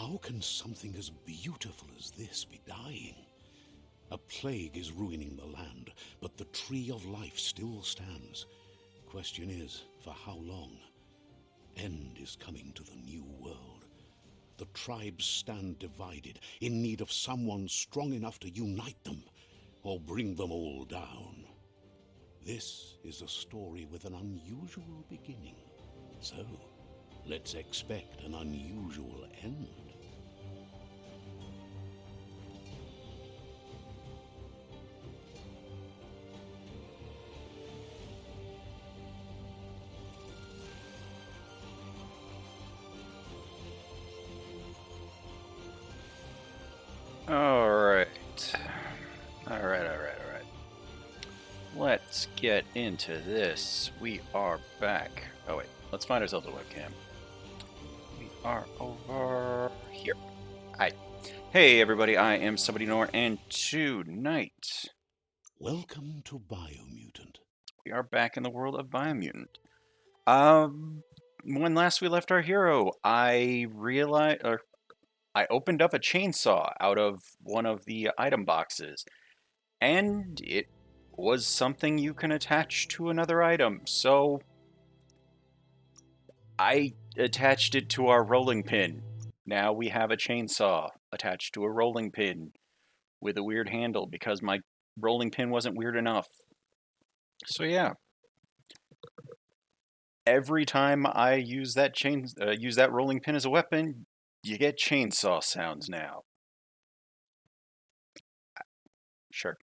How can something as beautiful as this be dying? A plague is ruining the land, but the tree of life still stands. Question is, for how long? End is coming to the new world. The tribes stand divided, in need of someone strong enough to unite them, or bring them all down. This is a story with an unusual beginning. So, let's expect an unusual end. Alright. Alright. Let's get into this. We are back. Oh wait, let's find ourselves a webcam. We are over here. Hi. Hey everybody, I am Somebody Nor, and tonight Welcome to Biomutant. we are back in the world of Biomutant. When last we left our hero, I opened up a chainsaw out of one of the item boxes, and it was something you can attach to another item, so I attached it to our rolling pin. Now we have a chainsaw attached to a rolling pin with a weird handle because my rolling pin wasn't weird enough. So yeah. Every time I use that rolling pin as a weapon, you get chainsaw sounds now. Sure.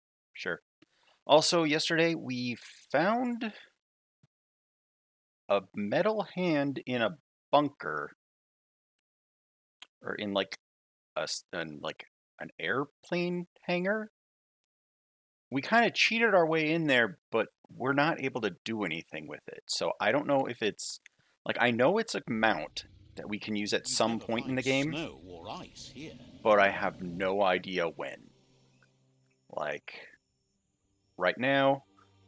Also, yesterday we found a metal hand in a bunker, or in like an airplane hangar. We kind of cheated our way in there, but we're not able to do anything with it. So I don't know if it's like, I know it's a mount that we can use at some point in the game, Snow or ice here. but I have no idea when. Like, right now,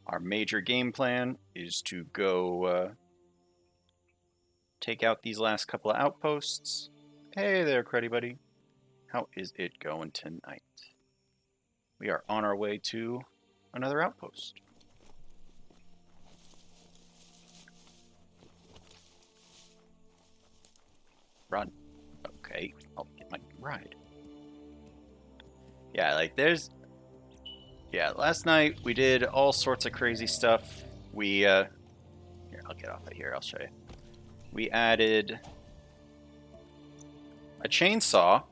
our major game plan is to go take out these last couple of outposts. Hey there, Cruddy Buddy. How is it going tonight? We are on our way to another outpost. Run. Okay, I'll get my ride. Yeah, like last night we did all sorts of crazy stuff. Here, I'll get off of here, I'll show you. We added a chainsaw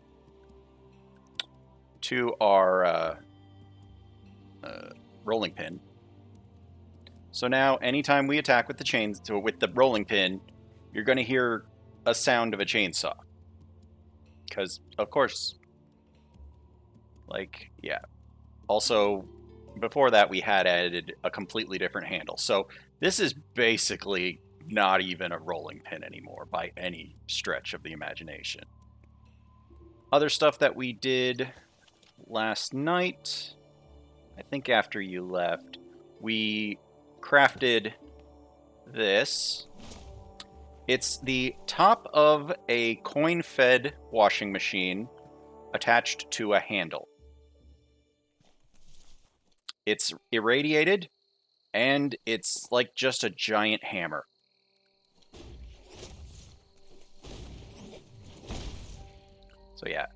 to our rolling pin. So now, anytime we attack with the rolling pin, you're going to hear a sound of a chainsaw. Because, of course, like, yeah. Also, before that, we had added a completely different handle. So this is basically not even a rolling pin anymore by any stretch of the imagination. Other stuff that we did last night, I think after you left, we crafted this. It's the top of a coin-fed washing machine attached to a handle. It's irradiated, and it's like just a giant hammer. So yeah,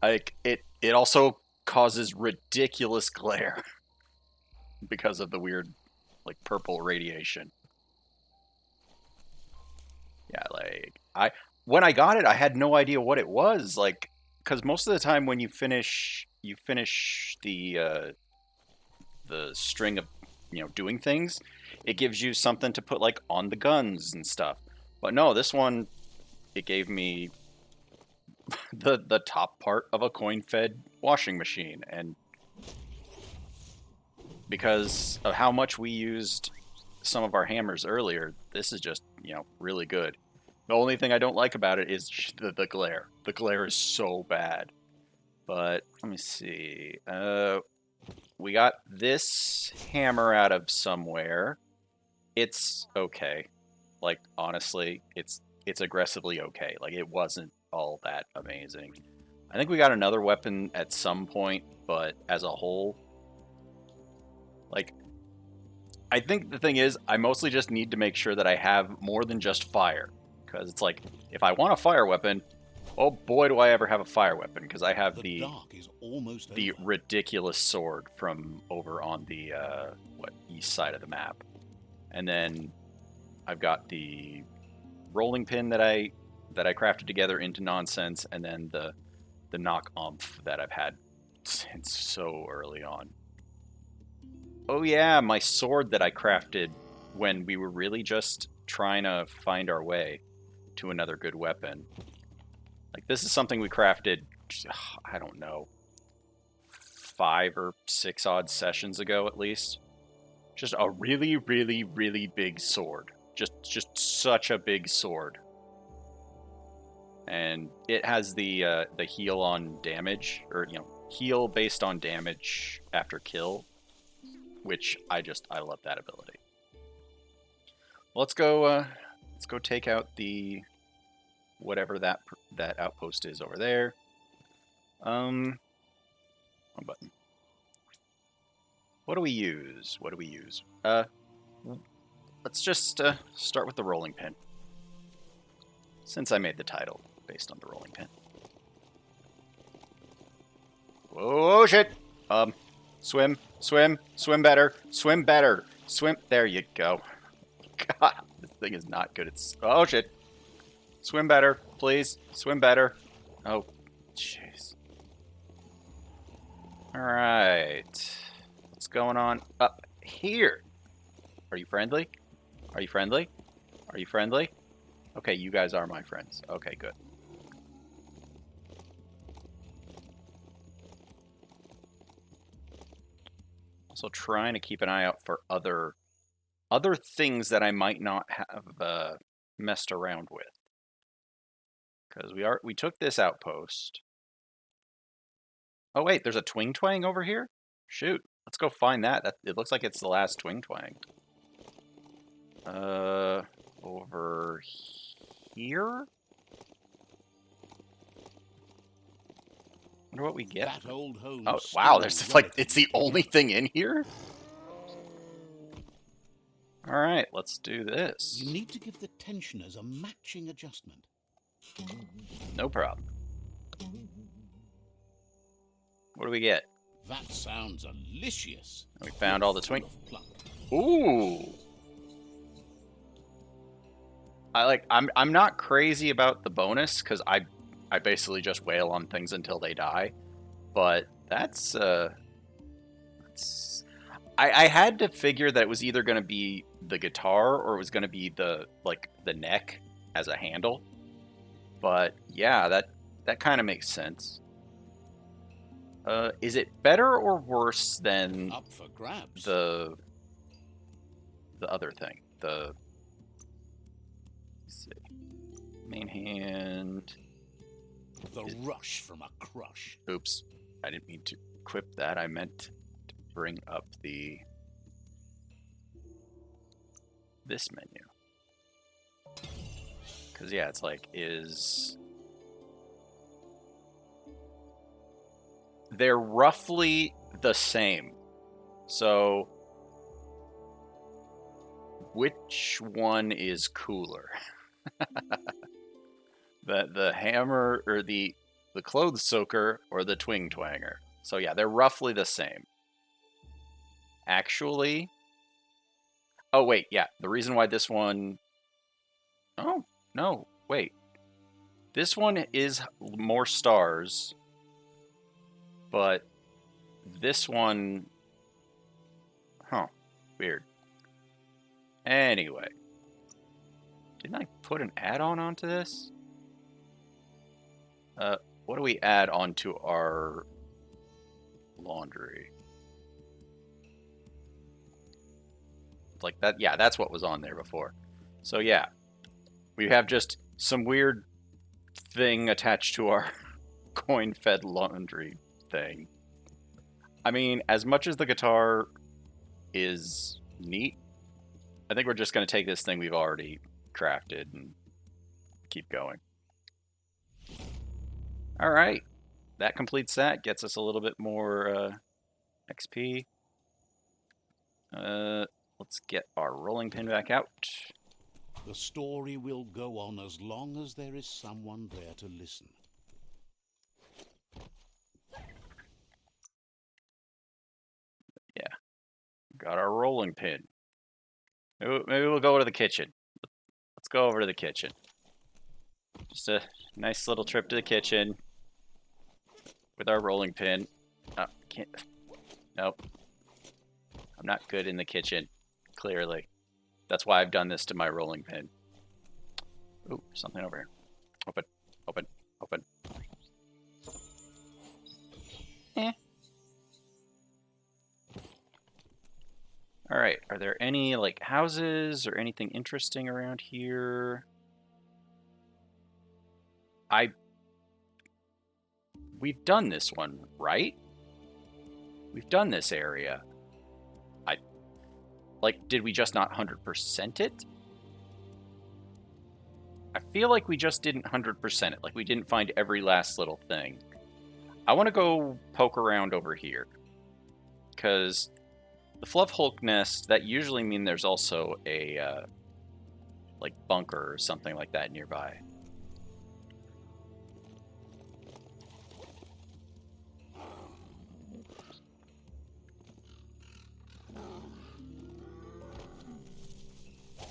like it also causes ridiculous glare because of the weird, like, purple radiation. Yeah, like when I got it, I had no idea what it was. Like, because most of the time when you finish the string of doing things, it gives you something to put like on the guns and stuff. But no, this one, it gave me the top part of a coin-fed washing machine, and because of how much we used some of our hammers earlier, this is just really good. The only thing I don't like about it is the glare. The glare is so bad. But let me see. We got this hammer out of somewhere. It's okay. Like, honestly, it's aggressively okay. Like, it wasn't all that amazing. I think we got another weapon at some point, but as a whole, like, I think the thing is, I mostly just need to make sure that I have more than just fire. Because it's like, if I want a fire weapon, oh boy do I ever have a fire weapon, because I have The dark is almost the over. ridiculous sword from over on the east side of the map. And then I've got the rolling pin that I crafted together into nonsense, and then the knock umph that I've had since so early on. Oh yeah, my sword that I crafted when we were really just trying to find our way to another good weapon. Like, this is something we crafted, I don't know, 5 or 6 odd sessions ago at least. Just a really, really, really big sword. Just such a big sword. And it has the heal on damage, or heal based on damage after kill, which I love that ability. Let's go take out the whatever that outpost is over there. One button. What do we use? Let's just start with the rolling pin, since I made the title based on the rolling pin. Whoa, shit! Swim better, swim. There you go. God, this thing is not good. Oh shit! Swim better, please. Swim better. Oh, jeez. All right. What's going on up here? Are you friendly? Are you friendly? Are you friendly? Okay, you guys are my friends. Okay, good. Also trying to keep an eye out for other things that I might not have messed around with. Because we took this outpost. Oh wait, there's a twing twang over here? Shoot, let's go find that. It looks like it's the last twing twang. Over here? Wonder what we get. That old home. Oh wow, there's just like, it's the only thing in here? Alright, let's do this. You need to give the tensioners a matching adjustment. No problem. What do we get? That sounds delicious. We found all the twink. Pluck. Ooh. I'm not crazy about the bonus, because I basically just wail on things until they die. But that's I had to figure that it was either gonna be the guitar or it was gonna be the neck as a handle. But yeah, that kind of makes sense. Is it better or worse than Up for grabs. the other thing? Let's see. Main hand. The rush from a crush. Oops. I didn't mean to equip that. I meant to bring up this menu. Because yeah, it's like, they're roughly the same. So which one is cooler? the hammer, or the clothes soaker, or the twing twanger? So yeah, they're roughly the same. Actually, oh wait, yeah, the reason why this one, oh no, wait, this one is more stars, but this one, weird. Anyway, didn't I put an add-on onto this? What do we add onto our laundry? Like that, yeah, that's what was on there before. So yeah, we have just some weird thing attached to our coin-fed laundry thing. I mean, as much as the guitar is neat, I think we're just going to take this thing we've already crafted and keep going. All right. That completes that. Gets us a little bit more XP. Let's get our rolling pin back out. The story will go on as long as there is someone there to listen. Yeah. Got our rolling pin. Maybe we'll go to the kitchen. Let's go over to the kitchen. Just a nice little trip to the kitchen with our rolling pin. Oh, can't. Nope. I'm not good in the kitchen, clearly. That's why I've done this to my rolling pin. Ooh, something over here. Open, open, open. Eh. All right, are there any, like, houses or anything interesting around here? We've done this one, right? We've done this area. Did we just not 100% it? I feel like we just didn't 100% it. Like, we didn't find every last little thing. I want to go poke around over here. Because the Fluff Hulk nest, that usually means there's also a, like, bunker or something like that nearby.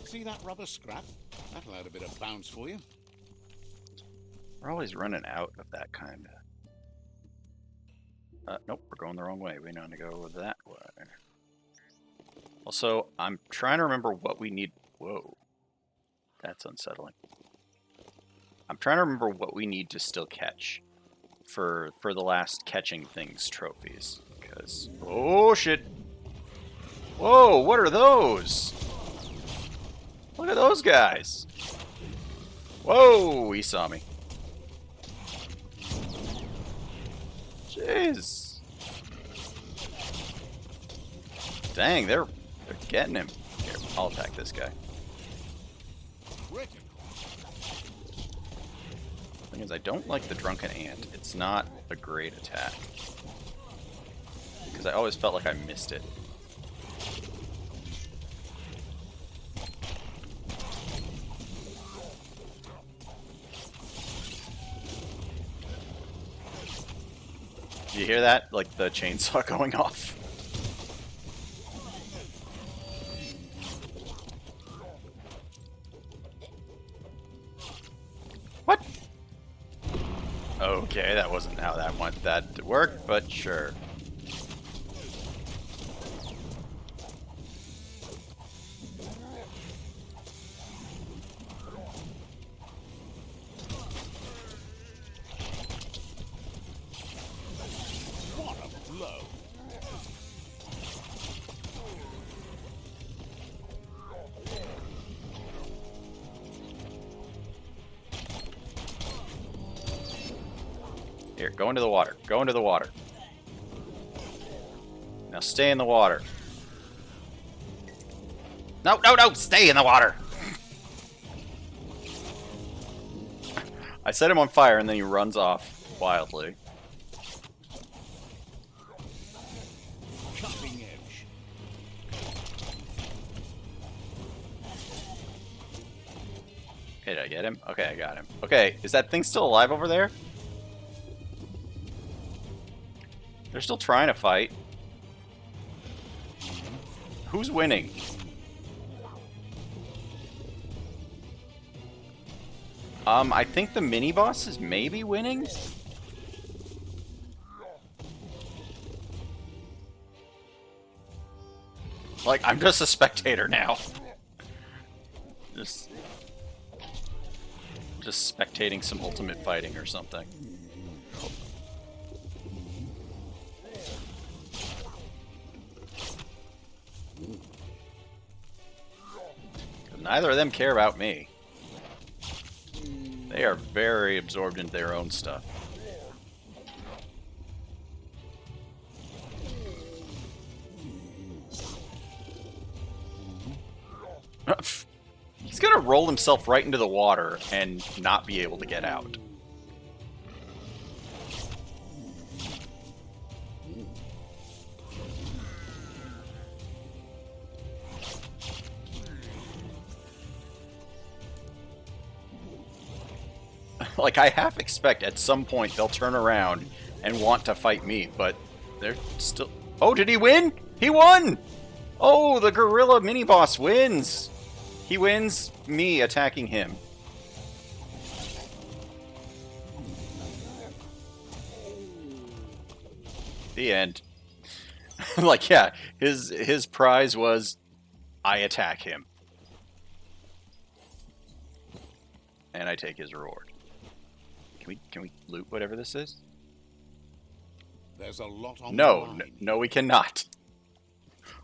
See that rubber scrap? That'll add a bit of bounce for you. We're always running out of that kind of... nope, we're going the wrong way. We need to go that way. Also, I'm trying to remember what we need... Whoa. That's unsettling. I'm trying to remember what we need to still catch for the last catching things trophies. Because... Oh, shit! Whoa, what are those? Look at those guys! Whoa, he saw me. Jeez. Dang, they're getting him. Here, I'll attack this guy. Thing is, I don't like the drunken ant. It's not a great attack. Because I always felt like I missed it. Do you hear that? Like the chainsaw going off. What? Okay, that wasn't how that went. That worked, but sure. Here, go into the water. Go into the water. Now stay in the water. No, no, no! Stay in the water! I set him on fire and then he runs off wildly. Cutting edge. Okay, did I get him? Okay, I got him. Okay, is that thing still alive over there? They're still trying to fight. Who's winning? I think the mini-boss is maybe winning? Like, I'm just a spectator now. Just spectating some ultimate fighting or something. Neither of them care about me. They are very absorbed into their own stuff. He's gonna roll himself right into the water and not be able to get out. Like, I half expect at some point they'll turn around and want to fight me, but they're still... Oh, did he win? He won! Oh, the gorilla mini-boss wins! He wins me attacking him. The end. Like, yeah, his prize was I attack him. And I take his reward. Can we loot whatever this is? There's a lot on the No, line. no, we cannot.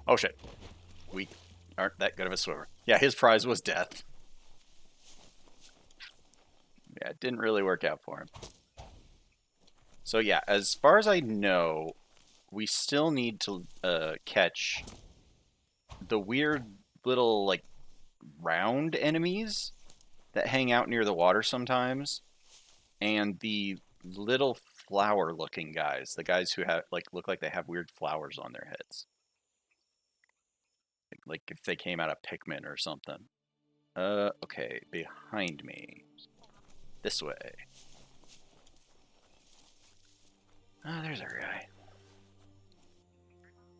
Oh shit. We aren't that good of a swimmer. Yeah, his prize was death. Yeah, it didn't really work out for him. So yeah, as far as I know, we still need to catch the weird little, like, round enemies that hang out near the water sometimes, and the little flower-looking guys, the guys who have, like, look like they have weird flowers on their heads. Like if they came out of Pikmin or something. Okay, behind me. This way. Ah, there's our guy.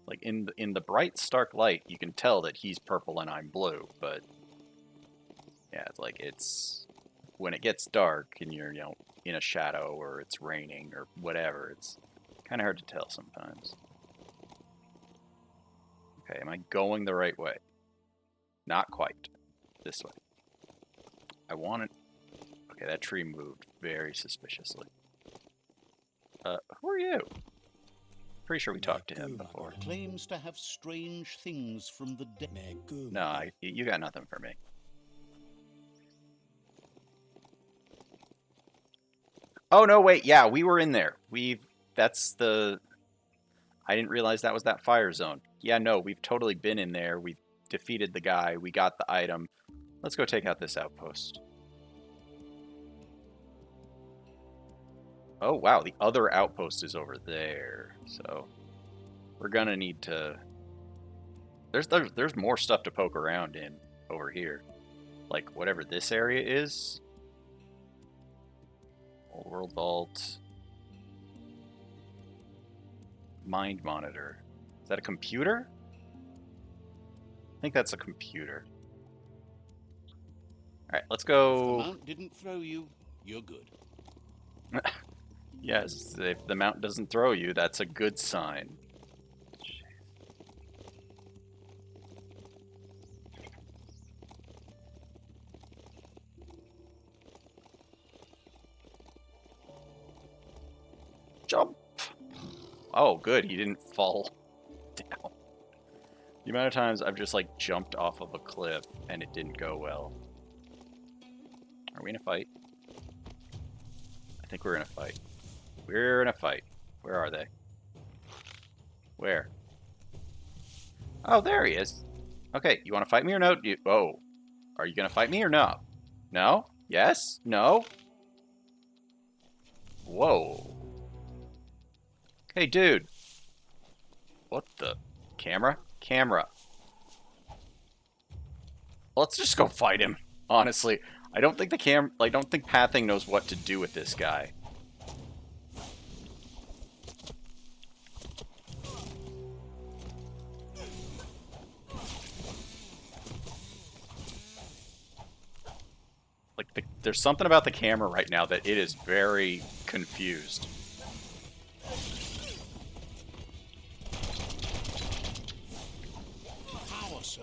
Like in the bright, stark light, you can tell that he's purple and I'm blue, but yeah, it's like when it gets dark and you're, in a shadow or it's raining or whatever, it's kind of hard to tell sometimes. Okay, am I going the right way? Not quite. This way. I want it. Okay, that tree moved very suspiciously. Who are you? Pretty sure we talked to him before. Claims to have strange things from the dead. No, you got nothing for me. Oh, no, wait. Yeah, we were in there. That's the... I didn't realize that was that fire zone. Yeah, no, we've totally been in there. We've defeated the guy. We got the item. Let's go take out this outpost. Oh, wow. The other outpost is over there. So we're going to need to... There's more stuff to poke around in over here. Like, whatever this area is. Old World Vault. Mind Monitor. Is that a computer? I think that's a computer. Alright, let's go... If the mount didn't throw you, you're good. Yes, if the mount doesn't throw you, that's a good sign. Jump! Oh, good, he didn't fall down. The amount of times I've just, like, jumped off of a cliff and it didn't go well. Are we in a fight? I think we're in a fight. We're in a fight. Where are they? Where? Oh, there he is. Okay, you want to fight me or no? Oh. Are you going to fight me or no? No? Yes? No? Whoa. Hey, dude. What the? Camera? Camera. Let's just go fight him. Honestly, I don't think I don't think Pathing knows what to do with this guy. Like, there's something about the camera right now that it is very confused. Power surge.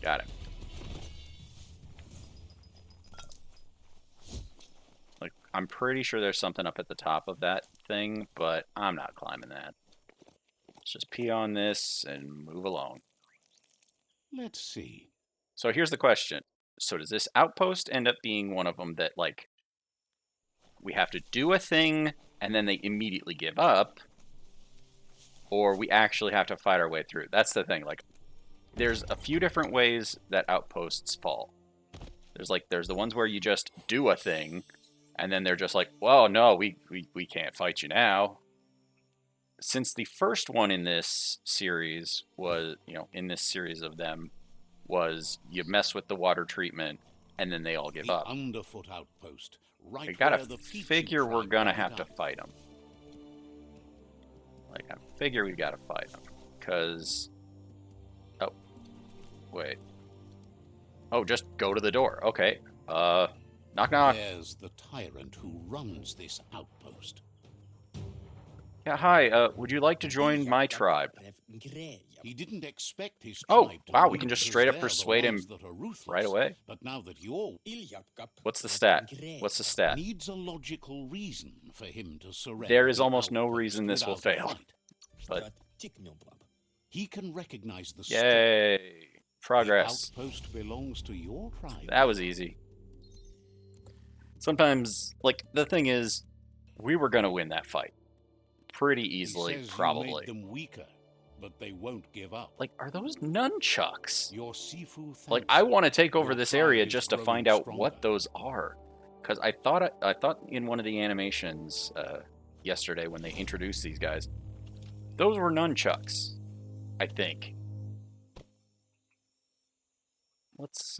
Got it. Like, I'm pretty sure there's something up at the top of that thing, but I'm not climbing that. Let's just pee on this and move along. Let's see. So here's the question. So does this outpost end up being one of them that, like, we have to do a thing and then they immediately give up? Or we actually have to fight our way through? That's the thing. Like, there's a few different ways that outposts fall. There's the ones where you just do a thing and then they're just like, well, no, we can't fight you now. Since the first one in this series was, in this series of them was you mess with the water treatment, and then they all give The up. Underfoot outpost, right I gotta where the Pichu figure we're tribe gonna dug it have to up. fight them. Like, I figure we gotta fight them. Because... Oh. Wait. Oh, just go to the door. Okay. Knock knock. There's the tyrant who runs this outpost. Yeah, hi. Would you like to join my tribe? He didn't expect his Oh, tribe to wow, win we can just because straight up they're persuade the him ones that are ruthless. right away. But now that you're What's the stat? What's the stat? needs a logical reason for him to surrender. There is the almost no outpost reason this will without a fail. fight. But He can recognize the yay! The Progress. outpost belongs to your tribe. That was easy. Sometimes, like, the thing is, we were gonna win that fight. Pretty easily, He says probably. You made them weaker, but they won't give up. Like, are those nunchucks? Your Sifu thanks Like, I want to take over Your this tribe area is just to growing find out stronger. what those are. Because I thought in one of the animations yesterday when they introduced these guys, those were nunchucks. I think. Let's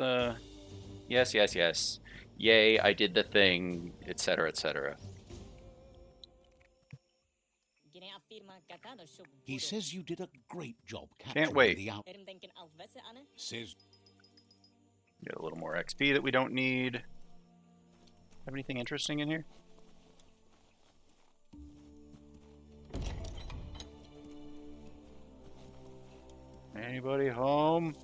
yes, yes, yes. Yay, I did the thing, etc., etc. He says you did a great job capturing Can't wait. the out. Says Get a little more XP that we don't need. Have anything interesting in here? Anybody home?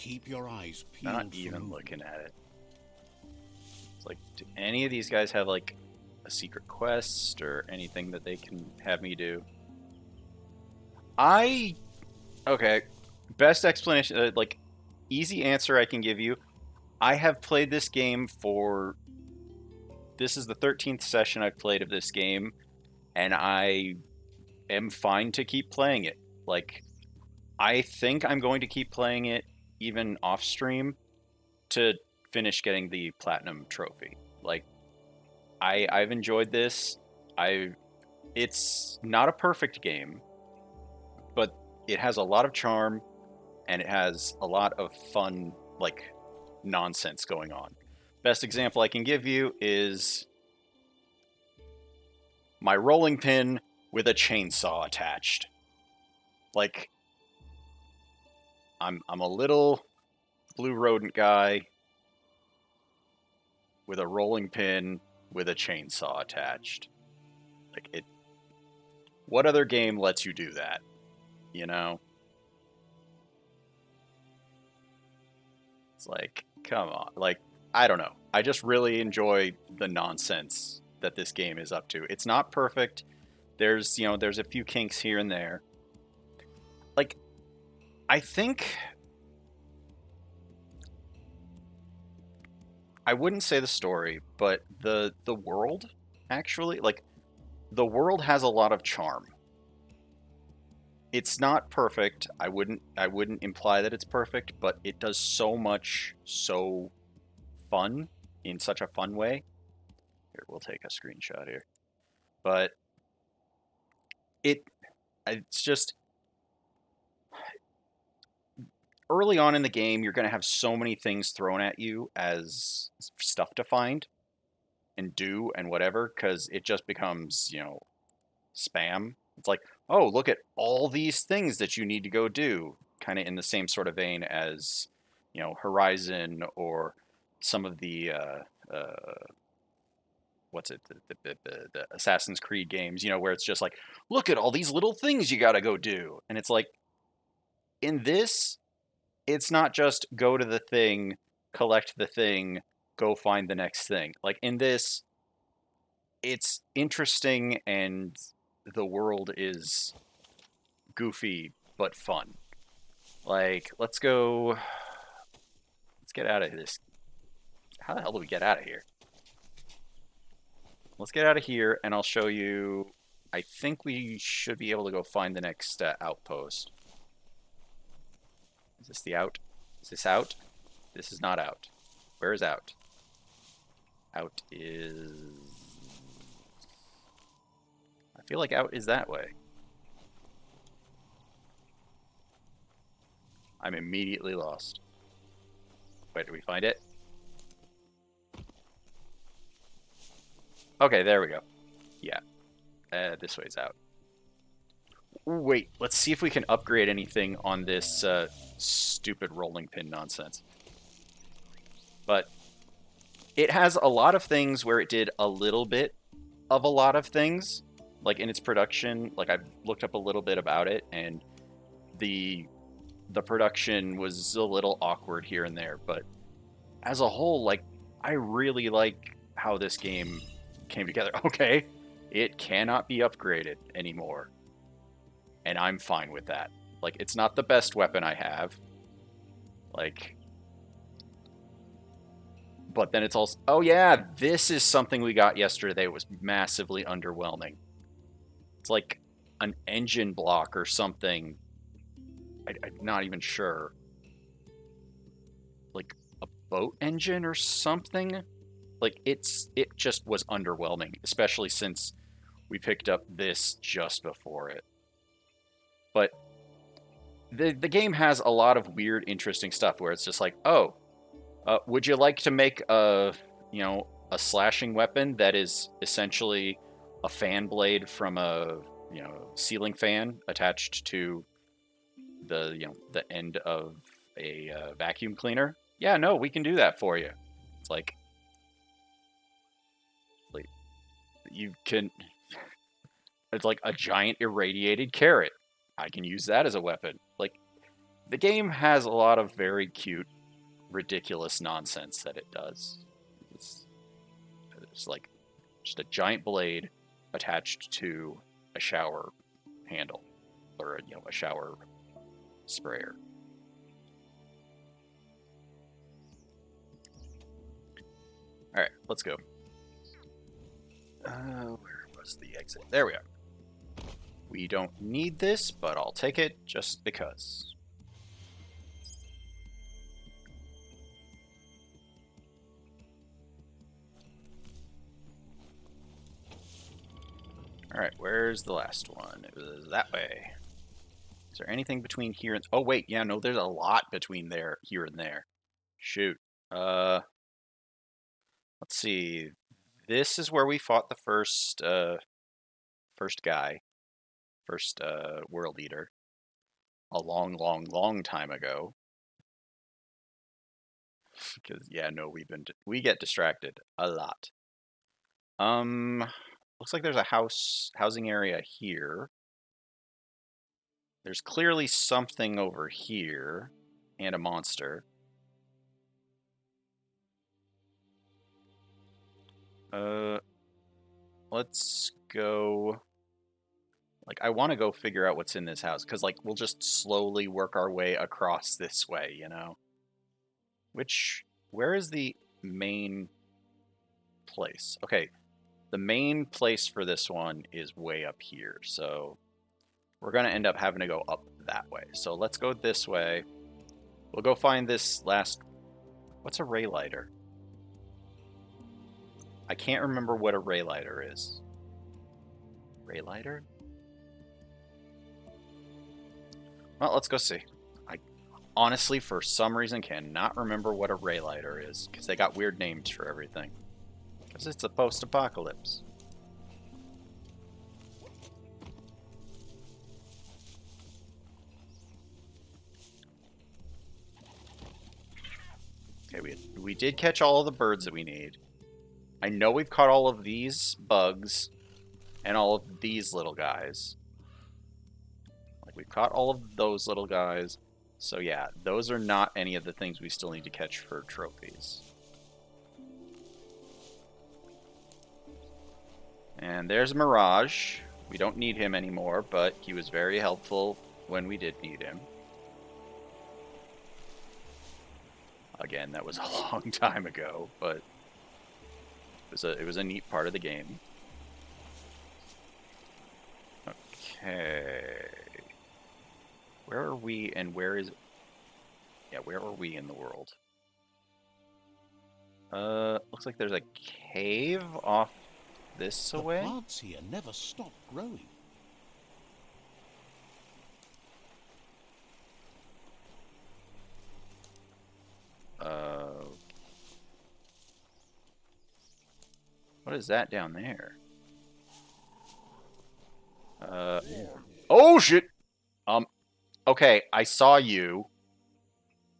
keep your eyes peeled. Not even looking at it. It's like, do any of these guys have like a secret quest or anything that they can have me do? Okay, best explanation, like easy answer I can give you. I have played this game for, this is the 13th session I've played of this game, and I am fine to keep playing it. Like, I think I'm going to keep playing it even off stream to finish getting the platinum trophy. Like, I've enjoyed this. It's not a perfect game, but it has a lot of charm and it has a lot of fun, like, nonsense going on. Best example I can give you is my rolling pin with a chainsaw attached. Like, I'm a little blue rodent guy with a rolling pin with a chainsaw attached. Like, it, what other game lets you do that? You know? It's like, come on. Like, I don't know. I just really enjoy the nonsense that this game is up to. It's not perfect. There's, there's a few kinks here and there. Like, I think I wouldn't say the story, but the world, actually, like, the world has a lot of charm. It's not perfect. I wouldn't imply that it's perfect, but it does so much so fun in such a fun way. Here, we'll take a screenshot here. But it's just early on in the game, you're going to have so many things thrown at you as stuff to find and do and whatever, because it just becomes, spam. It's like, oh, look at all these things that you need to go do, kind of in the same sort of vein as, Horizon or some of the, what's it, the Assassin's Creed games, where it's just like, look at all these little things you got to go do. And it's like, in this, it's not just go to the thing, collect the thing, go find the next thing. Like, in this, it's interesting and the world is goofy but fun. Like, let's get out of this. How the hell do we get out of here? Let's get out of here and I'll show you. I think we should be able to go find the next outpost. Is this the out? Is this out? This is not out. Where is out? Out is feel like out is that way. I'm immediately lost. Wait, did we find it? Okay, there we go. Yeah, this way's out. Ooh, wait, let's see if we can upgrade anything on this stupid rolling pin nonsense. But it has a lot of things where it did a little bit of a lot of things, like in its production. Like I've looked up a little bit about it, and the production was a little awkward here and there. But as a whole, like I really like how this game came together. Okay, it cannot be upgraded anymore, and I'm fine with that. Like it's not the best weapon I have. Like, but then it's also, oh yeah, this is something we got yesterday. It was massively underwhelming. It's like an engine block or something. I'm not even sure. Like a boat engine or something. Like it just was underwhelming, especially since we picked up this just before it. But the game has a lot of weird, interesting stuff where it's just like, oh, would you like to make a slashing weapon that is essentially a fan blade from a ceiling fan attached to the end of a vacuum cleaner? Yeah, no, we can do that for you. It's like you can. It's like a giant irradiated carrot. I can use that as a weapon. Like the game has a lot of very cute, ridiculous nonsense that it does. It's like just a giant blade attached to a shower handle or a shower sprayer. All right, let's go. Where was the exit? There we are. We don't need this, but I'll take it just because. All right, where's the last one? It was that way. Is there anything between here and... Oh, wait. Yeah, no, there's a lot between here and there. Shoot. Let's see. This is where we fought the first guy. First world eater. A long, long, long time ago. Because, yeah, no, we get distracted a lot. Looks like there's a housing area here. There's clearly something over here. And a monster. Let's go. Like, I want to go figure out what's in this house, because, like, we'll just slowly work our way across this way, you know? Where is the main place? Okay, the main place for this one is way up here, so we're going to end up having to go up that way. So let's go this way. We'll go find this last... What's a ray lighter? I can't remember what a ray lighter is. Ray lighter? Well, let's go see. I honestly, for some reason, cannot remember what a ray lighter is, because they got weird names for everything. Because it's a post-apocalypse. Okay, we did catch all of the birds that we need. I know we've caught all of these bugs and all of these little guys. Like, we've caught all of those little guys. So yeah, those are not any of the things we still need to catch for trophies. And there's Mirage. We don't need him anymore, but he was very helpful when we did need him. Again, that was a long time ago, but it was a neat part of the game. Okay. Where are we and where is... Yeah, where are we in the world? Looks like there's a cave off this The away? plants here never stop growing. What is that down there? Oh shit! Okay, I saw you.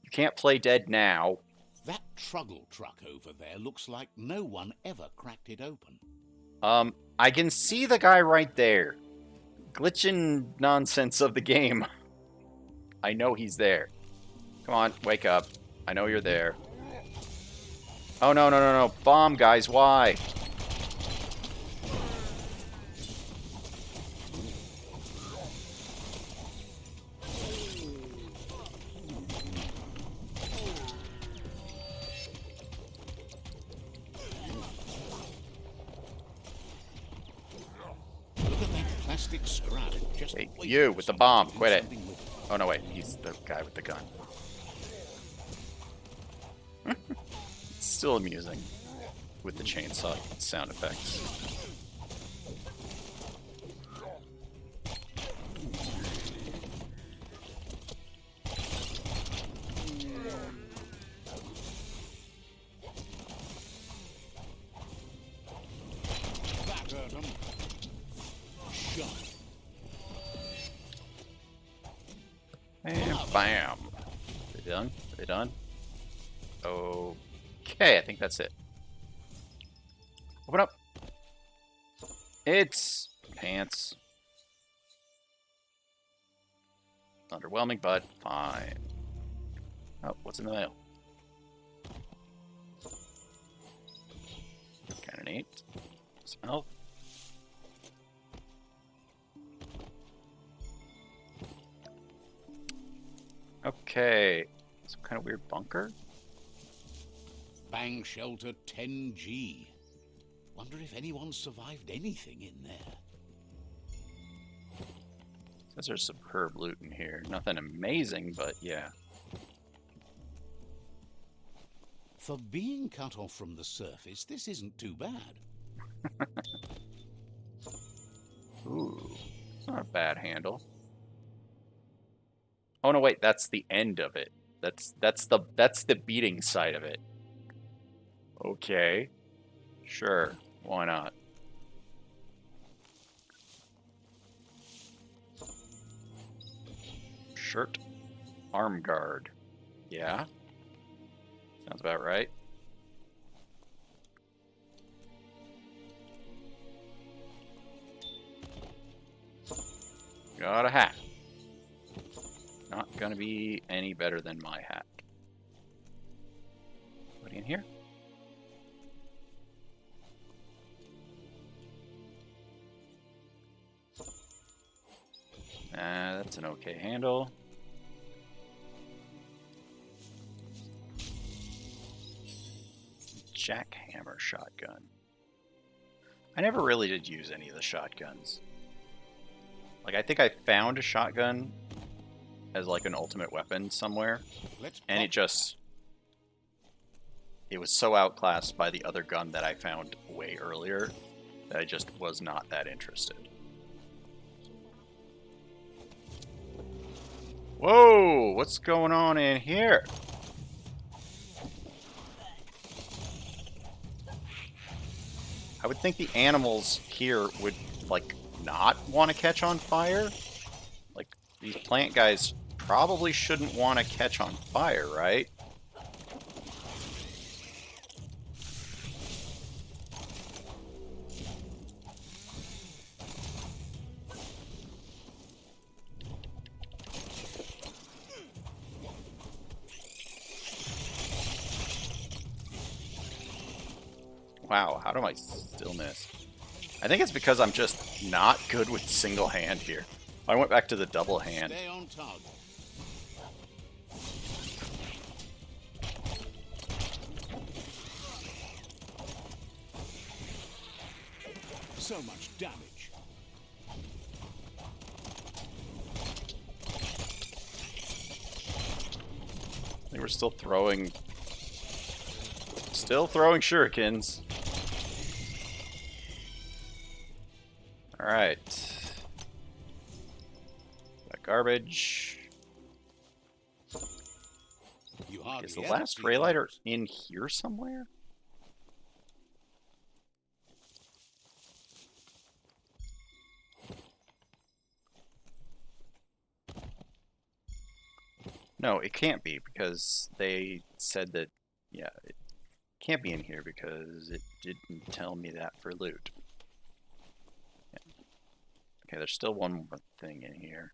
You can't play dead now. That Truggle truck over there looks like no one ever cracked it open. I can see the guy right there. Glitching nonsense of the game. I know he's there. Come on, wake up. I know you're there. Oh, no, no, no, no. Bomb, guys, why? Look at that plastic scrap. Just Hey, waiting you for with the someone bomb, to do quit it. something with it. Oh, no, wait. He's the guy with the gun. It's still amusing with the chainsaw sound effects. That hurt 'em. Shot. And bam. Are they done? Are they done? Okay, I think that's it. Open up. It's pants. Underwhelming, but fine. Oh, what's in the mail? Kinda neat. Smell. Okay. Some kind of weird bunker? Bang shelter 10G. Wonder if anyone survived anything in there. Says there's superb loot in here. Nothing amazing, but yeah. For being cut off from the surface, this isn't too bad. Ooh. It's not a bad handle. Oh no, wait, that's the end of it. That's the beating side of it. Okay. Sure. Why not? Shirt. Arm guard. Yeah. Sounds about right. Got a hat. Not gonna be any better than my hat. Anybody in here? That's an okay handle. Jackhammer shotgun. I never really did use any of the shotguns. Like, I think I found a shotgun as like an ultimate weapon somewhere, and it was so outclassed by the other gun that I found way earlier that I just was not that interested. Whoa, what's going on in here? I would think the animals here would, like, not want to catch on fire. Like, these plant guys probably shouldn't want to catch on fire, right? Wow, how do I still miss? I think it's because I'm just not good with single hand here. I went back to the double hand. Stay on target. So much damage. They were still throwing shurikens. All right. Got garbage. You hardly Is the ever last see ray lighter those. in here somewhere? No, it can't be because they said that, yeah, it can't be in here because it didn't tell me that for loot. Yeah. Okay, there's still one more thing in here.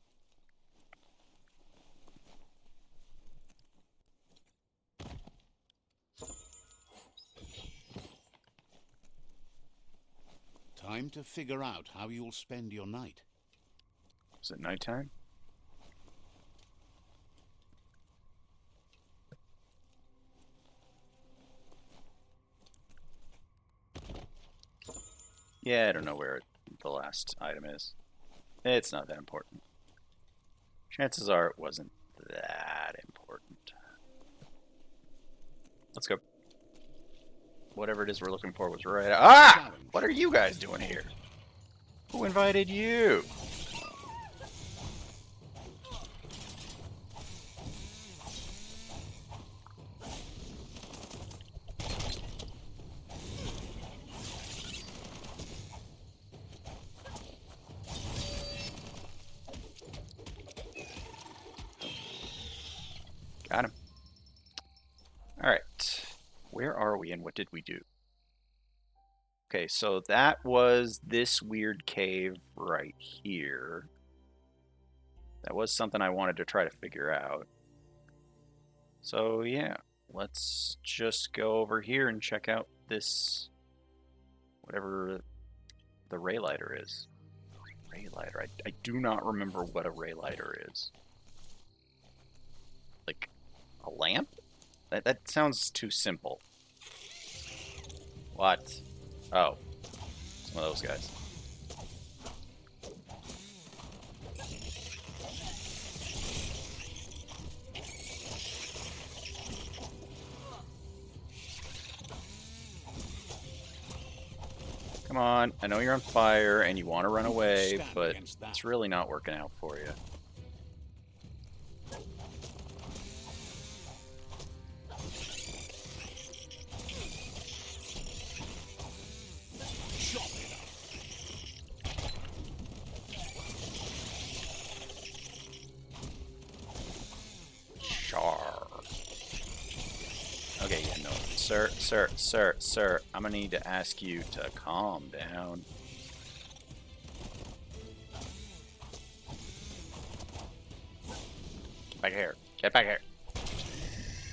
Time to figure out how you'll spend your night. Is it nighttime? Yeah, I don't know where the last item is. It's not that important. Chances are it wasn't that important. Let's go. Whatever it is we're looking for was right. Ah! What are you guys doing here? Who invited you? Got him. Alright. Where are we and what did we do? Okay, so that was this weird cave right here. That was something I wanted to try to figure out. So yeah, let's just go over here and check out this, whatever the ray lighter is. Ray lighter. I do not remember what a ray lighter is. Like a lamp? That sounds too simple. What? Oh, some of those guys. Come on, I know you're on fire and you want to run away, but it's really not working out for you. Char. Okay, yeah, no. Sir, I'm gonna need to ask you to calm down. Get back here. Get back here.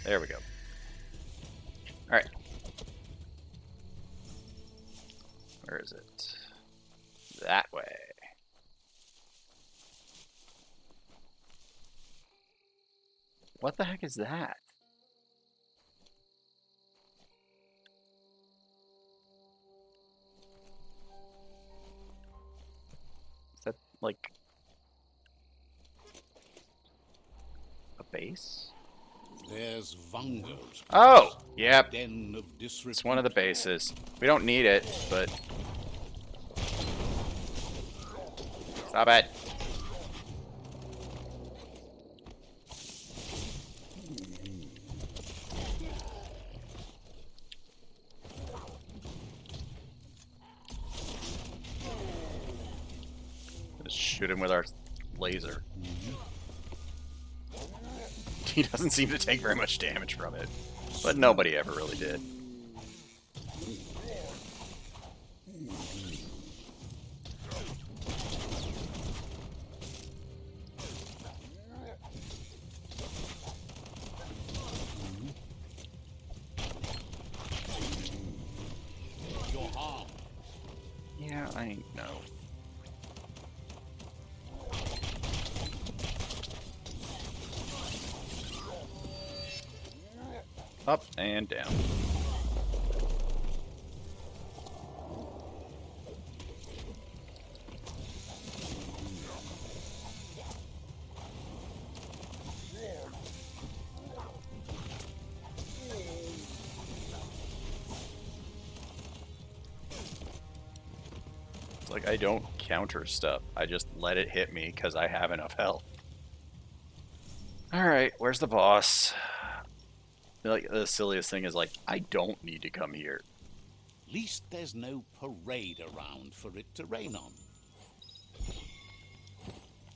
There we go. Alright. Where is it? That way. What the heck is that? Is that like a base? There's Vungo's. Oh! Yep. Den of disrepute. It's one of the bases. We don't need it, but... Stop it! Just shoot him with our laser. He doesn't seem to take very much damage from it, but nobody ever really did. Yeah, I know. Up and down. like I don't counter stuff. I just let it hit me because I have enough health. Alright, where's the boss? Like, the silliest thing is, like, I don't need to come here. Least there's no parade around for it to rain on.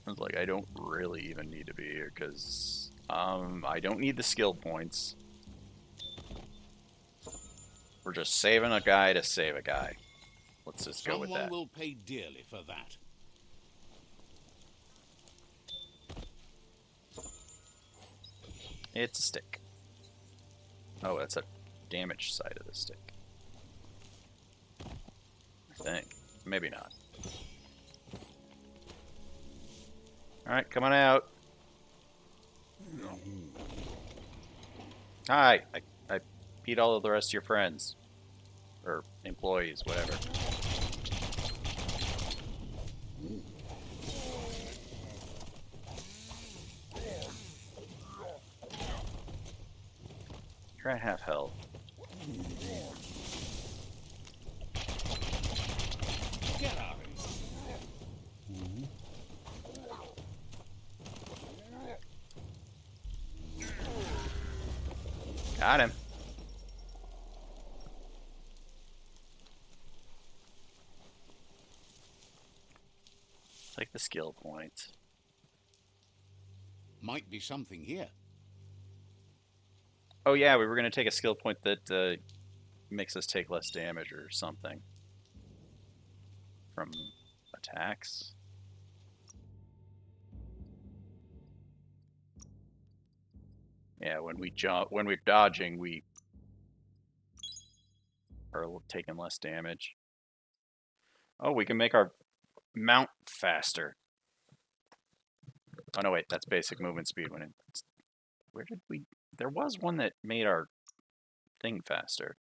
It's like, I don't really even need to be here, because, I don't need the skill points. We're just saving a guy to save a guy. Let's just go with that. Someone will pay dearly for that. It's a stick. Oh, that's a damaged side of the stick. I think. Maybe not. Alright, come on out. Hi. I beat all of the rest of your friends. Or employees, whatever. You're at half health. Get out. Got him. Take the skill point. Might be something here. Oh yeah, we were going to take a skill point that makes us take less damage or something. From attacks. Yeah, when we're dodging, we are taking less damage. Oh, we can make our mount faster. Oh no, wait, that's basic movement speed. Where did we? There was one that made our thing faster.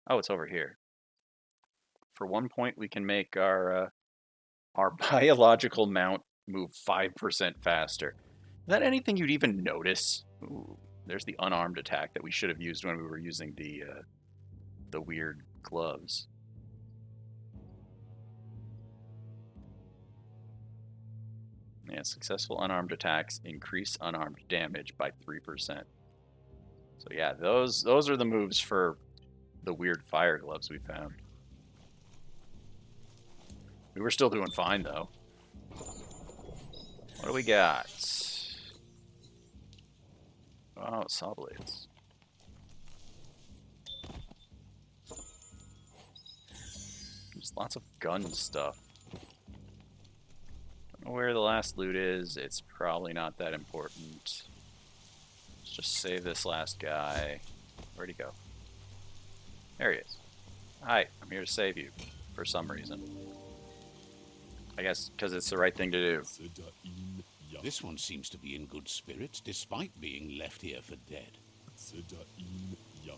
Oh, it's over here. For 1 point, we can make our biological mount move 5% faster. Is that anything you'd even notice? Ooh, there's the unarmed attack that we should have used when we were using the weird gloves. Yeah, successful unarmed attacks increase unarmed damage by 3%. So yeah, those are the moves for the weird fire gloves we found. We were still doing fine though. What do we got? Oh, saw blades. There's lots of gun stuff. Don't know where the last loot is. It's probably not that important. Let's just save this last guy. Where'd he go? There he is. Hi, I'm here to save you. For some reason. I guess because it's the right thing to do. This one seems to be in good spirits despite being left here for dead.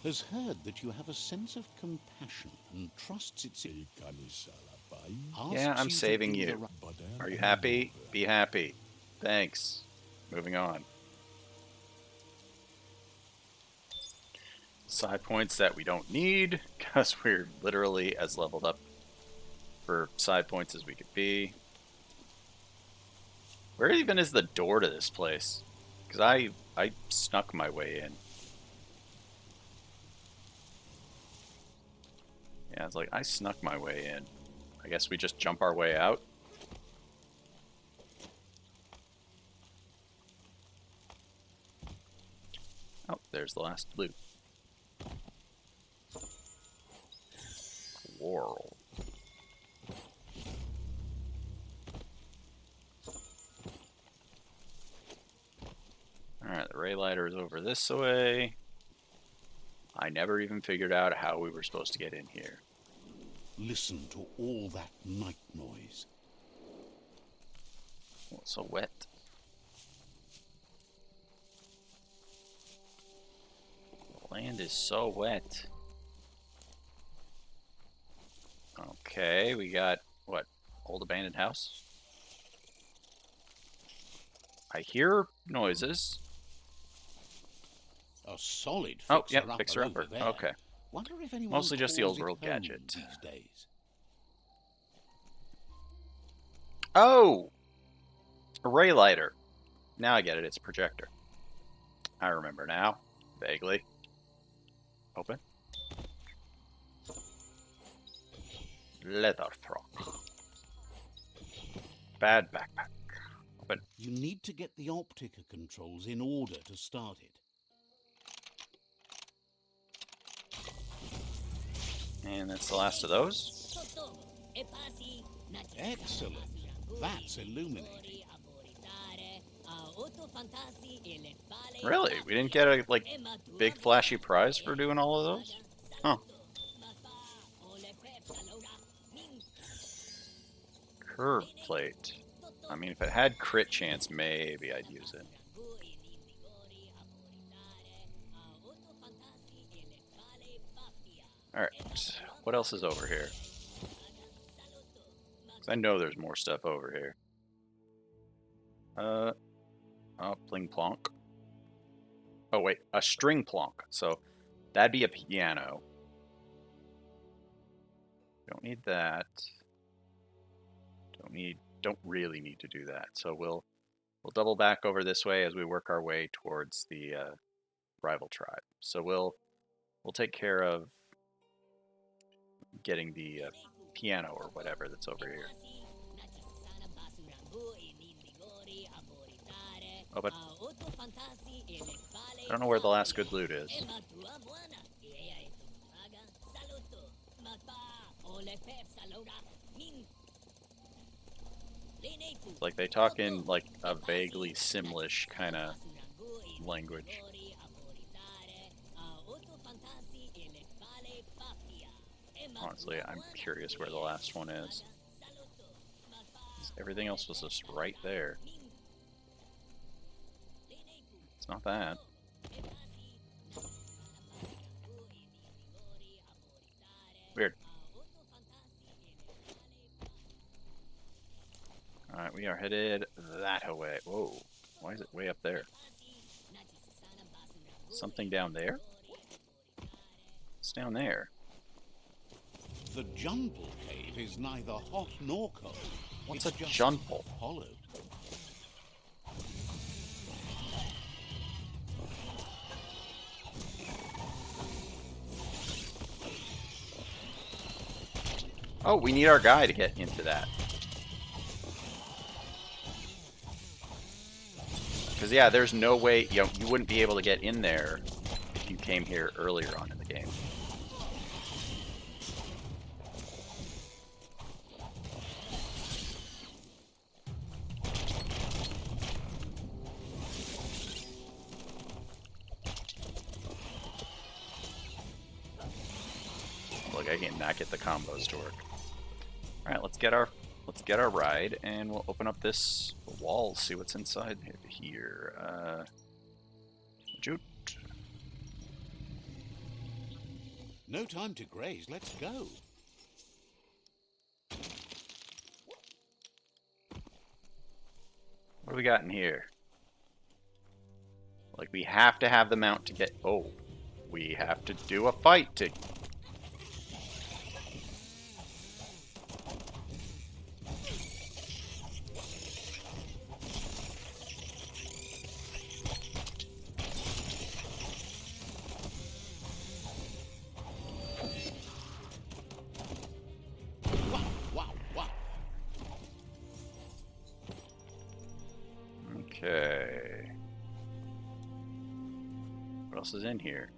Has heard that you have a sense of compassion and trusts it's... Yeah, I'm saving you. Are you happy? Be happy. Thanks. Moving on. Side points that we don't need because we're literally as leveled up for side points as we could be. Where even is the door to this place? Because I snuck my way in. Yeah, it's like I snuck my way in. I guess we just jump our way out. Oh, there's the last loot. Quarrel. Alright, the ray lighter is over this way. I never even figured out how we were supposed to get in here. Listen to all that night noise. Oh, it's so wet. The land is so wet. Okay, we got, what, old abandoned house? I hear noises. A solid Oh, fixer yep, fixer-upper. over there. Okay. Wonder if anyone Mostly just the calls old it world home gadget. these days. Oh! A ray lighter. Now I get it. It's a projector. I remember now. Vaguely. Open. Leather frock. Bad backpack. Open. You need to get the Optica controls in order to start it. And that's the last of those. Excellent. That's illuminating. Really? We didn't get a big flashy prize for doing all of those? Huh. Curve plate. I mean, if it had crit chance, maybe I'd use it. Alright. What else is over here? 'Cause I know there's more stuff over here. Oh, pling plonk. Oh, wait. A string plonk. So, that'd be a piano. Don't need that. Don't really need to do that. So we'll double back over this way as we work our way towards the rival tribe. So we'll take care of getting the piano or whatever that's over here. Oh, but I don't know where the last good loot is. Like they talk in like a vaguely Simlish kind of language. Honestly, I'm curious where the last one is. Everything else was just right there. It's not that. Weird. Alright, we are headed that way. Whoa. Why is it way up there? Something down there? What's down there? The Jungle Cave is neither hot nor cold. What's It's a just jungle? hollowed. Oh, we need our guy to get into that. Because, yeah, there's no way, you wouldn't be able to get in there if you came here earlier on in the game. Look, I cannot get the combos to work. Alright, let's get our ride, and we'll open up this wall, see what's inside here. Jute. No time to graze. Let's go. What do we got in here? Like, we have to have the mount to get... Oh, we have to do a fight to... Okay. What else is in here?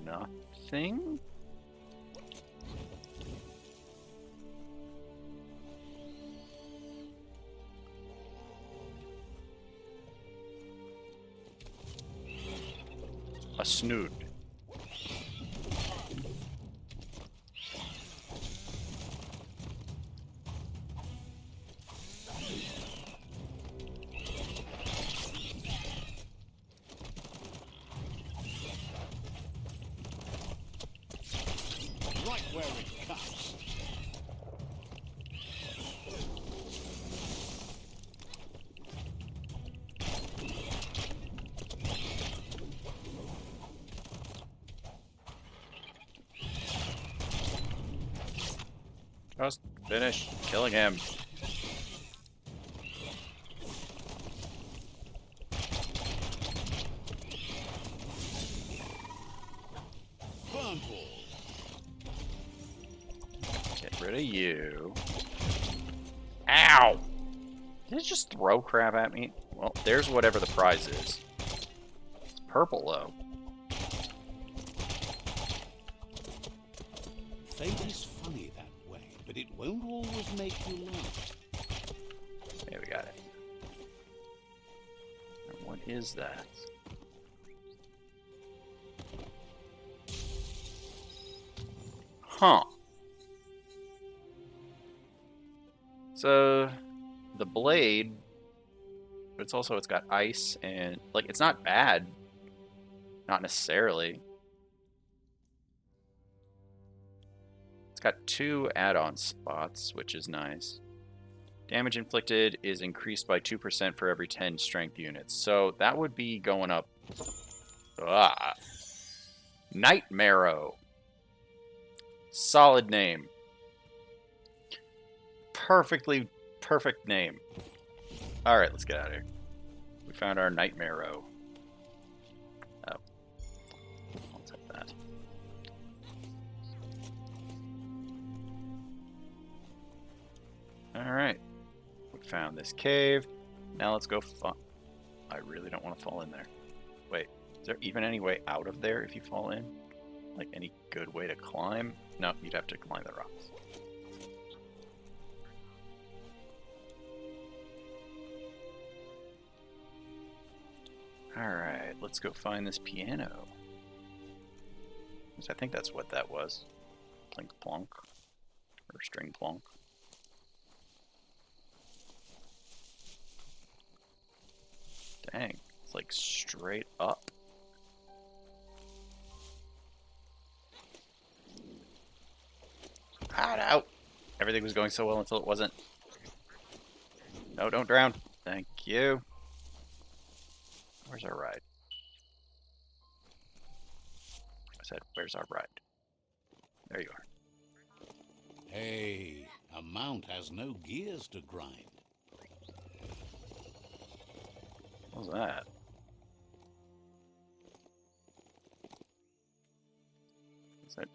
Nothing? A snood. Right where it cuts. Finish killing him. Get rid of you. Ow! Did it just throw crap at me? Well, there's whatever the prize is. It's purple, though. Fate is funny that way, but it won't always make you laugh. There, we got it. And what is that? Huh. So, the blade, but it's got ice and, like, it's not bad. Not necessarily. It's got 2 add-on spots, which is nice. Damage inflicted is increased by 2% for every 10 strength units. So that would be going up. Nightmarrow. Solid name. Perfect name. Alright, let's get out of here. We found our Nightmarrow. Oh. I'll take that. Alright. We found this cave. Now let's go I really don't want to fall in there. Wait, is there even any way out of there if you fall in? Like any good way to climb? No, you'd have to climb the rocks. Alright, let's go find this piano. I think that's what that was. Plink plonk. Or string plonk. Dang, it's like straight up. Ah, no! Everything was going so well until it wasn't. No, don't drown. Thank you. Where's our ride? I said, where's our ride? There you are. Hey, a mount has no gears to grind. What was that? Is that...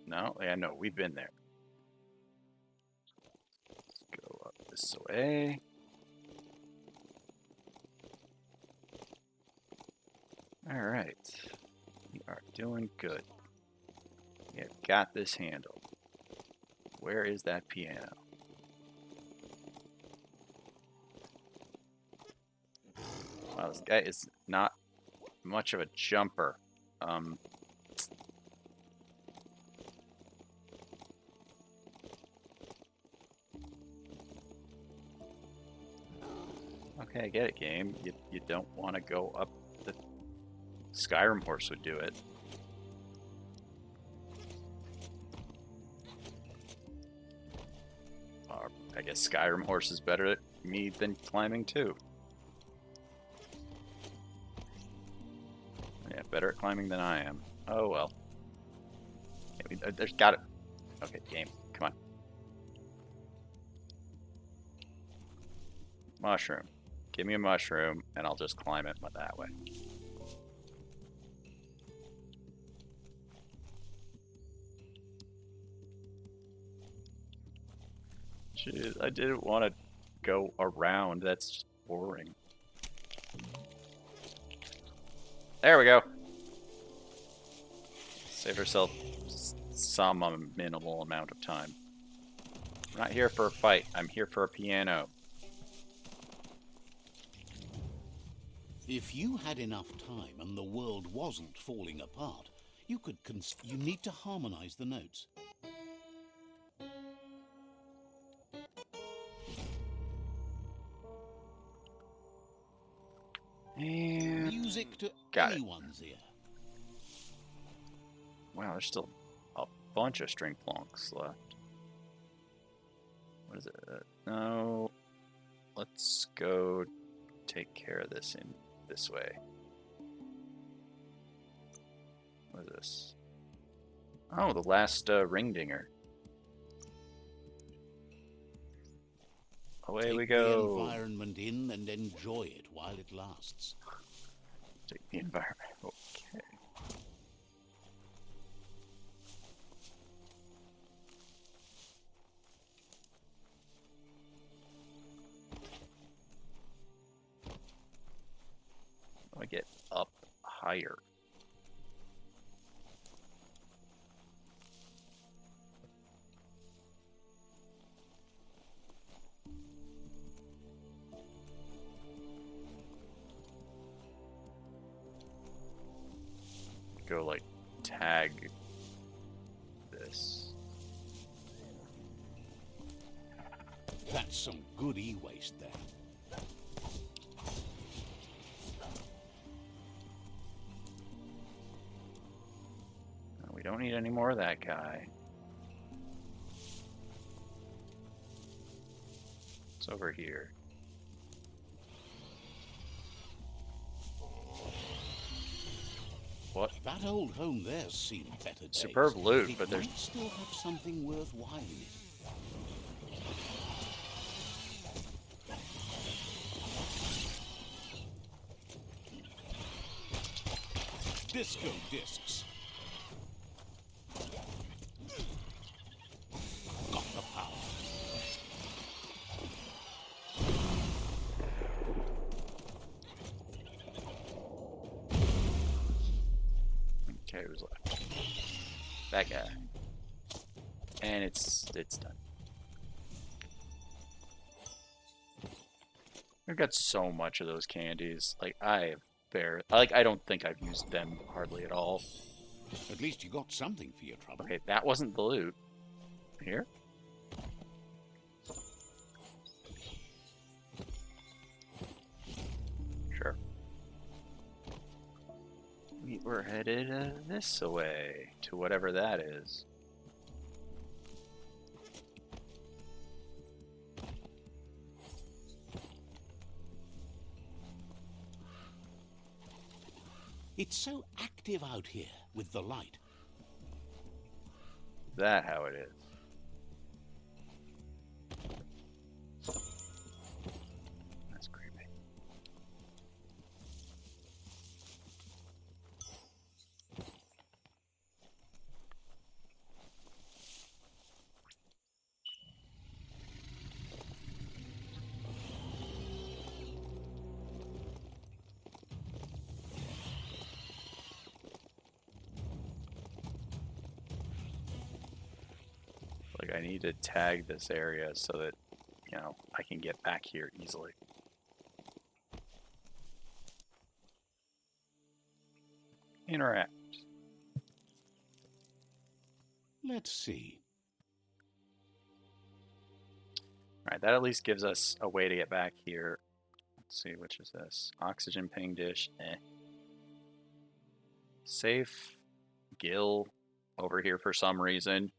No? Yeah, no, we've been there. Let's go up this way. Alright. We are doing good. We have got this handled. Where is that piano? Wow, this guy is not much of a jumper. Okay, I get it, game. You don't want to go up the... Skyrim horse would do it. I guess Skyrim horse is better at me than climbing too. Yeah, better at climbing than I am. Oh well. Yeah, there's got it. Okay, game. Come on. Mushroom. Give me a mushroom, and I'll just climb it that way. Jeez, I didn't want to go around. That's just boring. There we go. Saved ourselves some minimal amount of time. I'm not here for a fight. I'm here for a piano. If you had enough time and the world wasn't falling apart, you need to harmonize the notes. And Music to got it. anyone's ear. Wow, there's still a bunch of string plonks left. What is it? No. Let's go take care of this in this way. What is this? Oh, the last ring dinger. Away Take we the go. environment in and enjoy it while it lasts. Take the environment. Okay. I get up higher. Go like tag this. That's some good e-waste there. We don't need any more of that guy. It's over here. What? That old home there's seen better days. Superb loot, it but there's might still have something worthwhile in it. Disco discs. Got the power. Okay, who's left? That guy. And it's done. I've got so much of those candies. Like I don't think I've used them hardly at all. At least you got something for your trouble. Okay, that wasn't the loot. Here? Sure. We were headed this way to whatever that is. It's so active out here with the light. Is that how it is? That's creepy. Like I need to tag this area so that, you know, I can get back here easily. Interact. Let's see. Alright, that at least gives us a way to get back here. Let's see, which is this? Oxygen ping dish, Safe. Gil over here for some reason.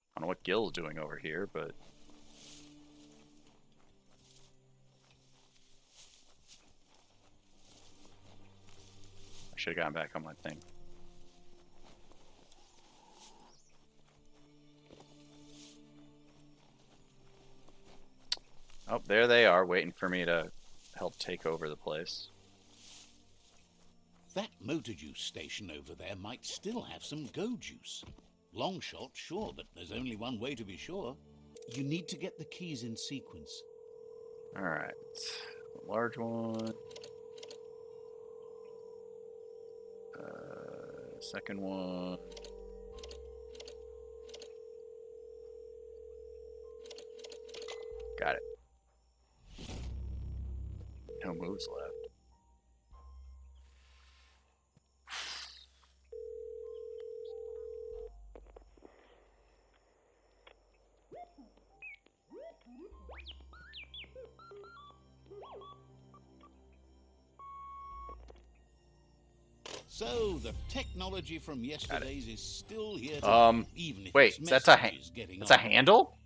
I don't know what Gil's doing over here, but I should have gotten back on my thing. Oh, there they are, waiting for me to help take over the place. That motor juice station over there might still have some go juice. Long shot, sure, but there's only one way to be sure. You need to get the keys in sequence. Alright. Large one. Second one. Got it. No moves left. So the technology from yesterday's is still here today, even if wait, its that's a message is getting that's a on. handle?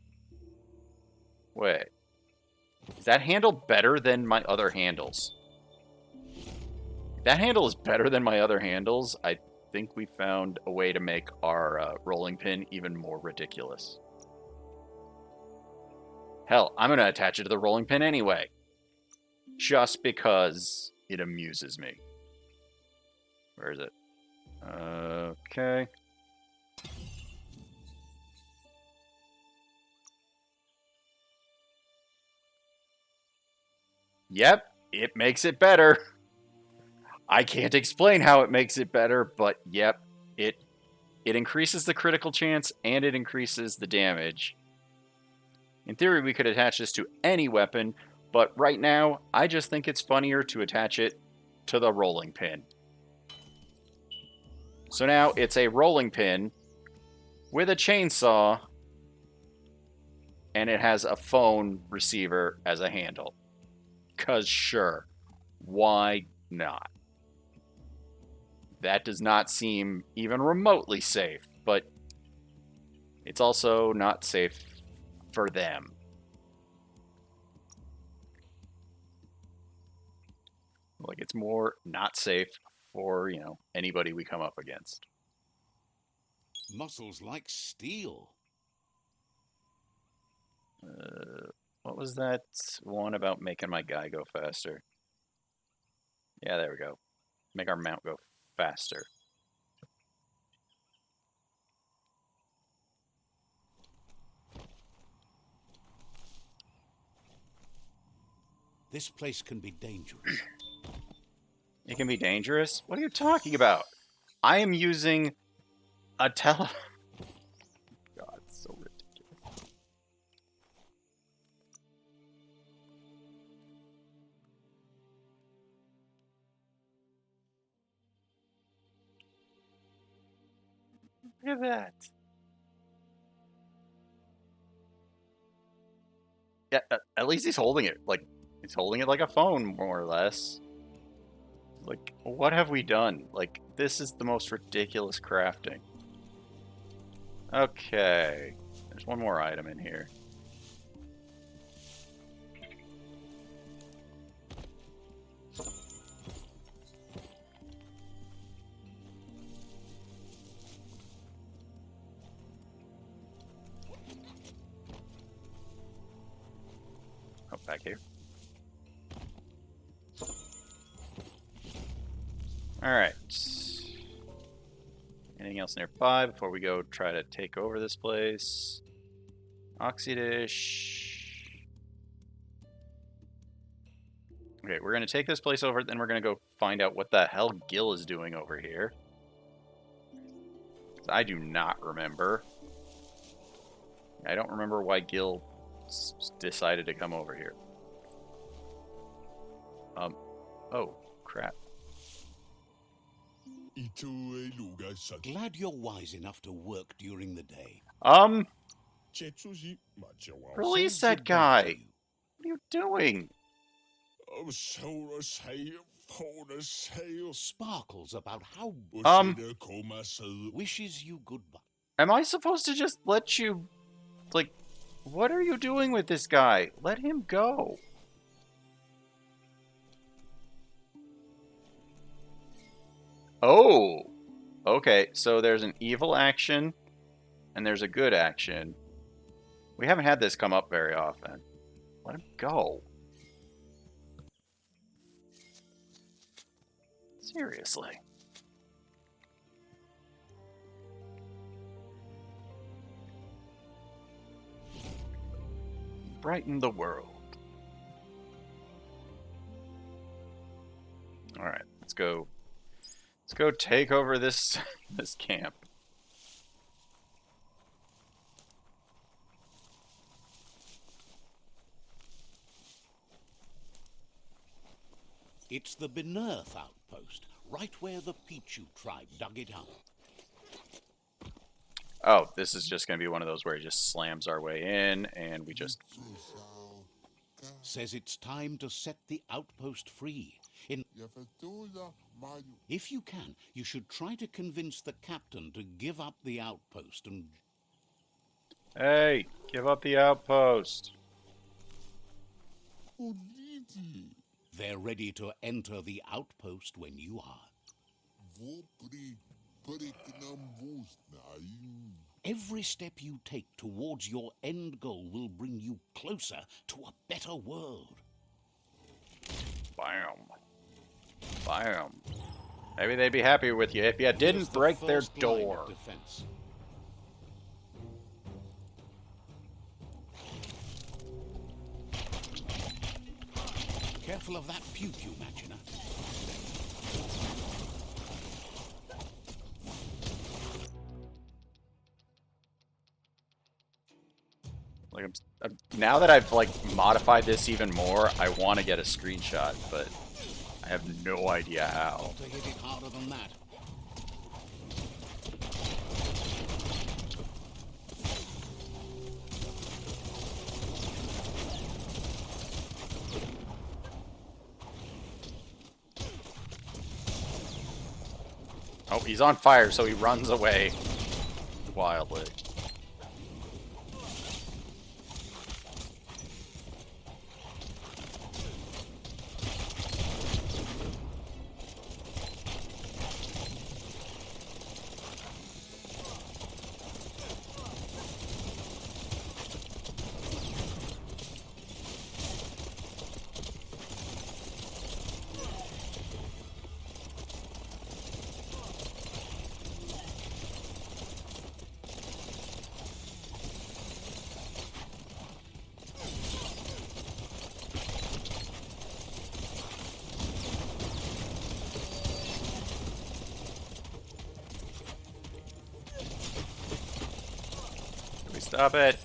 Wait. Is that handle better than my other handles? If that handle is better than my other handles, I think we found a way to make our rolling pin even more ridiculous. Hell, I'm going to attach it to the rolling pin anyway. Just because it amuses me. Where is it? Okay. Yep, it makes it better. I can't explain how it makes it better, but yep, it increases the critical chance and it increases the damage. In theory, we could attach this to any weapon, but right now, I just think it's funnier to attach it to the rolling pin. So now it's a rolling pin with a chainsaw, and it has a phone receiver as a handle. 'Cause sure, why not? That does not seem even remotely safe, but it's also not safe for them. Like, it's more not safe for, anybody we come up against. Muscles like steel. What was that one about making my guy go faster? Yeah, there we go. Make our mount go faster. This place can be dangerous. It can be dangerous? What are you talking about? I am using a God, it's so ridiculous. Look at that. Yeah, at least he's holding it. Like, he's holding it like a phone, more or less. Like, what have we done? Like, this is the most ridiculous crafting. Okay. There's one more item in here. Oh, back here. Alright. Anything else nearby before we go try to take over this place? Oxydish. Okay, we're going to take this place over, then we're going to go find out what the hell Gil is doing over here. I do not remember. I don't remember why Gil decided to come over here. Oh, crap. Glad you're wise enough to work during the day. Release So that good guy. day to you. What are you doing? Sparkles about how wishes you goodbye. Am I supposed to just let you, like, what are you doing with this guy? Let him go. Oh, okay. So there's an evil action and there's a good action. We haven't had this come up very often. Let him go. Seriously. Brighten the world. All right, let's go. Let's go take over this this camp. It's the Benearth outpost, right where the Pichu tribe dug it up. Oh, this is just going to be one of those where he just slams our way in and we just... Says it's time to set the outpost free. If you can, you should try to convince the captain to give up the outpost and... Hey, give up the outpost. They're ready to enter the outpost when you are. Every step you take towards your end goal will bring you closer to a better world. Bam. Bam. Maybe they'd be happy with you if you didn't break their door. Defense. Careful of that puke, you imaginer. Like now that I've like modified this even more, I want to get a screenshot, but I have no idea how. To hit it harder than that. Oh, he's on fire, so he runs away wildly. Stop it!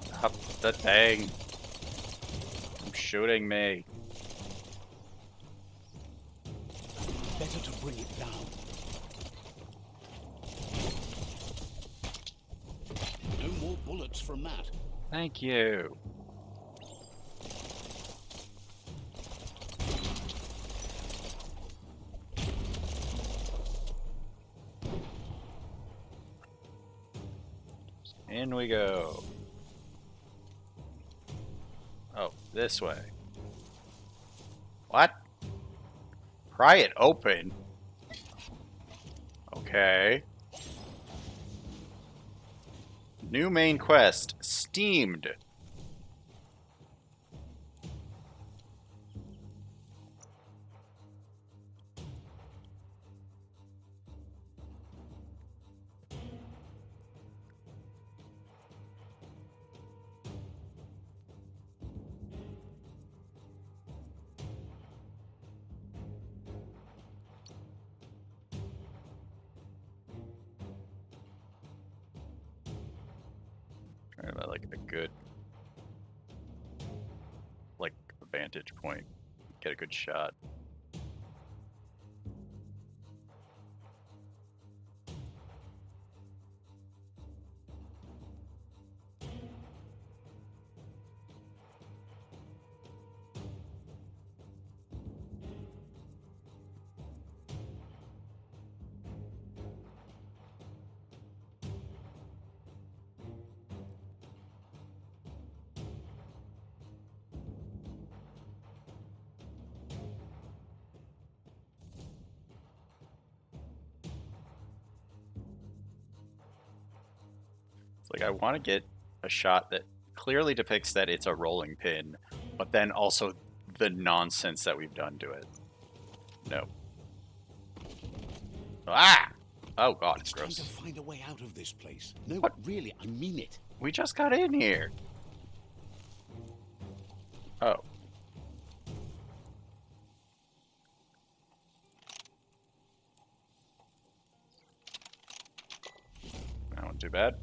Stop the thing! It's shooting me. Better to bring it down. No more bullets from that. Thank you. In we go. Oh, this way. What? Pry it open? Okay. New main quest. Steamed. Trying to like a good vantage point. Get a good shot. Like I want to get a shot that clearly depicts that it's a rolling pin, but then also the nonsense that we've done to it. No. Ah! Oh god, it's gross. Time to find a way out of this place. No, What? really, I mean it. We just got in here. Oh. That wasn't too bad.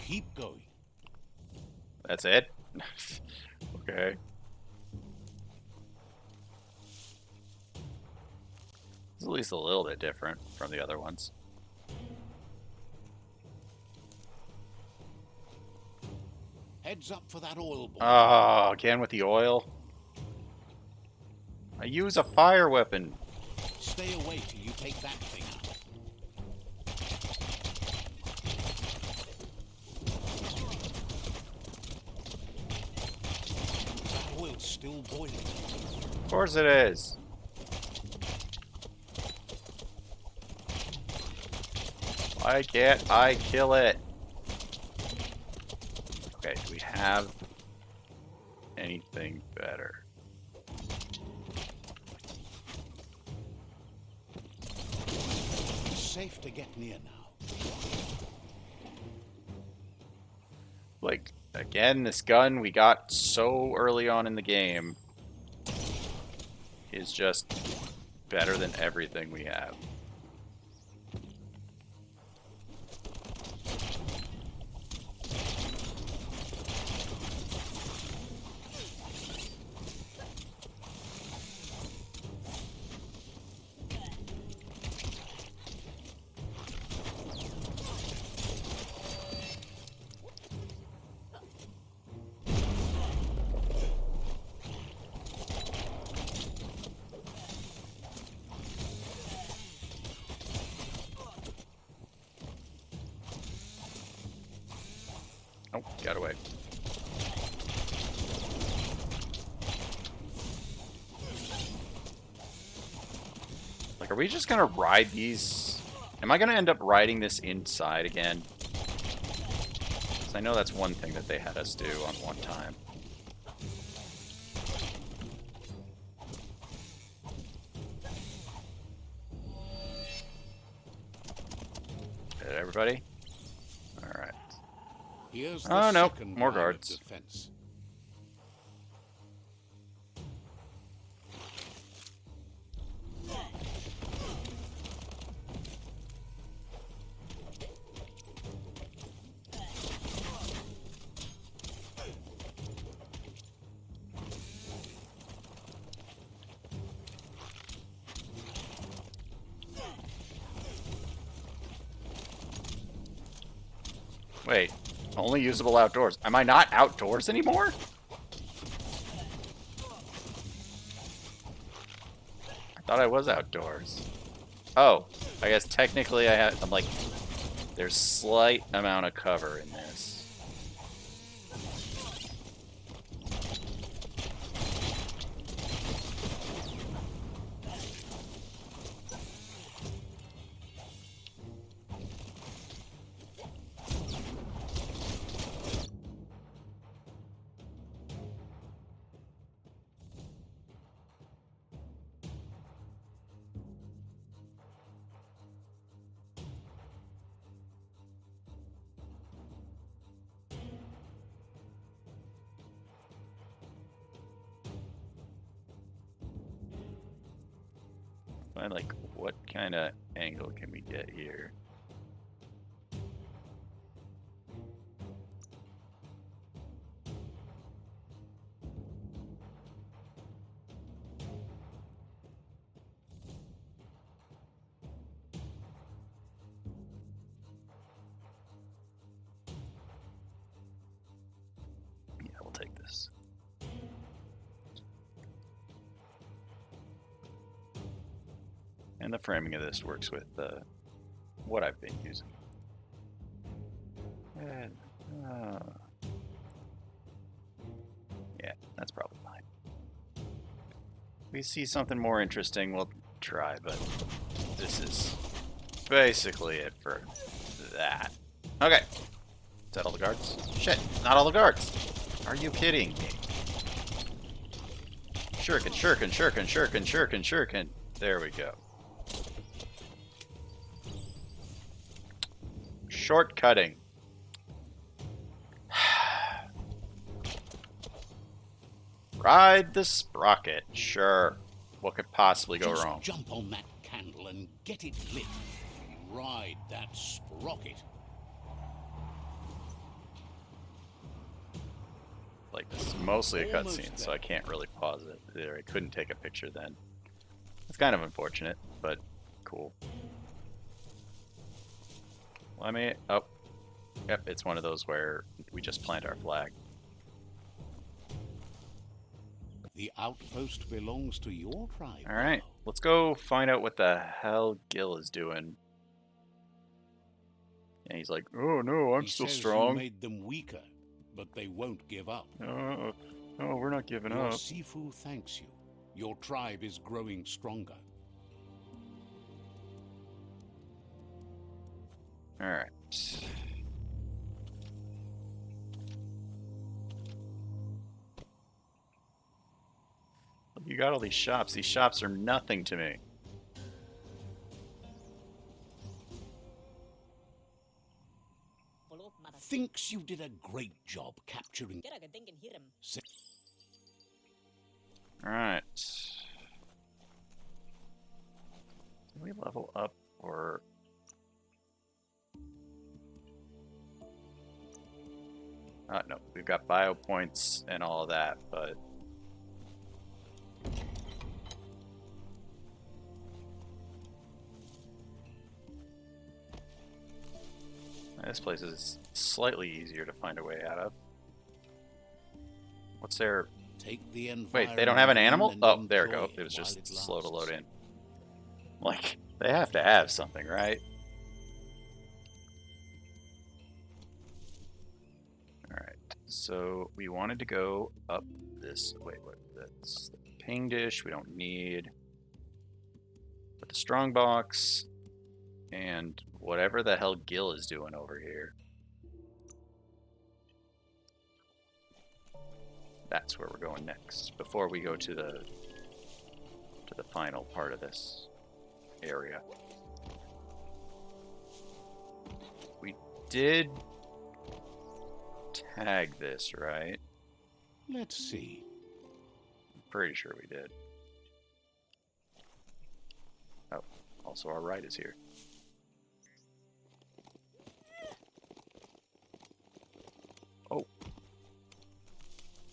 Keep going. That's it? Okay. It's at least a little bit different from the other ones. Heads up for that oil ball. Oh, again with the oil. I use a fire weapon. Stay away till you take that thing out. That oil's still boiling. Of course it is. Why can't I kill it? Okay, do we have anything better? It's safe to get near now. Like, again, this gun we got so early on in the game is just better than everything we have. Oh, got away. Like, are we just gonna ride these? Am I gonna end up riding this inside again? 'Cause I know that's one thing that they had us do on one time. Hit everybody? Alright. Here's the Oh, no. second More line of guards. defense. Wait, only usable outdoors. Am I not outdoors anymore? I thought I was outdoors. Oh, I guess technically I'm like, there's slight amount of cover in this. I like, what kind of angle can we get here? Yeah, we'll take this. And the framing of this works with what I've been using. And, yeah, that's probably fine. If we see something more interesting, we'll try, but this is basically it for that. Okay. Is that all the guards? Shit, not all the guards. Are you kidding me? Shuriken, shuriken, shuriken, shuriken, shuriken, shuriken. There we go. Shortcutting. Ride the sprocket. Sure. What could possibly go Just wrong? jump on that candle and get it lit. Ride that sprocket. Like, this is mostly a Almost cutscene, so there. I can't really pause it. There, I couldn't take a picture then. It's kind of unfortunate, but cool. Let me... Oh. Yep, it's one of those where we just plant our flag. The outpost belongs to your tribe. All right, now. let's go find out what the hell Gil is doing. And he's like, "Oh no, I'm He still says strong. you made them weaker, but they won't give up. No, we're not giving Your up." Sifu thanks you. Your tribe is growing stronger. All right. You got all these shops. These shops are nothing to me. Thinks you did a great job capturing. All right. Can we level up or? No, we've got bio points and all of that, but this place is slightly easier to find a way out of. What's their... Take the Wait, they don't have an animal? and Oh, there we go. enjoy It was just while it slow to lasts. load in. Like, they have to have something, right? Alright, so we wanted to go up this... Wait, that's the ping dish we don't need. But the strong box and whatever the hell Gil is doing over here. That's where we're going next, before we go to the final part of this area. We did tag this, right? Let's see. I'm pretty sure we did. Oh, also our ride is here. Oh.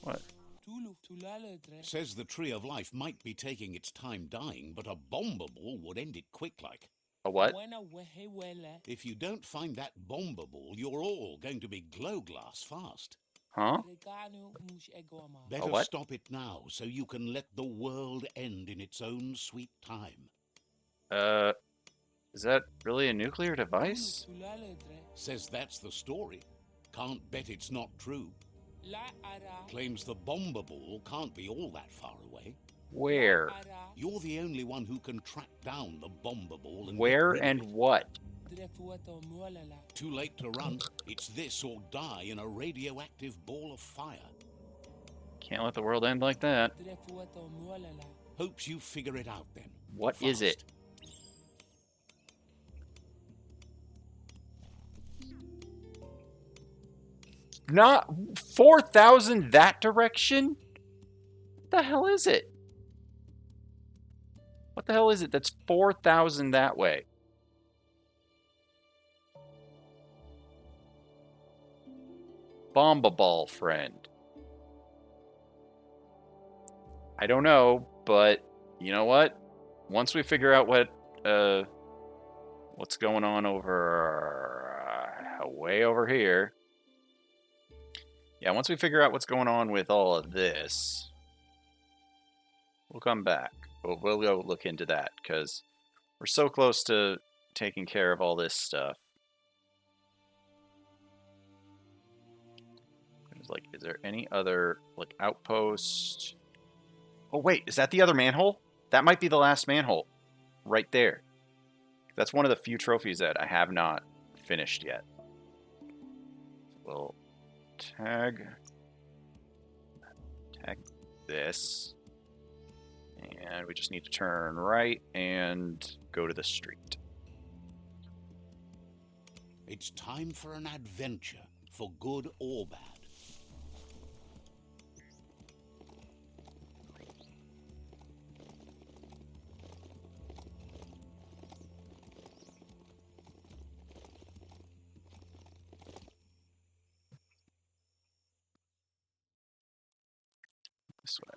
What? Says the Tree of Life might be taking its time dying, but a bomber ball would end it quick like. A what? If you don't find that bomber ball, you're all going to be glow glass fast. Huh? Better what? stop it now so you can let the world end in its own sweet time. Is that really a nuclear device? Says that's the story. Can't bet it's not true. Claims the bomber ball can't be all that far away. Where? You're the only one who can track down the bomber ball and Where get rid of and it. what? Too late to run. It's this or die in a radioactive ball of fire. Can't let the world end like that. Hopes you figure it out then. What is it? Not 4,000 that direction? What the hell is it? What the hell is it that's 4,000 that way? Bomba ball, friend. I don't know, but you know what? Once we figure out what's going on over way over here. Yeah, once we figure out what's going on with all of this, we'll come back. We'll go look into that, because we're so close to taking care of all this stuff. There's like, is there any other, like, outpost? Oh, wait, is that the other manhole? That might be the last manhole. Right there. That's one of the few trophies that I have not finished yet. We'll tag this, and we just need to turn right and go to the street. It's time for an adventure, for good or bad. This way.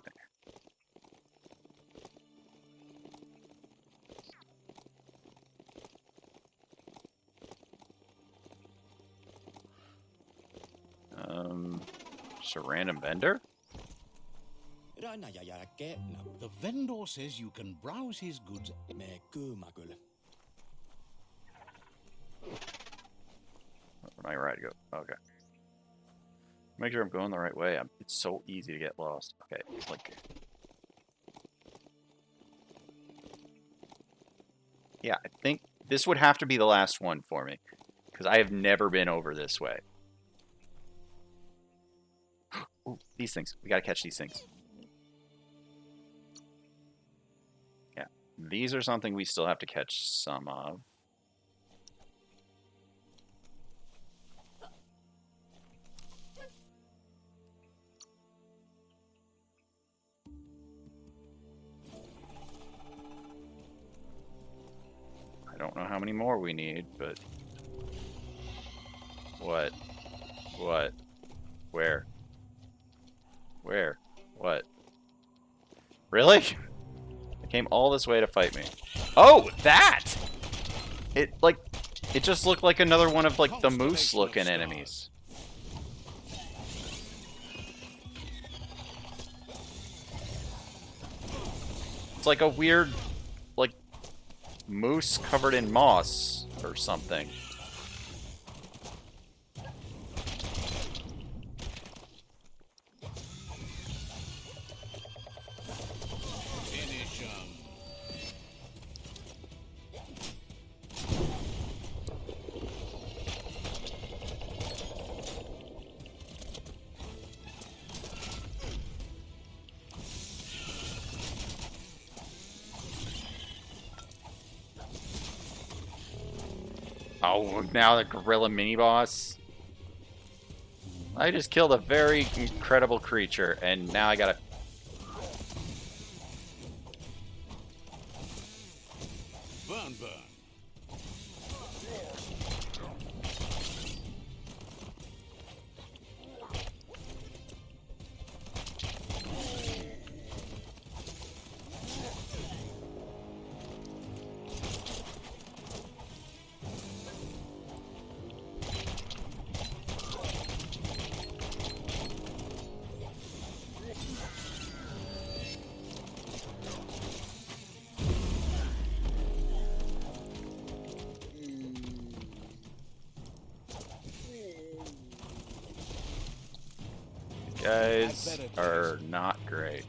Just a random vendor? Painaja jälkeen The vendor says you can browse his goods. me kyymä kyllä. Am I right to go? Okay. Make sure I'm going the right way. It's so easy to get lost. Okay, it's like... Yeah, I think this would have to be the last one for me. Because I have never been over this way. Ooh, these things. We gotta catch these things. Yeah, these are something we still have to catch some of. I don't know how many more we need, but... What? What? Where? Where? What? Really? They came all this way to fight me. Oh, that! It just looked like another one of like the moose-looking enemies. It's like a weird, like, moose covered in moss or something. Oh, now the gorilla mini-boss. I just killed a very incredible creature, and now I gotta... Burn, burn. Guys are not great.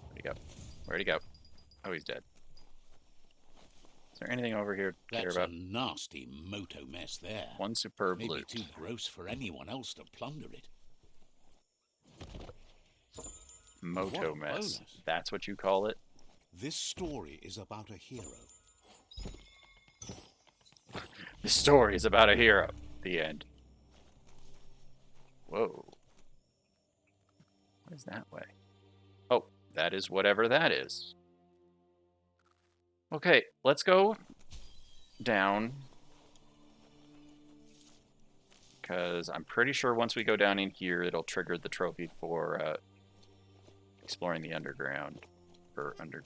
Where'd he go? Where'd he go? Oh, he's dead. Is there anything over here to care That's about? a nasty moto mess there. One superb Maybe loot. too gross for anyone else to plunder it. Moto What a mess. bonus. That's what you call it? This story is about a hero. The story is about a hero. The end. Whoa. What is that way? Oh, that is whatever that is. Okay, let's go down. Because I'm pretty sure once we go down in here, it'll trigger the trophy for exploring the underground. Or under...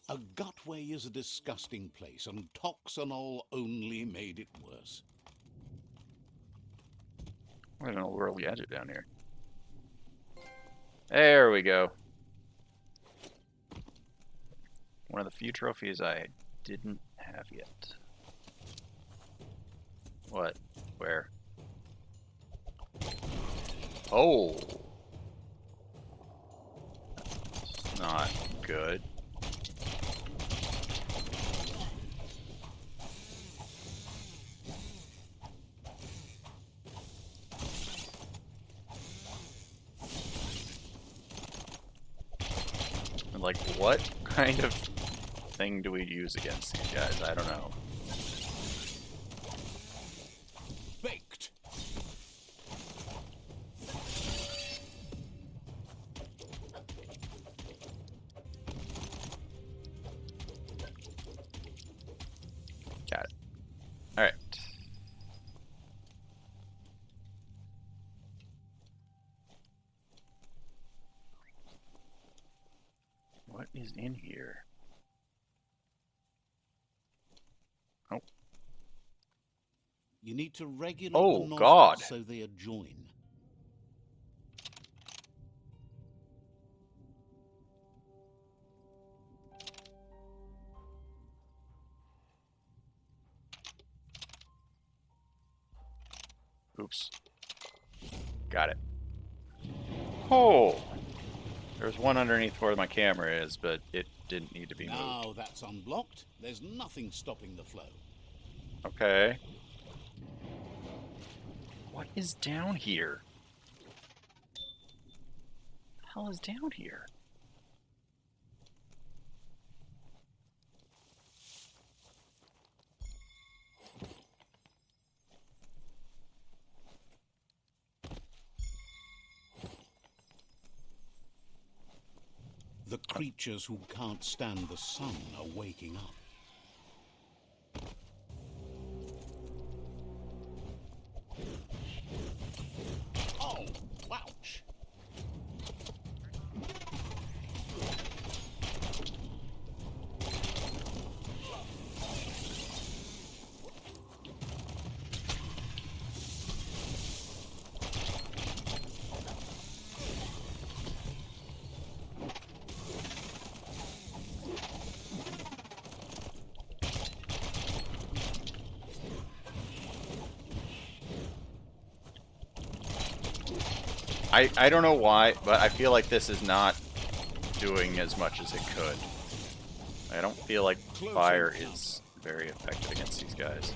A gutway is a disgusting place, and Toxanol only made it worse. I don't know where we gadget down here. There we go. One of the few trophies I didn't have yet. What? Where? Oh! It's not good. Like, what kind of thing do we use against these guys? I don't know. Baked. Got it. All right. What is in here? Oh. You need to regulate Oh, the nozzles God. so they adjoin. Oops. Got it. Oh! There's one underneath where my camera is, but it didn't need to be moved. Now that's unblocked. There's nothing stopping the flow. Okay. What is down here? What the hell is down here? The creatures who can't stand the sun are waking up. Oh, ouch! I don't know why, but I feel like this is not doing as much as it could. I don't feel like fire is very effective against these guys.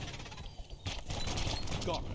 Got it.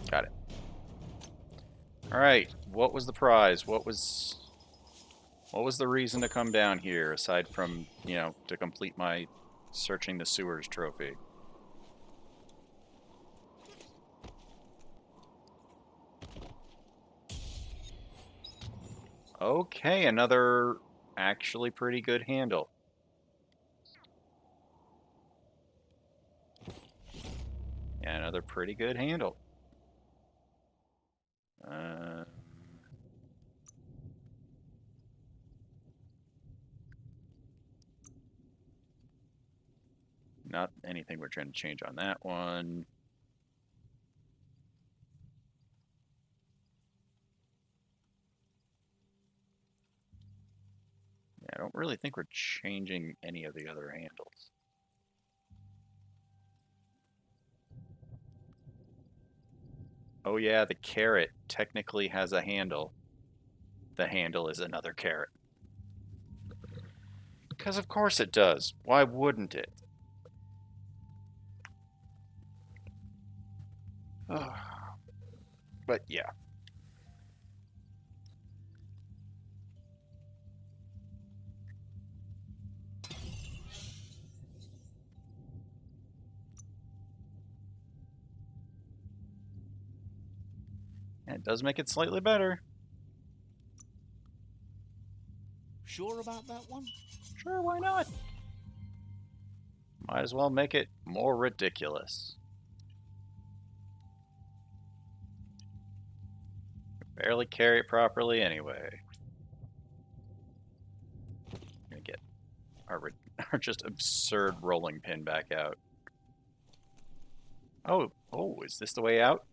Got it. Alright, what was the prize? What was the reason to come down here, aside from, you know, to complete my searching the sewers trophy? Okay, another actually pretty good handle. Yeah, another pretty good handle. Not anything we're trying to change on that one. Yeah, I don't really think we're changing any of the other handles. Oh yeah, the carrot technically has a handle. The handle is another carrot. Because of course it does. Why wouldn't it? But yeah. It does make it slightly better. Sure about that one? Sure, why not? Might as well make it more ridiculous. Barely carry it properly anyway. Gonna get our just absurd rolling pin back out. Oh, is this the way out?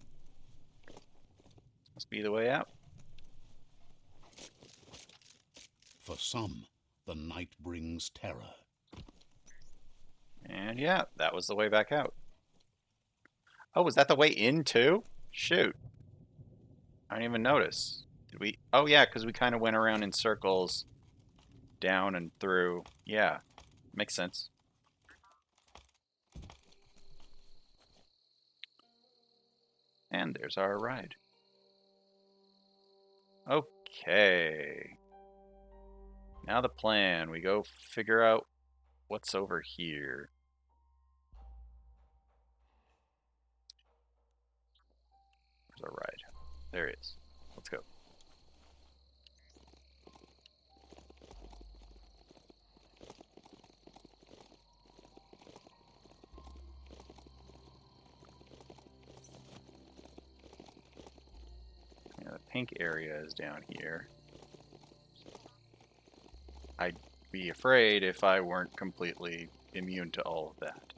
Must be the way out. For some, the night brings terror. And yeah, that was the way back out. Oh, was that the way in too? Shoot. I didn't even notice. Did we? Oh yeah, because we kind of went around in circles, down and through. Yeah, makes sense. And there's our ride. Okay. Now the plan. We go figure out what's over here. Where's our ride? There it is. Let's go. Yeah, the pink area is down here. I'd be afraid if I weren't completely immune to all of that.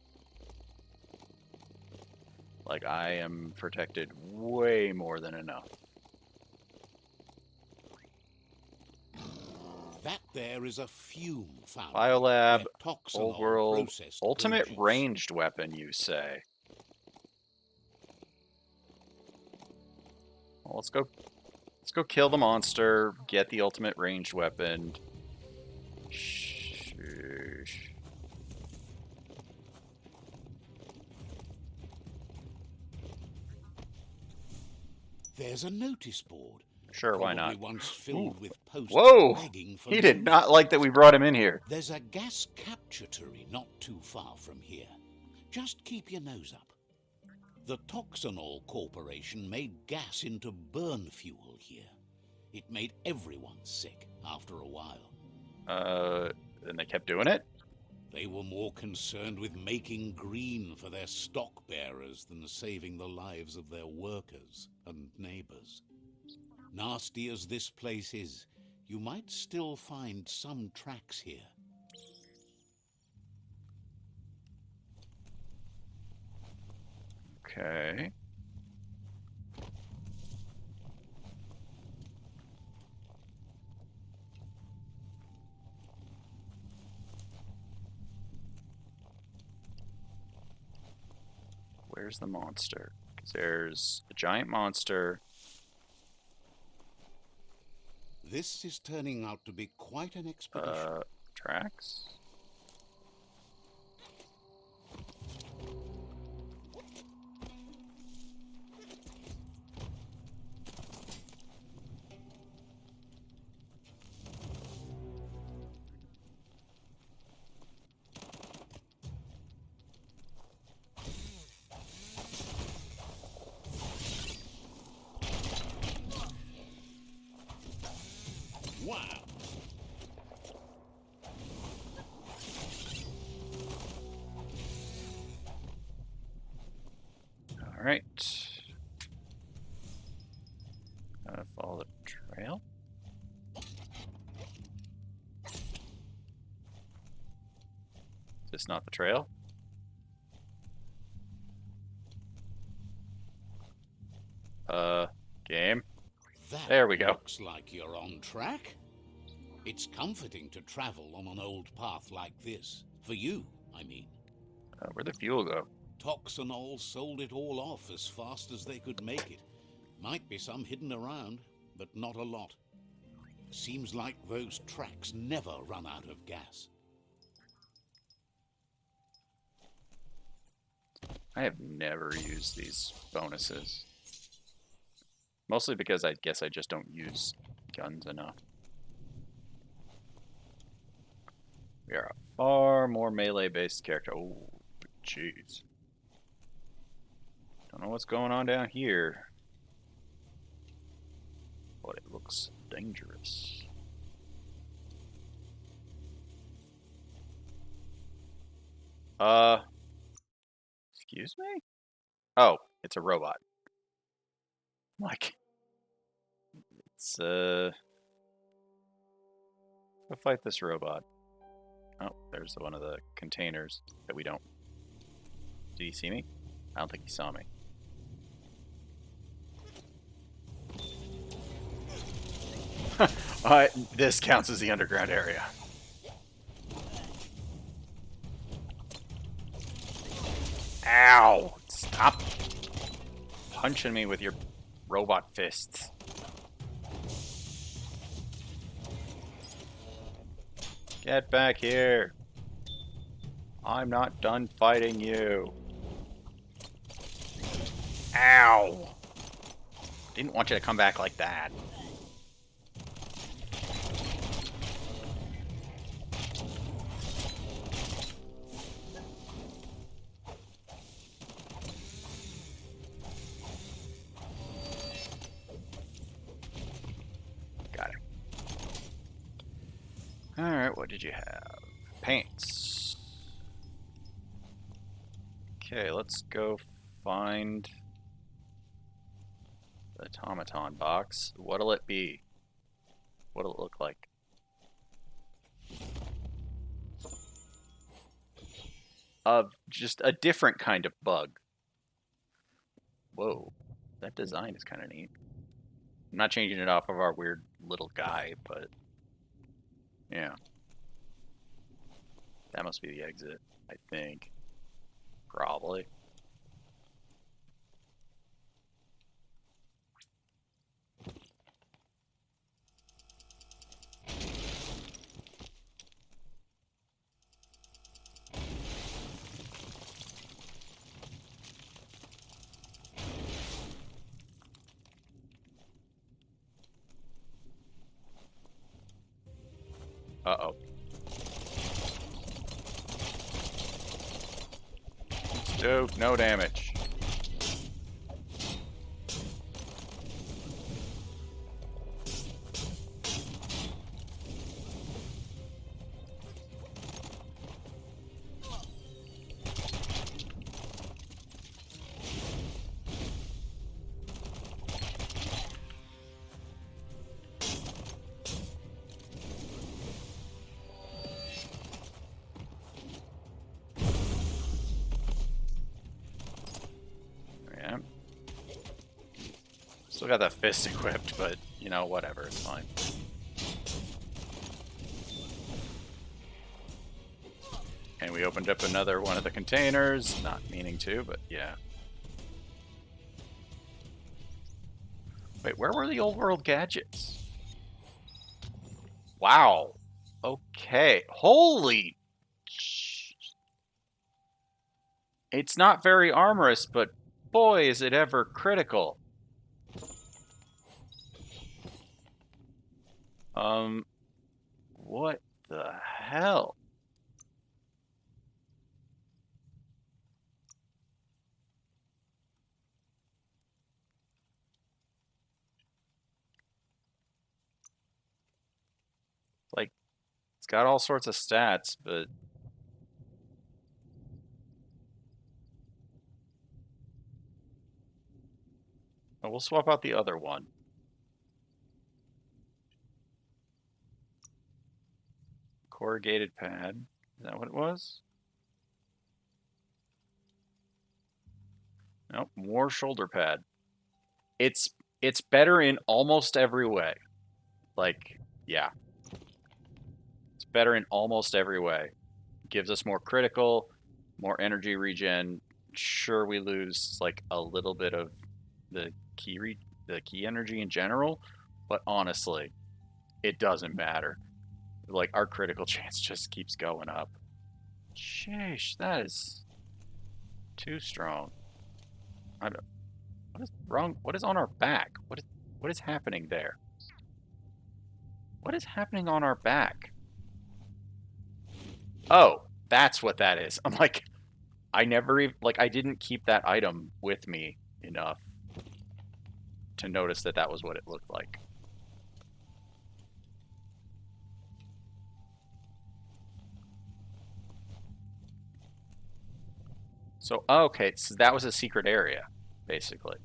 Like, I am protected way more than enough. That there is a fume found. Biolab, where old toxinol world, processed ultimate produce. ranged weapon, you say? Well, let's go kill the monster, get the ultimate ranged weapon. Sheesh. There's a notice board. Sure, why Probably not? once filled with posts Whoa! begging for He did news. not like that we brought him in here. There's a gas capturatory not too far from here. Just keep your nose up. The Toxinol Corporation made gas into burn fuel here. It made everyone sick after a while. And they kept doing it? They were more concerned with making green for their stock bearers than saving the lives of their workers and neighbors. Nasty as this place is, you might still find some tracks here. Okay. Where's the monster? 'Cause there's a giant monster. This is turning out to be quite an expedition. Tracks? Wow! All right. Follow the trail. Is this not the trail? Game. That There we go. looks like you're on track. It's comforting to travel on an old path like this. For you, I mean. Where'd the fuel go? Toxinol sold it all off as fast as they could make it. Might be some hidden around, but not a lot. Seems like those tracks never run out of gas. I have never used these bonuses. Mostly because I guess I just don't use guns enough. We are a far more melee-based character. Oh, jeez. Don't know what's going on down here. But it looks dangerous. Excuse me? Oh, it's a robot. Like, it's, go fight this robot. Oh, there's one of the containers that we don't... Did he see me? I don't think he saw me. This counts as the underground area. Ow! Stop punching me with your robot fists. Get back here. I'm not done fighting you. Ow! Didn't want you to come back like that. Alright, what did you have? Paints. Okay, let's go find the automaton box. What'll it be? What'll it look like? Just a different kind of bug. Whoa, that design is kind of neat. I'm not changing it off of our weird little guy, but yeah. That must be the exit, I think. Probably. Uh-oh. Dude, no damage. Yeah. Still got that fist equipped, but, you know, whatever, it's fine. And we opened up another one of the containers, not meaning to, but yeah. Wait, where were the old world gadgets? Wow. Okay. Holy. It's not very armorous, but boy, is it ever critical. What the hell? Like, it's got all sorts of stats, but oh, we'll swap out the other one. Corrugated pad. Is that what it was? Nope, more shoulder pad. It's better in almost every way. Like, yeah. It's better in almost every way. Gives us more critical, more energy regen. Sure, we lose like a little bit of the key energy in general, but honestly, it doesn't matter. Like, our critical chance just keeps going up. Sheesh, that is too strong. I don't. What is wrong? What is on our back? What is happening there? What is happening on our back? Oh, that's what that is. I'm like, I never even, like, I didn't keep that item with me enough to notice that that was what it looked like. So, okay, so that was a secret area, basically.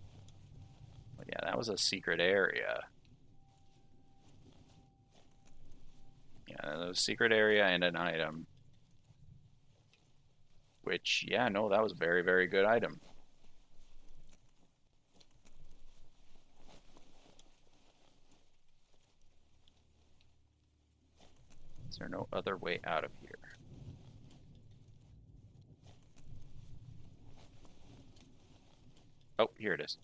But yeah, that was a secret area. Yeah, that was a secret area and an item. Which, yeah, no, that was a very, very good item. Is there no other way out of here? Oh, here it is.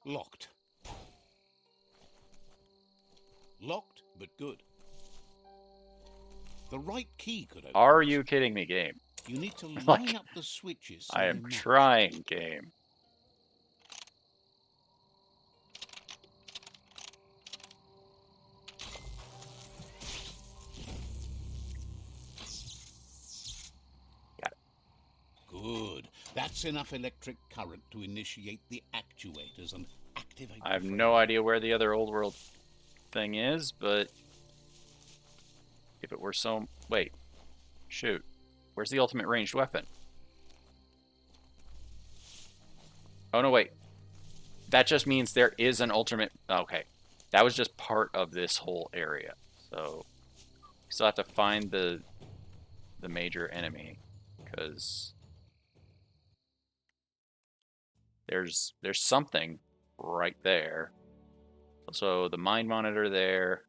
Locked. Locked, but good. The right key could open Are this. you kidding me, game? You need to line Like, up the switches so I they am match. trying, game. Got it. Good. That's enough electric current to initiate the actual actuators and activate. I have the no frame. idea where the other old world thing is, but if it were so... Wait. Shoot. Where's the ultimate ranged weapon? Oh, no, wait. That just means there is an ultimate... Okay. That was just part of this whole area. So, we still have to find the major enemy, because there's something right there. So the mind monitor there,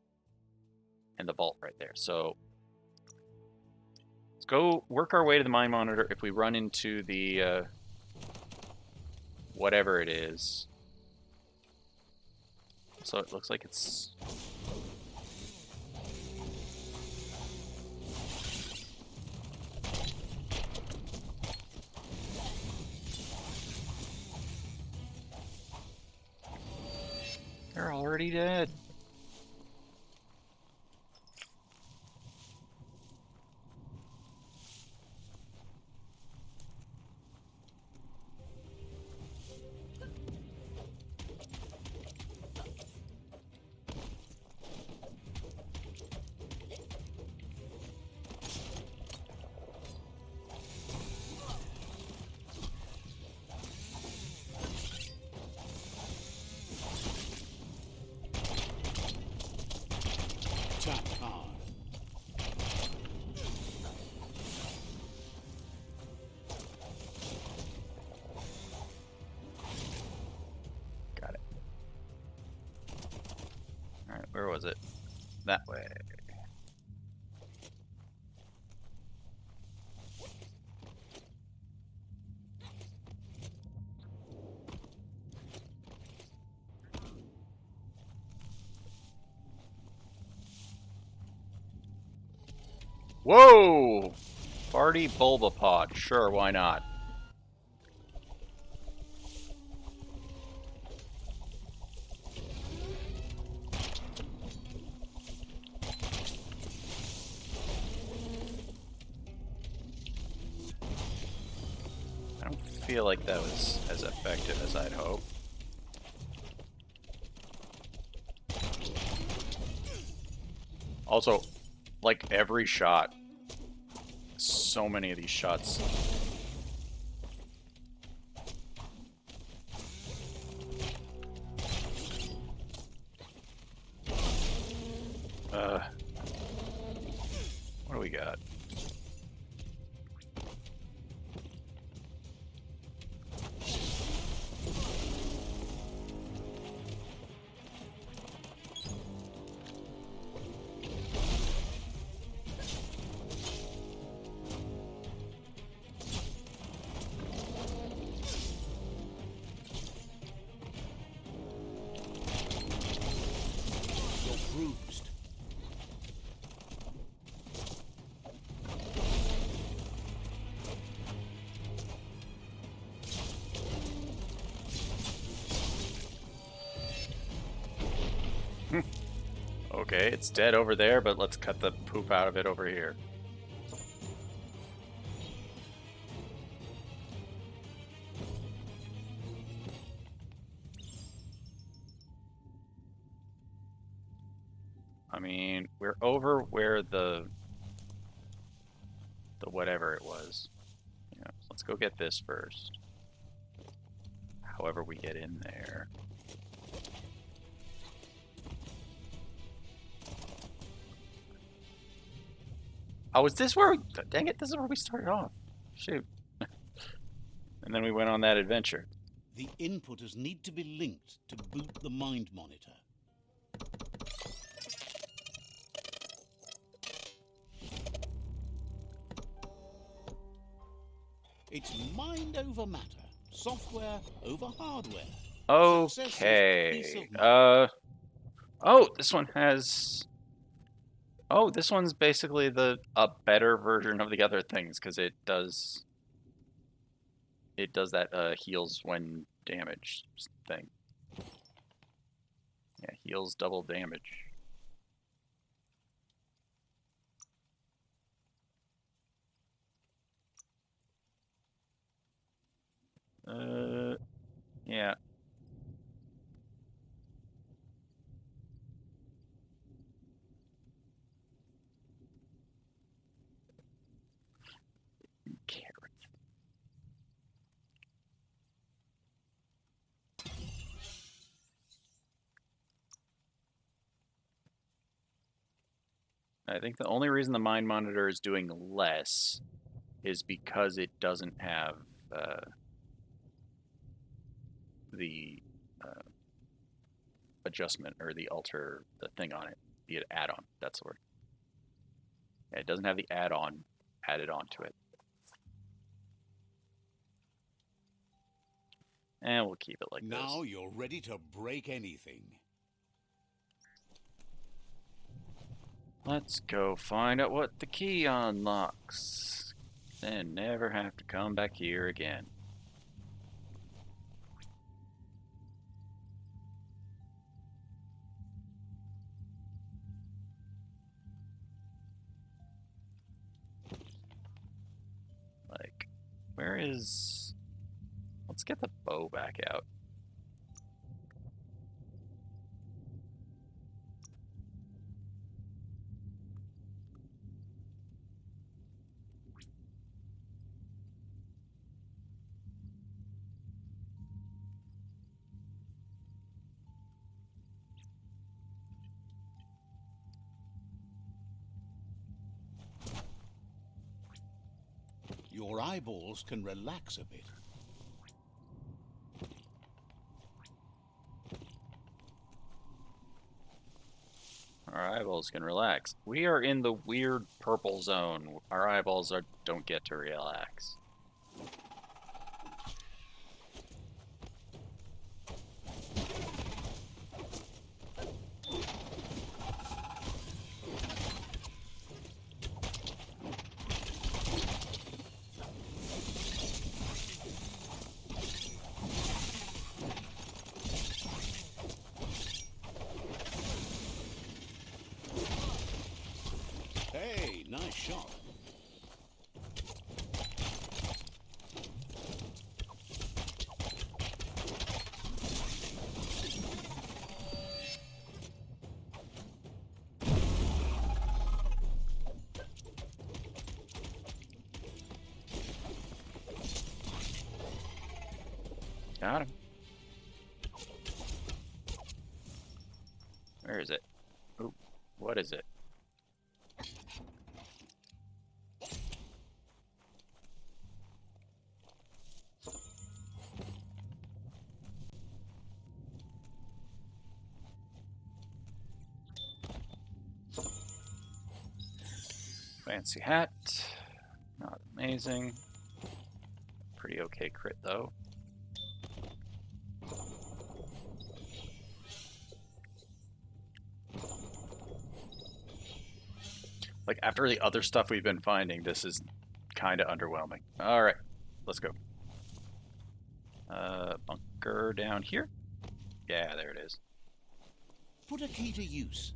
and the vault right there. So let's go work our way to the mind monitor. If we run into the whatever it is, so it looks like it's... They're already dead. Tap hard. Got it. Alright, where was it? That way. Whoa! Party Bulbapod. Sure, why not? I don't feel like that was as effective as I'd hope. Also, like every shot, so many of these shots. What do we got? You're bruised. Okay, it's dead over there, but let's cut the poop out of it over here. I mean, we're over where the whatever it was. Yeah, let's go get this first. However we get in there. Oh, is this where we... Dang it, this is where we started off. Shoot. And then we went on that adventure. The inputters need to be linked to boot the mind monitor. It's mind over matter, software over hardware. Okay. Success is peace of mind. Oh, this one has... Oh, this one's basically a better version of the other things, because it does that heals when damaged thing. Yeah, heals double damage. Yeah. I think the only reason the Mind Monitor is doing less is because it doesn't have the adjustment or the thing on it, the add-on. That's the word. Yeah, it doesn't have the add-on added onto it. And we'll keep it like this. Now you're ready to break anything. Let's go find out what the key unlocks. Then never have to come back here again. Like, where is... Let's get the bow back out. Your eyeballs can relax a bit. Our eyeballs can relax. We are in the weird purple zone. Our eyeballs don't get to relax. Hey, nice shot. Got him. Where is it? Ooh, what is it? Fancy hat. Not amazing. Pretty okay crit though. Like, after the other stuff we've been finding, this is kind of underwhelming. Alright, let's go. Bunker down here? Yeah, there it is. Put a key to use.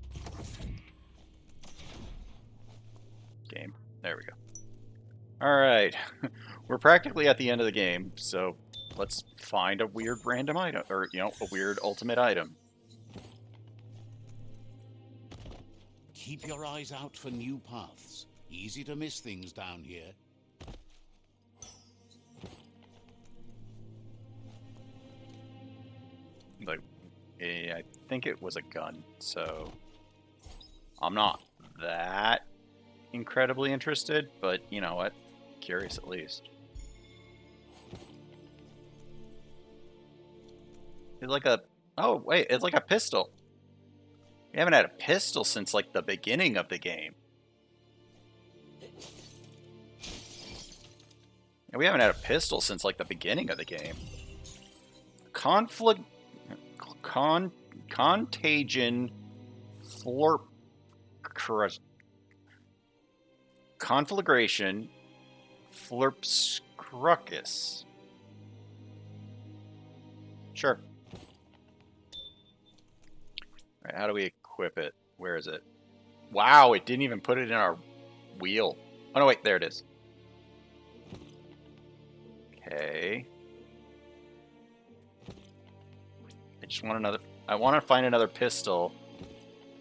Game. There we go. Alright. We're practically at the end of the game, so let's find a weird random item, or, you know, a weird ultimate item. Keep your eyes out for new paths. Easy to miss things down here. Like, I think it was a gun, so I'm not that incredibly interested, but you know what? Curious at least. It's like a... Oh, wait, it's like a pistol. We haven't had a pistol since, like, the beginning of the game. And we haven't had a pistol since, like, the beginning of the game. Contagion... Florp... Conflagration... Flurpscruckus. Sure. Alright, how do we equip it? Where is it? Wow, it didn't even put it in our wheel. Oh no, wait, there it is. Okay. I just want another... I want to find another pistol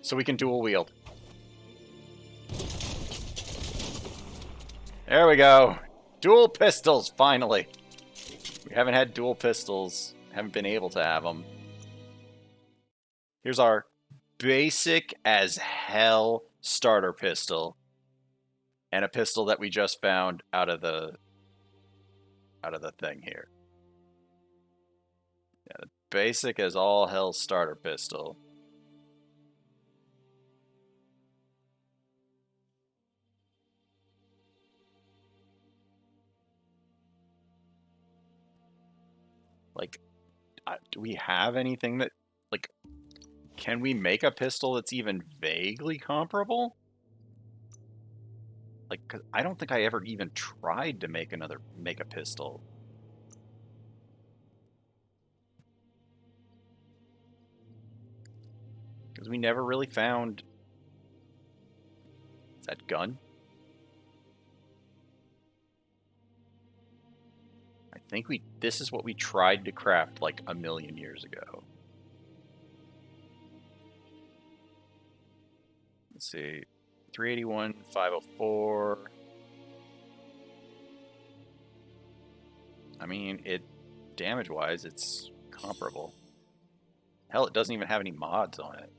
so we can dual wield. There we go. Dual pistols, finally. We haven't had dual pistols. Haven't been able to have them. Here's our basic as hell starter pistol, and a pistol that we just found out of the thing here. Yeah, the basic as all hell starter pistol. Like, do we have anything that, like, can we make a pistol that's even vaguely comparable? Like, 'cause I don't think I ever even tried to make a pistol. Because we never really found. Is that gun? I think this is what we tried to craft like a million years ago. Let's see. 381, 504. I mean, damage-wise, it's comparable. Hell, it doesn't even have any mods on it.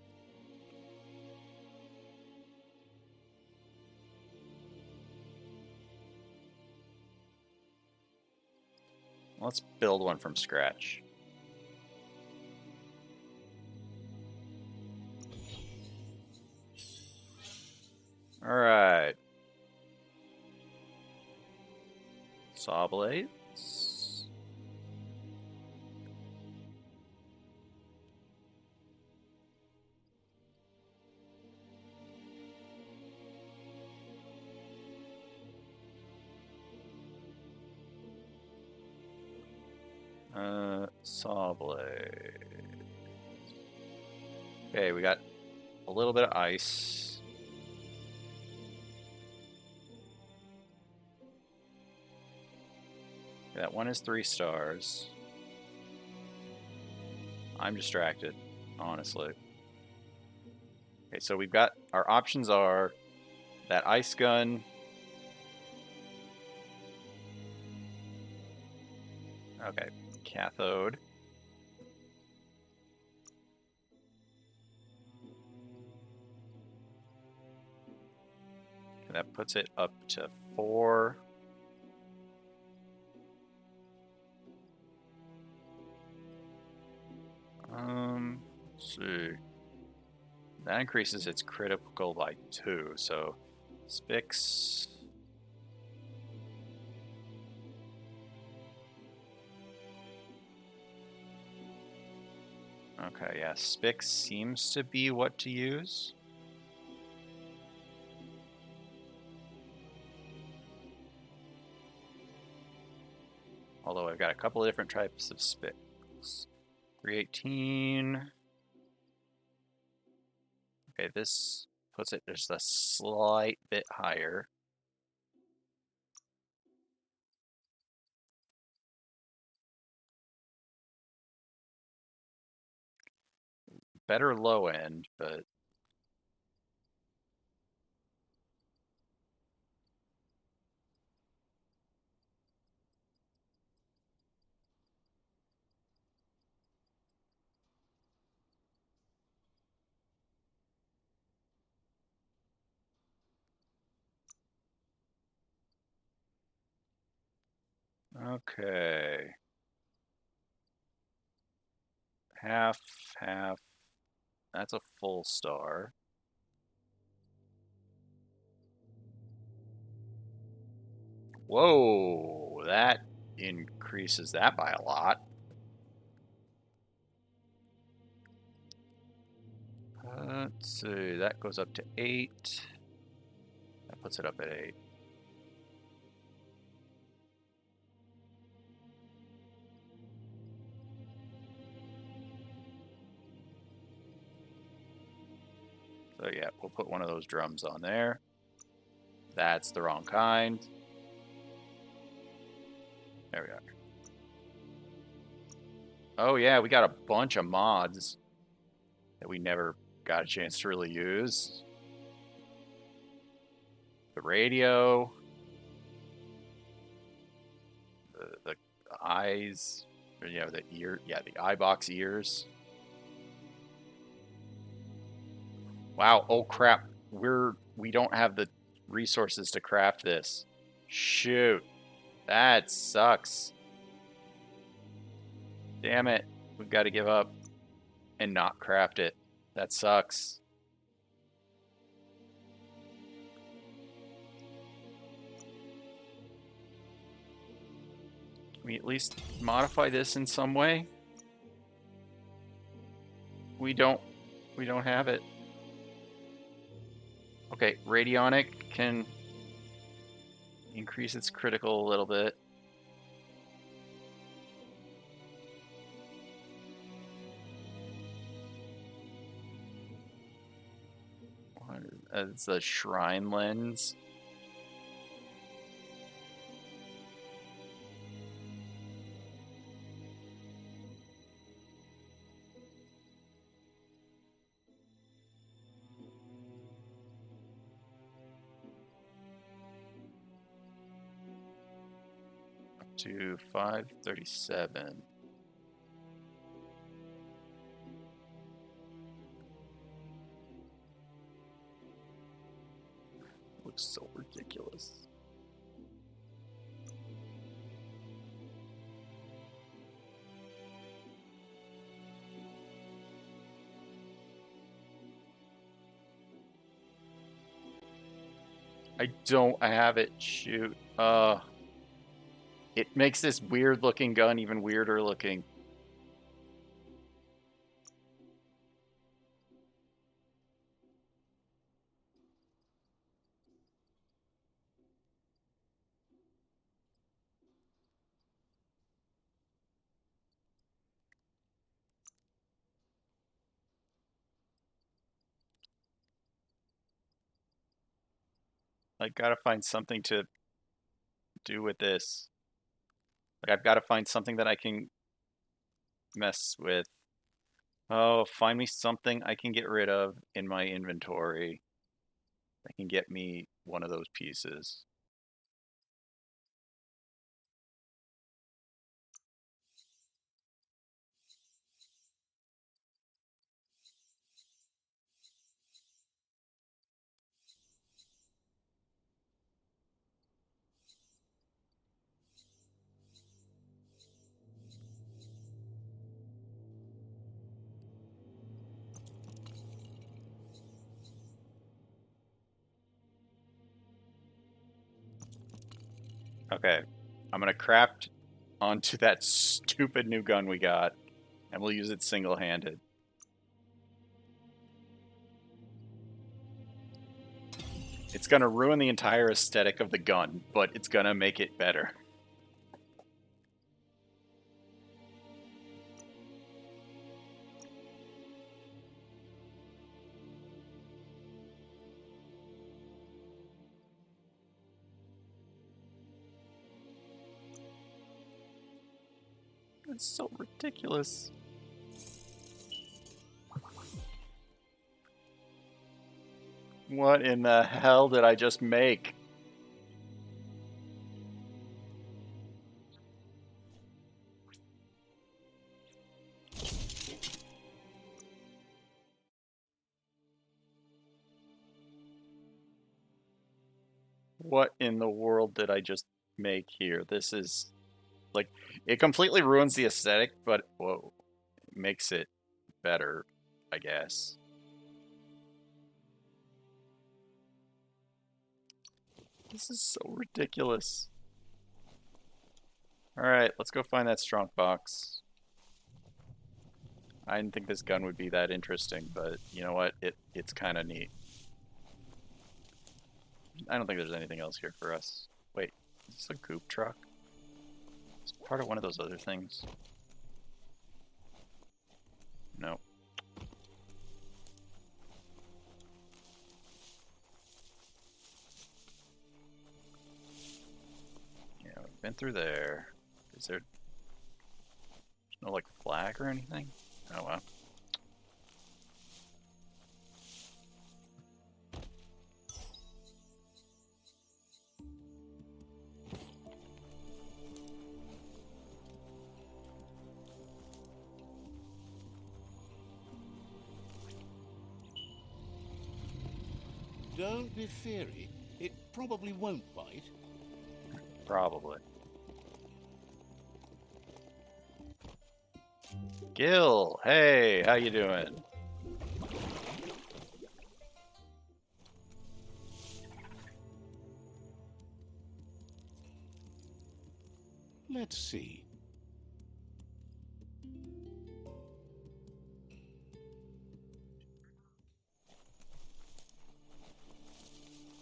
Let's build one from scratch. All right. Saw blades. Saw blade. Okay, we got a little bit of ice. That one is 3 stars. I'm distracted, honestly. Okay, so we've got our options are that ice gun. Okay, cathode. Okay, that puts it up to 4. Let's see. That increases its critical by 2, so Spix. Okay, yeah, Spix seems to be what to use. Although I've got a couple of different types of Spix. 318. Okay, this puts it just a slight bit higher. Better low end, but okay. Half, half. That's a full star. Whoa, that increases that by a lot. Let's see, that goes up to 8. That puts it up at 8. So yeah, we'll put one of those drums on there. That's the wrong kind. There we are. Oh yeah, we got a bunch of mods that we never got a chance to really use. The radio. The eyes. Or, you know, the ear. Yeah, the eye box ears. Wow, oh crap. we don't have the resources to craft this. Shoot. That sucks. Damn it. We've got to give up and not craft it. That sucks. Can we at least modify this in some way? We don't have it. Okay, radionic can increase its critical a little bit. It's a shrine lens. Up to 537. Looks so ridiculous. I don't have it. Shoot. It makes this weird looking gun even weirder looking. I gotta find something to do with this. Like, I've got to find something that I can mess with. Oh, find me something I can get rid of in my inventory that can get me one of those pieces. Okay, I'm gonna craft onto that stupid new gun we got, and we'll use it single-handed. It's gonna ruin the entire aesthetic of the gun, but it's gonna make it better. It's so ridiculous. What in the hell did I just make? What in the world did I just make here? This is, like, it completely ruins the aesthetic, but, whoa, it makes it better, I guess. This is so ridiculous. Alright, let's go find that strong box. I didn't think this gun would be that interesting, but you know what? It's kind of neat. I don't think there's anything else here for us. Wait, is this a goop truck? It's part of one of those other things. No. Yeah, we've been through there. Is there no, like, flag or anything? Oh, well. Don't be feary. It probably won't bite. Probably. Gil, hey, how you doing? Let's see.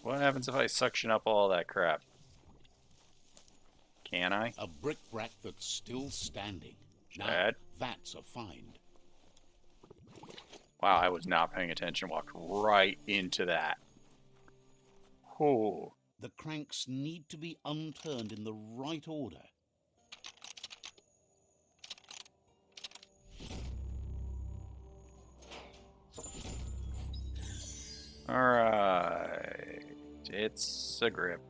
What happens if I suction up all that crap? Can I? A brick-brack that's still standing. Now, Chad? that's a find. Wow, I was not paying attention. Walked right into that. Oh. The cranks need to be unturned in the right order. Alright. It's a grip.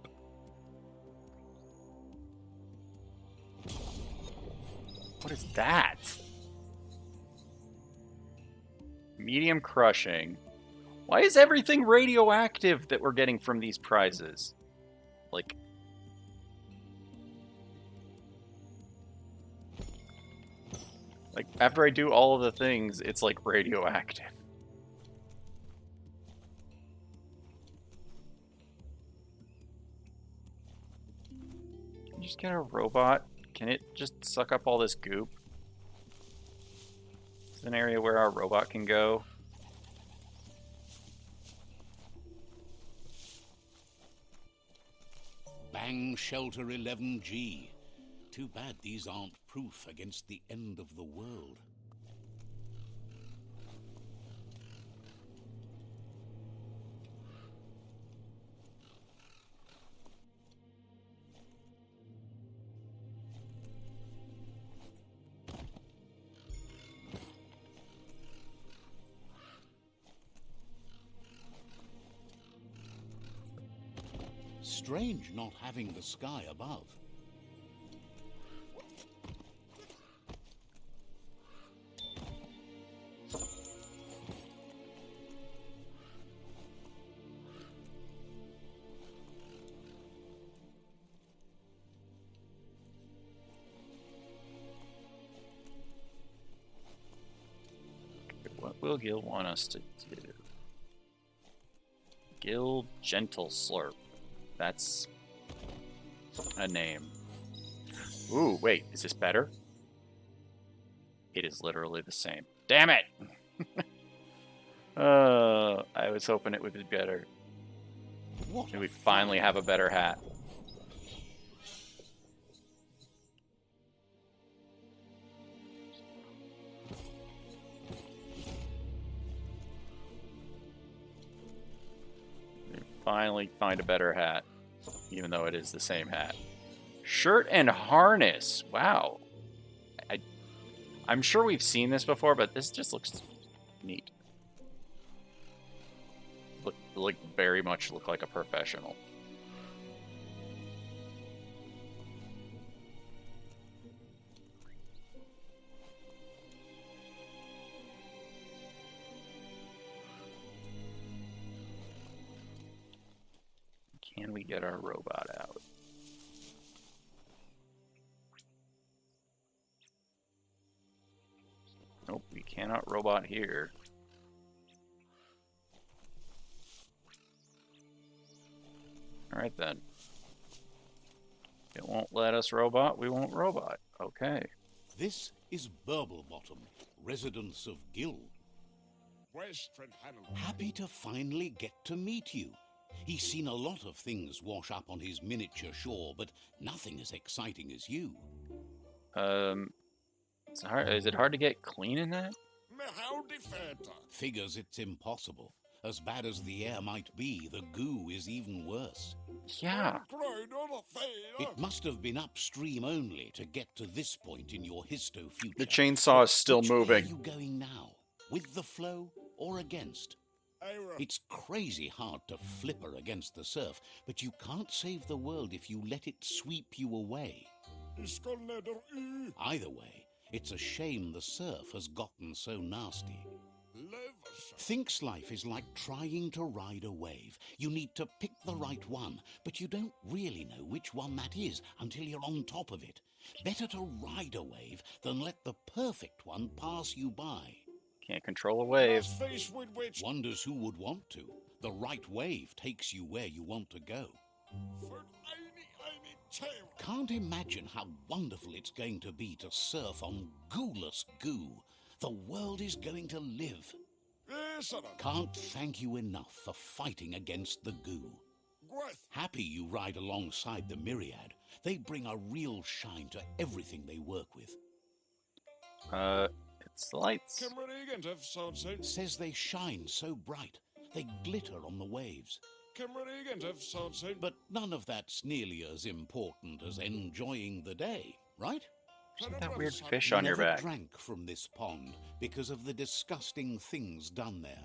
What is that? Medium crushing. Why is everything radioactive that we're getting from these prizes? Like... after I do all of the things, it's like radioactive. Can you just get a robot? Can it just suck up all this goop? Is an area where our robot can go? Bang Shelter 11G. Too bad these aren't proof against the end of the world. Strange not having the sky above. What will Gil want us to do? Gil Gentle Slurp. That's a name. Ooh, wait, is this better? It is literally the same. Damn it! I was hoping it would be better. What We finally have a better hat. We finally find a better hat, even though it is the same hat. Shirt and harness. Wow. I'm sure we've seen this before, but this just looks neat. Very much look like a professional. Can we get our robot out? Nope, we cannot robot here. Alright then. It won't let us robot, we won't robot. Okay. This is Burblebottom, residence of Gil. Happy to finally get to meet you. He's seen a lot of things wash up on his miniature shore, but nothing as exciting as you. It's hard. Is it hard to get clean in that? Figures it's impossible. As bad as the air might be, the goo is even worse. Yeah. It must have been upstream only to get to this point in your histo-future. The chainsaw is still Which way moving. are you going now? With the flow or against? It's crazy hard to flipper against the surf, but you can't save the world if you let it sweep you away. Either way, it's a shame the surf has gotten so nasty. Thinks life is like trying to ride a wave. You need to pick the right one, but you don't really know which one that is until you're on top of it. Better to ride a wave than let the perfect one pass you by. Can't control a wave. Wonders who would want to. The right wave takes you where you want to go. Can't imagine how wonderful it's going to be to surf on gooless goo. The world is going to live. Can't thank you enough for fighting against the goo. Happy you ride alongside the myriad. They bring a real shine to everything they work with. It's lights. Says they shine so bright. They glitter on the waves. But none of that's nearly as important as enjoying the day, right? What's that weird fish on your Never back? drank from this pond because of the disgusting things done there.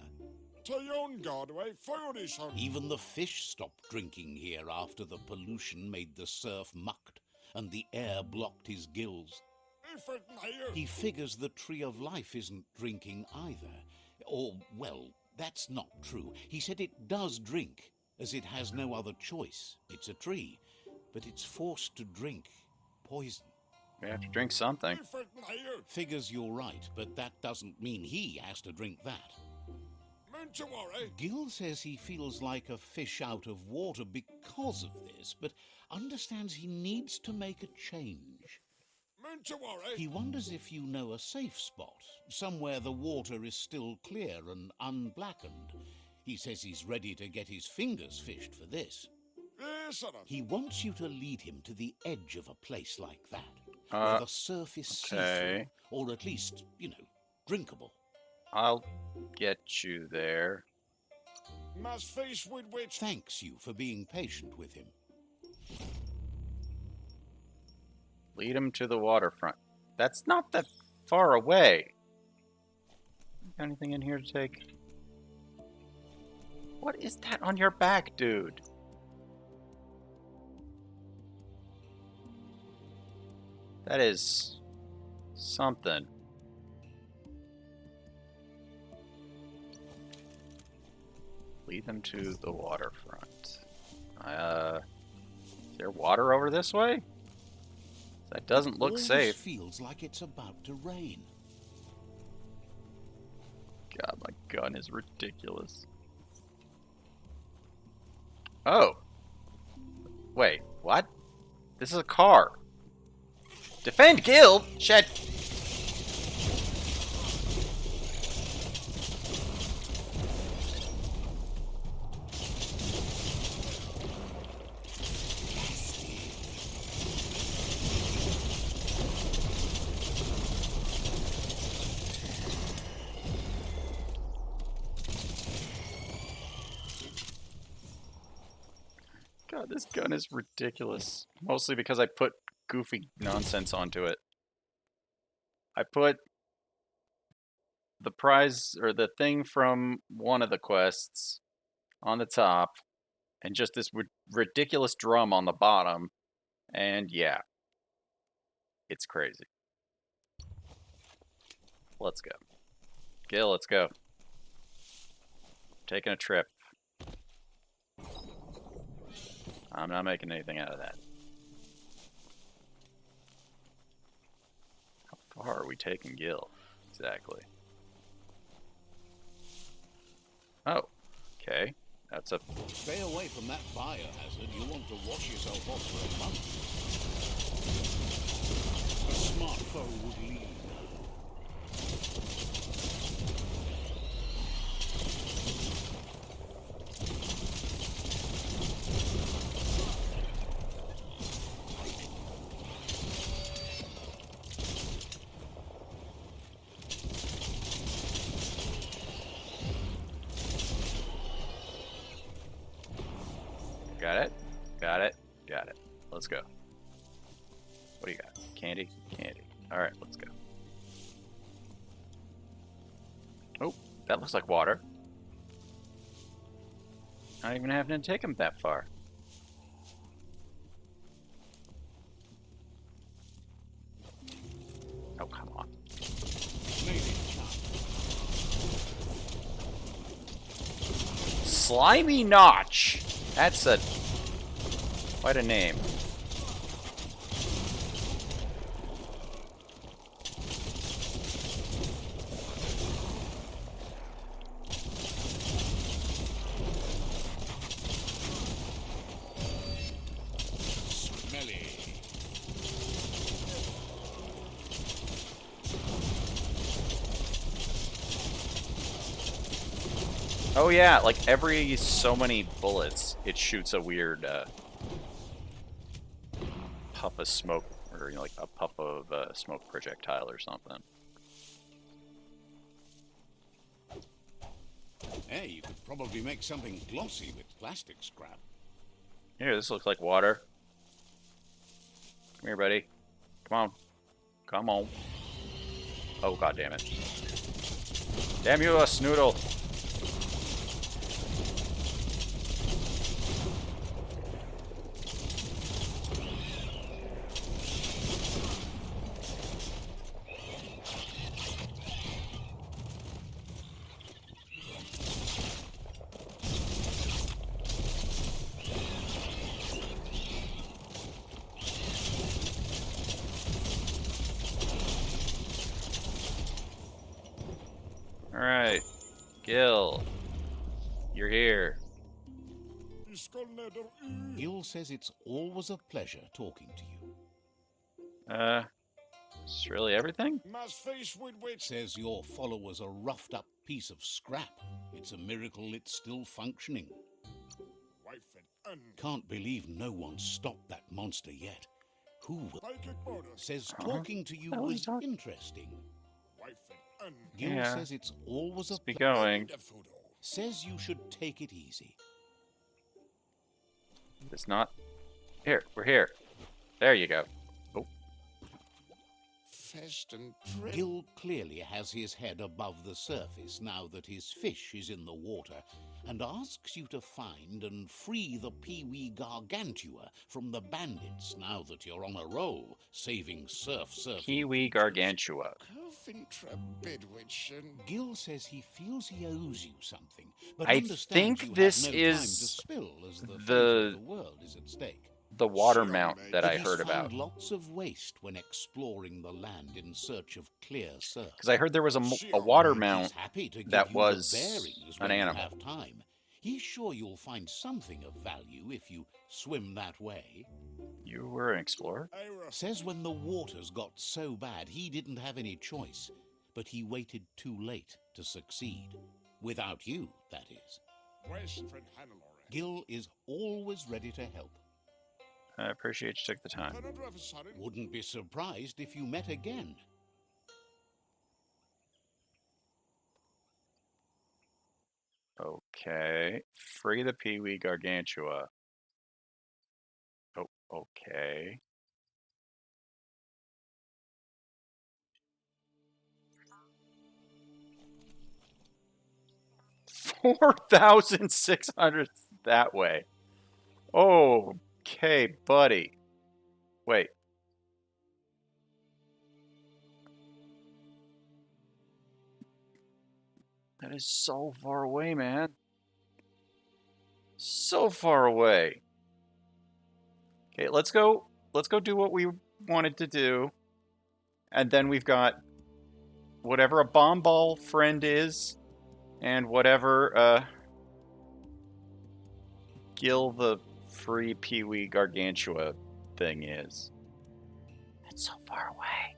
Even the fish stopped drinking here after the pollution made the surf mucked and the air blocked his gills. He figures the Tree of Life isn't drinking either. Or, well, that's not true. He said it does drink, as it has no other choice. It's a tree, but it's forced to drink poison. We have to drink something. Figures you're right, but that doesn't mean he has to drink that. Gil says he feels like a fish out of water because of this, but understands he needs to make a change. He wonders if you know a safe spot, somewhere the water is still clear and unblackened. He says he's ready to get his fingers fished for this. He wants you to lead him to the edge of a place like that, where the surf is see-through, or at least, drinkable. I'll get you there. Thanks you for being patient with him. Lead him to the waterfront. That's not that far away. Got anything in here to take? What is that on your back, dude? That is something. Lead them to the waterfront. Is there water over this way? That doesn't look safe. Feels like it's about to rain. God, my gun is ridiculous. Oh. Wait, what? This is a car. Defend Guild? Shit. God, this gun is ridiculous. Mostly because I put goofy nonsense onto it. I put the prize, or the thing from one of the quests, on the top, and just this ridiculous drum on the bottom, and yeah. It's crazy. Let's go. Gil, let's go. Taking a trip. I'm not making anything out of that. How far are we taking Gil? Exactly. Oh, okay. That's a... Stay away from that biohazard. You'll want to wash yourself off for a month. A smart foe would lead. Got it. Got it. Got it. Let's go. What do you got? Candy? Candy. Alright, let's go. Oh, that looks like water. Not even having to take him that far. Oh, come on. Slimy Notch. That's quite a name. Smelly. Oh yeah, like every so many bullets, it shoots a weird puff of smoke, or like a puff of smoke projectile or something. Hey, you could probably make something glossy with plastic scrap. Here, this looks like water. Come here, buddy. Come on. Come on. Oh, god damn it. Damn you, a snoodle. Alright. Gil. You're here. Gil says it's always a pleasure talking to you. Is really everything? Says your follower's a roughed up piece of scrap. It's a miracle it's still functioning. Can't believe no one stopped that monster yet. Who will? Says talking to you What the hell is was he talking? interesting. Gil Yeah. says it's always a Let's be going. Says you should take it easy. It's not. Here, we're here. There you go. Oh, Gil clearly has his head above the surface now that his fish is in the water, and asks you to find and free the Peewee Gargantua from the bandits now that you're on a roll, saving surfing Kiwi creatures. Gargantua. Gil says he feels he owes you something, but I understands think you this have no time to is spill as the fate the- of the world is at stake. The water mount that But I he's heard found about. lots of waste when exploring the land in search of clear surf. Because I heard there was a water He's mount happy to give that you was the bearings an when you animal. have time. He's sure you'll find something of value if you swim that way. You were an explorer? Says when the waters got so bad he didn't have any choice, but he waited too late to succeed. Without you, that is. Gil is always ready to help. I appreciate you took the time. Wouldn't be surprised if you met again. Okay. Free the Peewee Gargantua. Oh, okay. $4,600 that way. Okay, buddy. Wait. That is so far away, man. So far away. Okay, let's go do what we wanted to do. And then we've got whatever a bomb ball friend is and whatever Gil the free Peewee Gargantua thing is. That's so far away.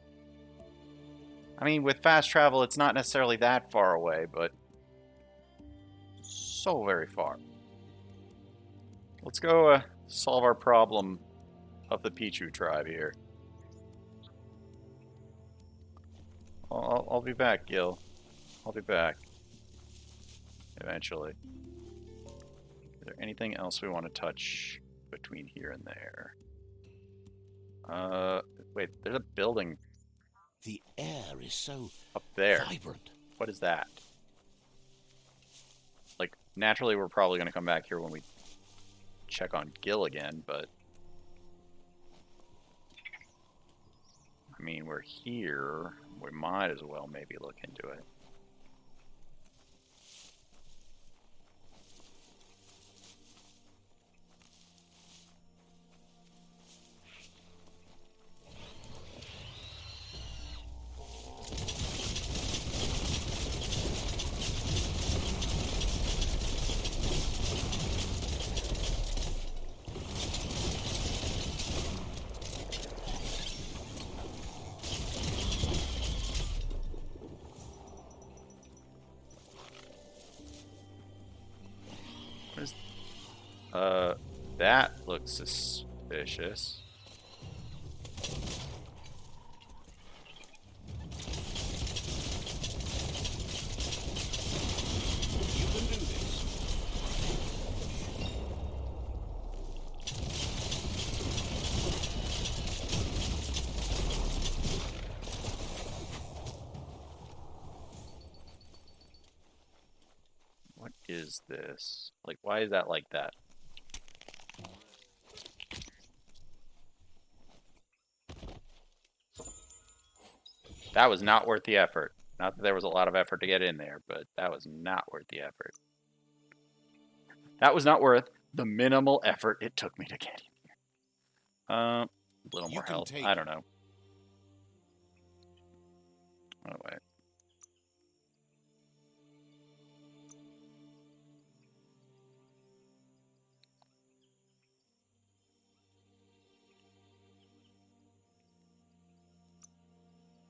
I mean, with fast travel, it's not necessarily that far away, but so very far. Let's go solve our problem of the Pichu tribe here. I'll be back, Gil. I'll be back. Eventually. Is there anything else we want to touch between here and there? Wait, there's a building The air is so up there. vibrant. What is that? Like, naturally we're probably going to come back here when we check on Gil again, but... I mean, we're here. We might as well maybe look into it. What is... that looks suspicious. You can do this. What is this? Like, why is that like that? That was not worth the effort. Not that there was a lot of effort to get in there, but that was not worth the effort. That was not worth the minimal effort it took me to get in here. A little You more can health. take I it. don't know. Oh, wait.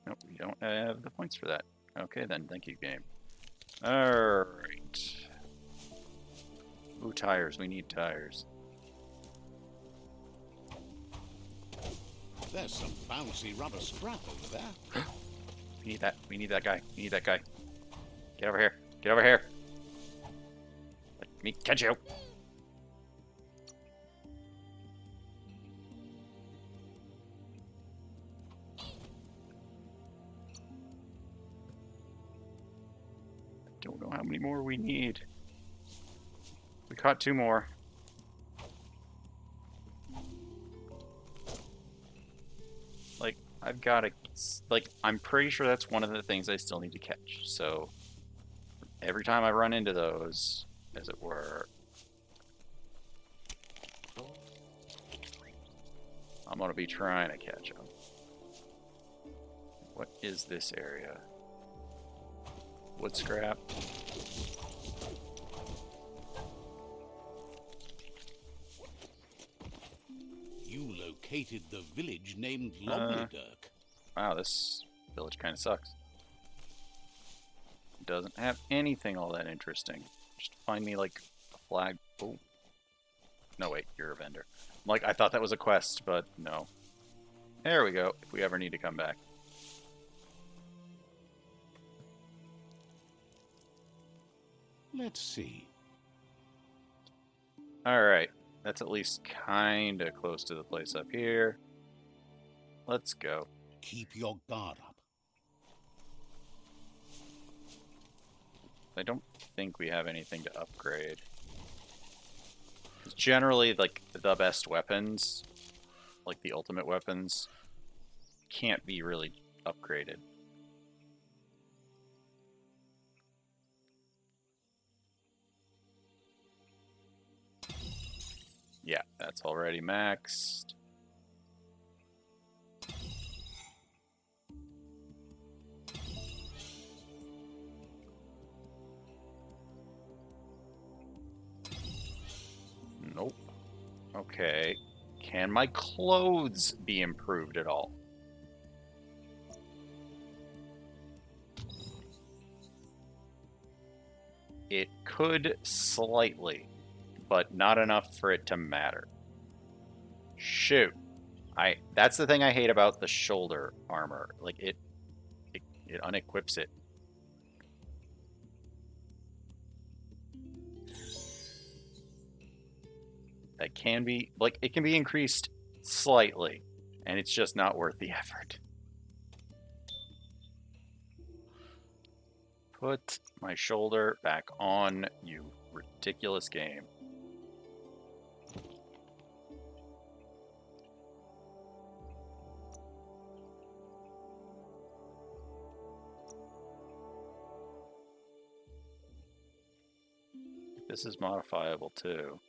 Nope, we don't have the points for that. Okay, then. Thank you, game. Alright. Ooh, tires. We need tires. There's some bouncy rubber scrap over there. We need that. We need that guy. We need that guy. Get over here. Get over here. Let me catch you. Don't know how many more we need. We caught 2 more. Like, I've got to... Like, I'm pretty sure that's one of the things I still need to catch. So, every time I run into those, as it were, I'm going to be trying to catch them. What is this area? Wood scrap. You located the village named Lomleydirk. Wow, this village kind of sucks. Doesn't have anything all that interesting. Just find me like a flag. Oh. No, wait, you're a vendor. Like, I thought that was a quest, but no. There we go, if we ever need to come back. Let's see. Alright, that's at least kind of close to the place up here. Let's go. Keep your guard up. I don't think we have anything to upgrade. 'Cause generally, like, the best weapons, like the ultimate weapons, can't be really upgraded. Yeah, that's already maxed. Nope. Okay. Can my clothes be improved at all? It could slightly, but not enough for it to matter. Shoot. That's the thing I hate about the shoulder armor. Like, it unequips it. That can be, like, it can be increased slightly, and it's just not worth the effort. Put my shoulder back on, you ridiculous game. This is modifiable too.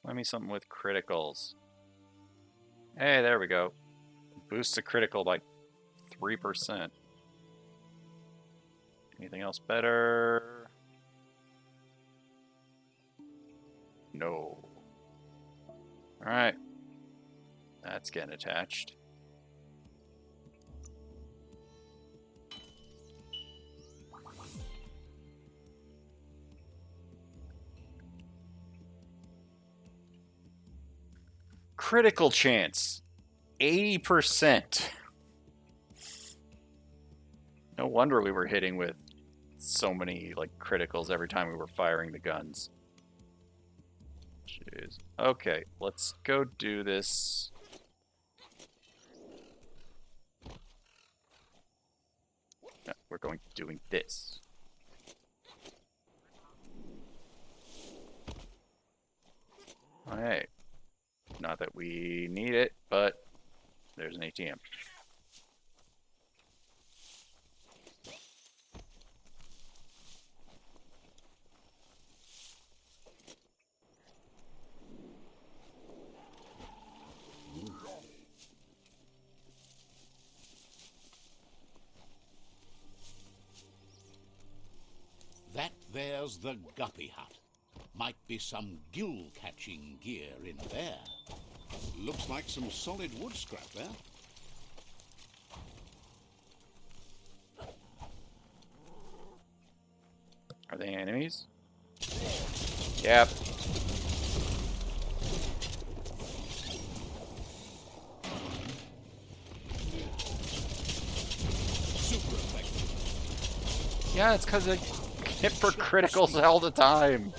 Let me something with criticals. Hey, there we go. Boosts the critical by 3%. Anything else better? No. Alright. That's getting attached. Critical chance. 80%. No wonder we were hitting with so many like criticals every time we were firing the guns. Jeez. Okay, let's go do this. No, we're doing this. Alright. Not that we need it, but there's an ATM. That there's the Guppy Hut. Might be some gill-catching gear in there. Looks like some solid wood scrap there. Are they enemies? Yep. Super effective. Yeah, it's because I hit for criticals all the time.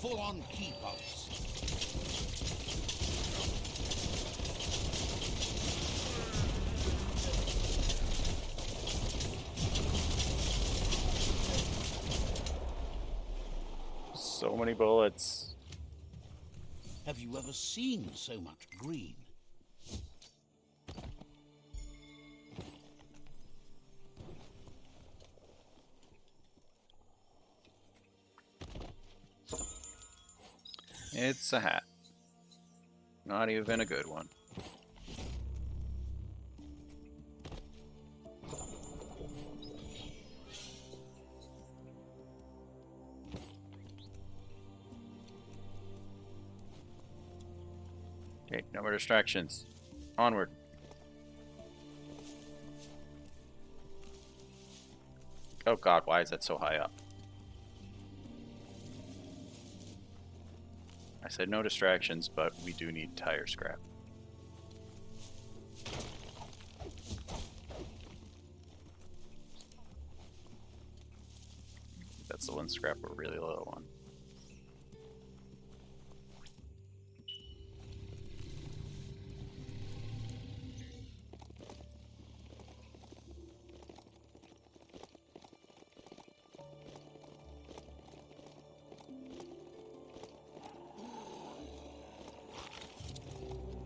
Full-on key pulse. So many bullets. Have you ever seen so much green? It's a hat. Not even a good one. Okay, no more distractions. Onward. Oh god, why is that so high up? I said no distractions, but we do need tire scrap. That's the one scrap we're really low on.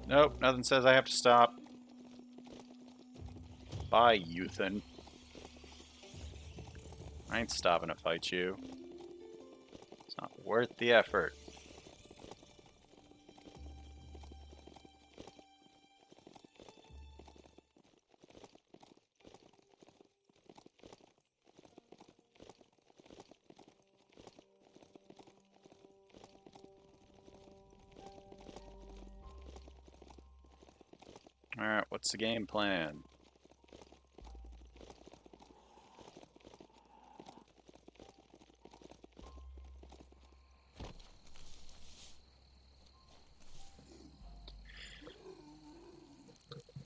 Nope, nothing says I have to stop. Bye, Youthan. I ain't stopping to fight you. It's not worth the effort. Alright, what's the game plan?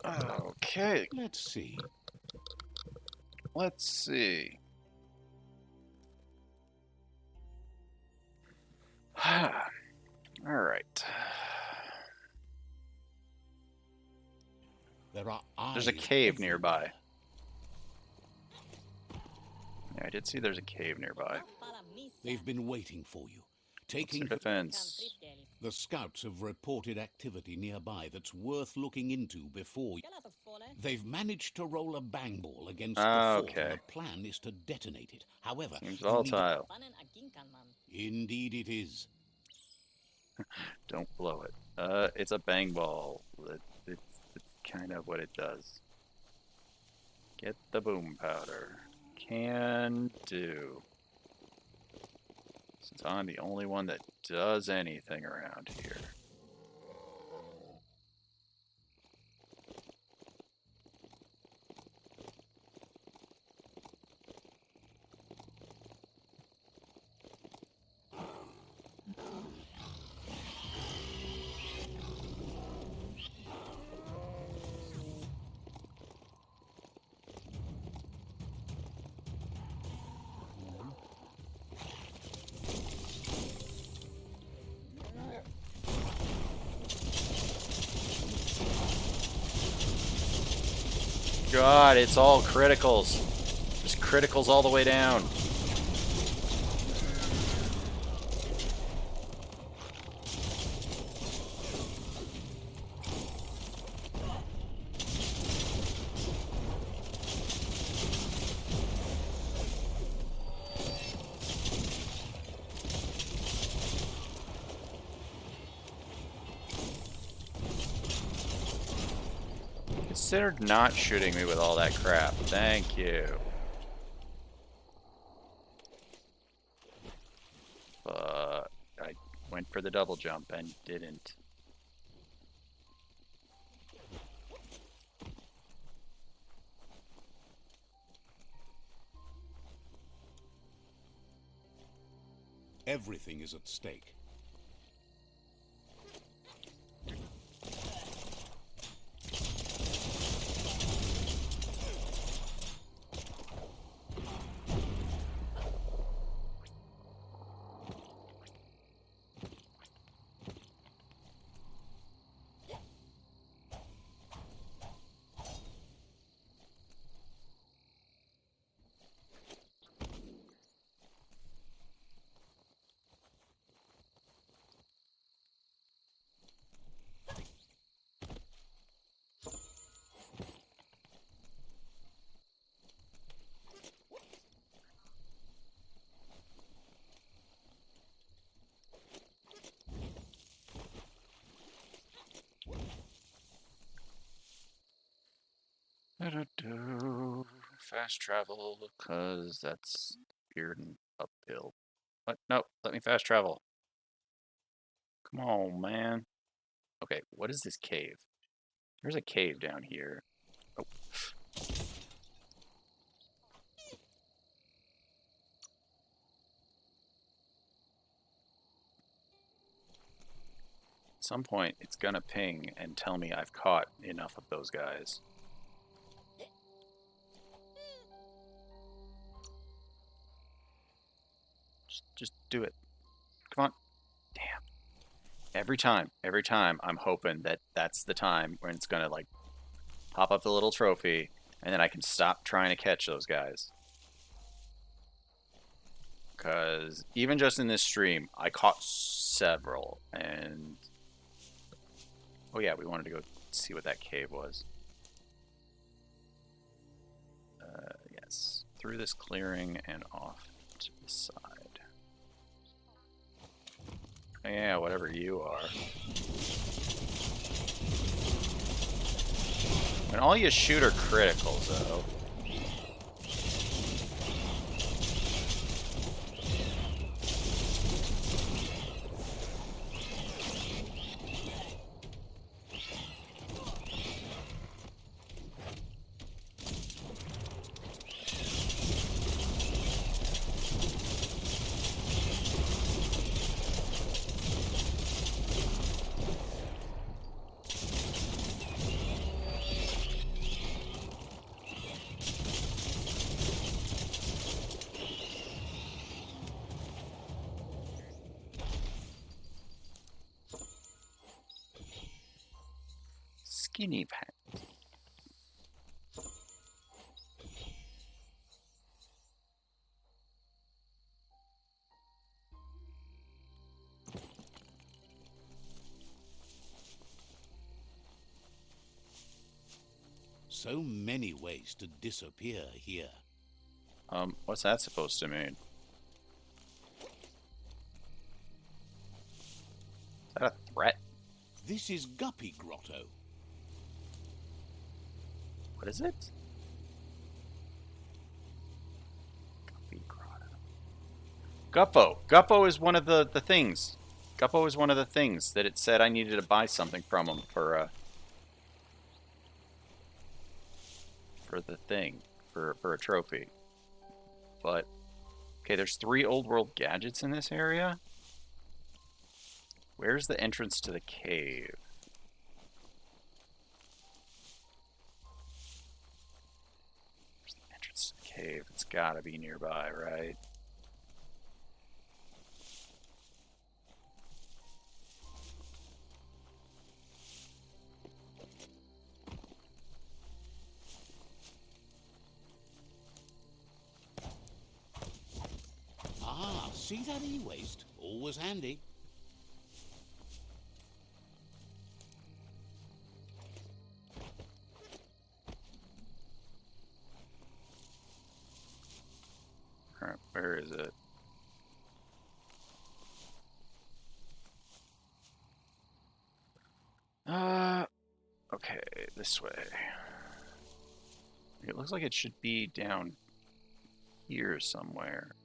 Okay, Let's see. let's see. Alright. There are There's a eyes cave everywhere. nearby. Yeah, I did see there's a cave nearby. They've been waiting for you. What's their Taking defense? the scouts have reported activity nearby that's worth looking into before. They've managed to roll a bang ball against the fort, Okay. and the plan is to detonate it. However, Seems you need volatile. Indeed it is. Don't blow it. It's a bang ball. It's kind of what it does. Get the boom powder. Can do. Since I'm the only one that does anything around here. God, it's all criticals. Just criticals all the way down. Consider not shooting me with all that crap. Thank you. But I went for the double jump and didn't. Everything is at stake. Fast travel, because that's weird and uphill. What? No, let me fast travel. Come on, man. Okay, what is this cave? There's a cave down here. Oh. At some point, it's gonna ping and tell me I've caught enough of those guys. Just do it. Come on. Damn. Every time, I'm hoping that that's the time when it's gonna like pop up the little trophy, and then I can stop trying to catch those guys. Because even just in this stream, I caught several, and oh yeah, we wanted to go see what that cave was. Yes, through this clearing and off to the side. Yeah, whatever you are. When all you shoot are criticals, though. Skinny pants. So many ways to disappear here. What's that supposed to mean? Is that a threat? This is Guppy Grotto. What is it? Guppo. Guppo is one of the things. Guppo is one of the things that it said I needed to buy something from him for the thing, for a trophy. But, okay, there's 3 old world gadgets in this area. Where's the entrance to the cave? Where's the entrance to the cave? It's gotta be nearby, right? Ah, see that e-waste? Always handy. Alright, where is it? Okay, this way. It looks like it should be down here somewhere.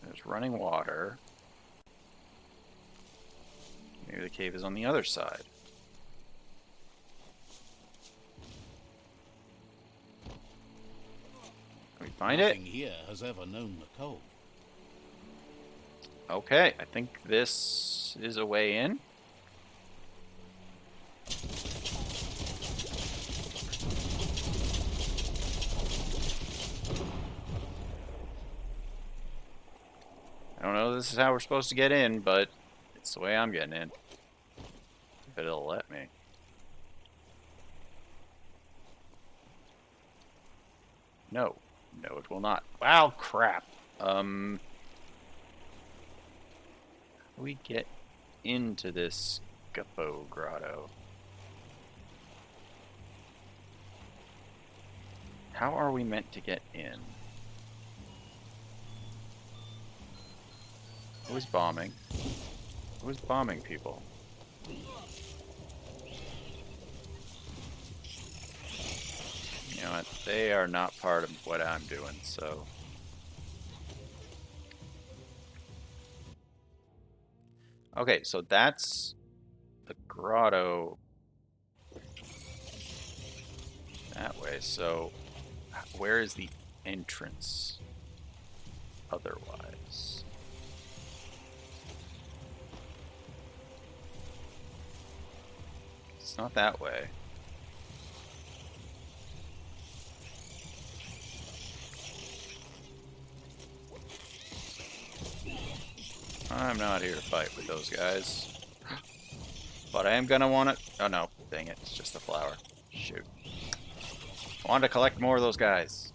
There's running water. Maybe the cave is on the other side. Can we find it? Nothing here has ever known the cold. Okay, I think this is a way in. I don't know if this is how we're supposed to get in, but it's the way I'm getting in. If it'll let me. No. No, it will not. Wow, crap. How do we get into this Guppo grotto? How are we meant to get in? Who is bombing? Who is bombing people? You know what? They are not part of what I'm doing, so... Okay, so that's the grotto that way. So where is the entrance otherwise? It's not that way. I'm not here to fight with those guys. But I am gonna want it. Oh no, dang it, it's just a flower. Shoot. I wanted to collect more of those guys.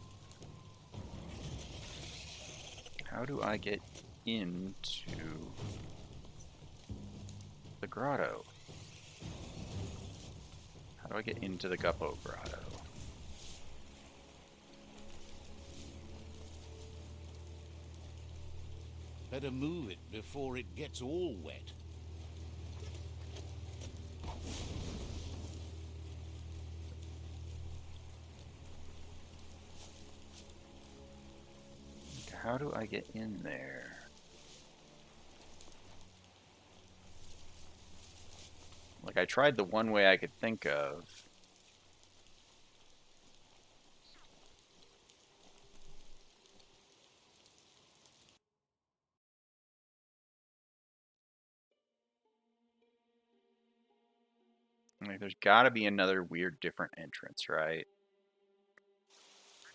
How do I get into the grotto? How do I get into the Guppo grotto? Better move it before it gets all wet. How do I get in there? Like, I tried the one way I could think of. Like, there's gotta be another weird, different entrance, right?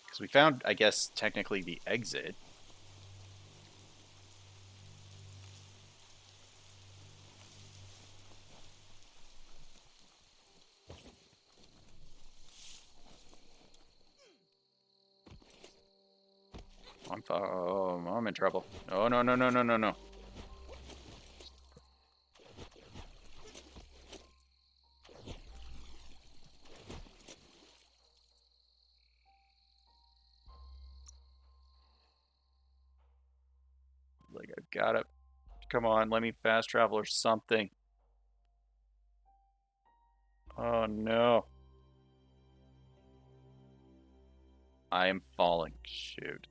Because we found, I guess, technically the exit. Oh, I'm in trouble. Oh, no, no, no, no, no, no. Like, I've gotta Come on, let me fast travel or something. Oh no. I am falling. Shoot.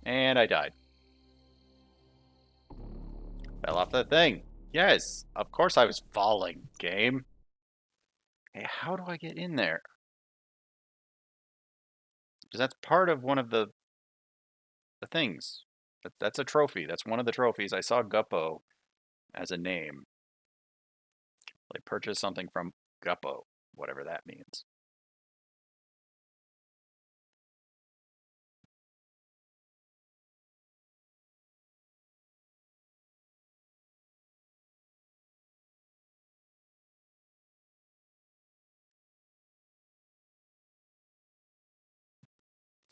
And I died. Fell off that thing. Yes, of course I was falling, game. Hey, how do I get in there? Because that's part of one of the things. That's a trophy. That's one of the trophies. I saw Guppo as a name. They purchased something from Guppo, whatever that means.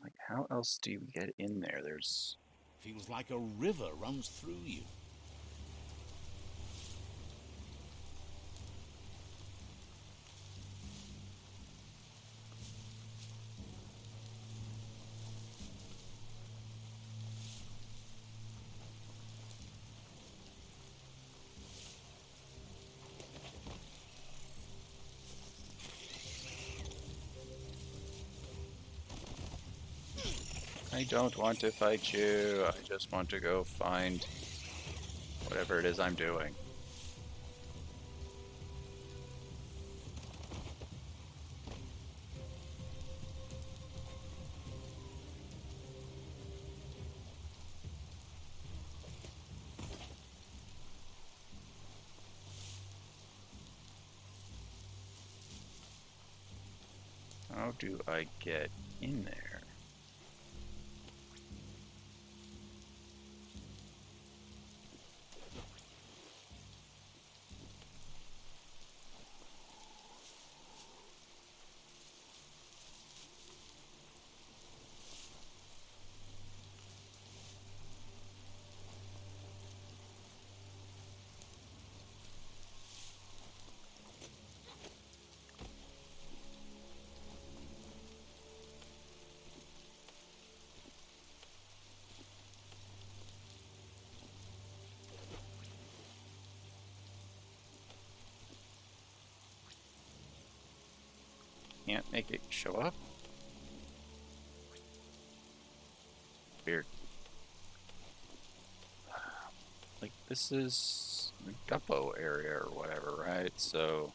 Like, how else do you get in there? There's... Feels like a river runs through you. I don't want to fight you. I just want to go find whatever it is I'm doing. How do I get in there? Can't make it show up? Weird. Like, this is the Guppo area or whatever, right? So,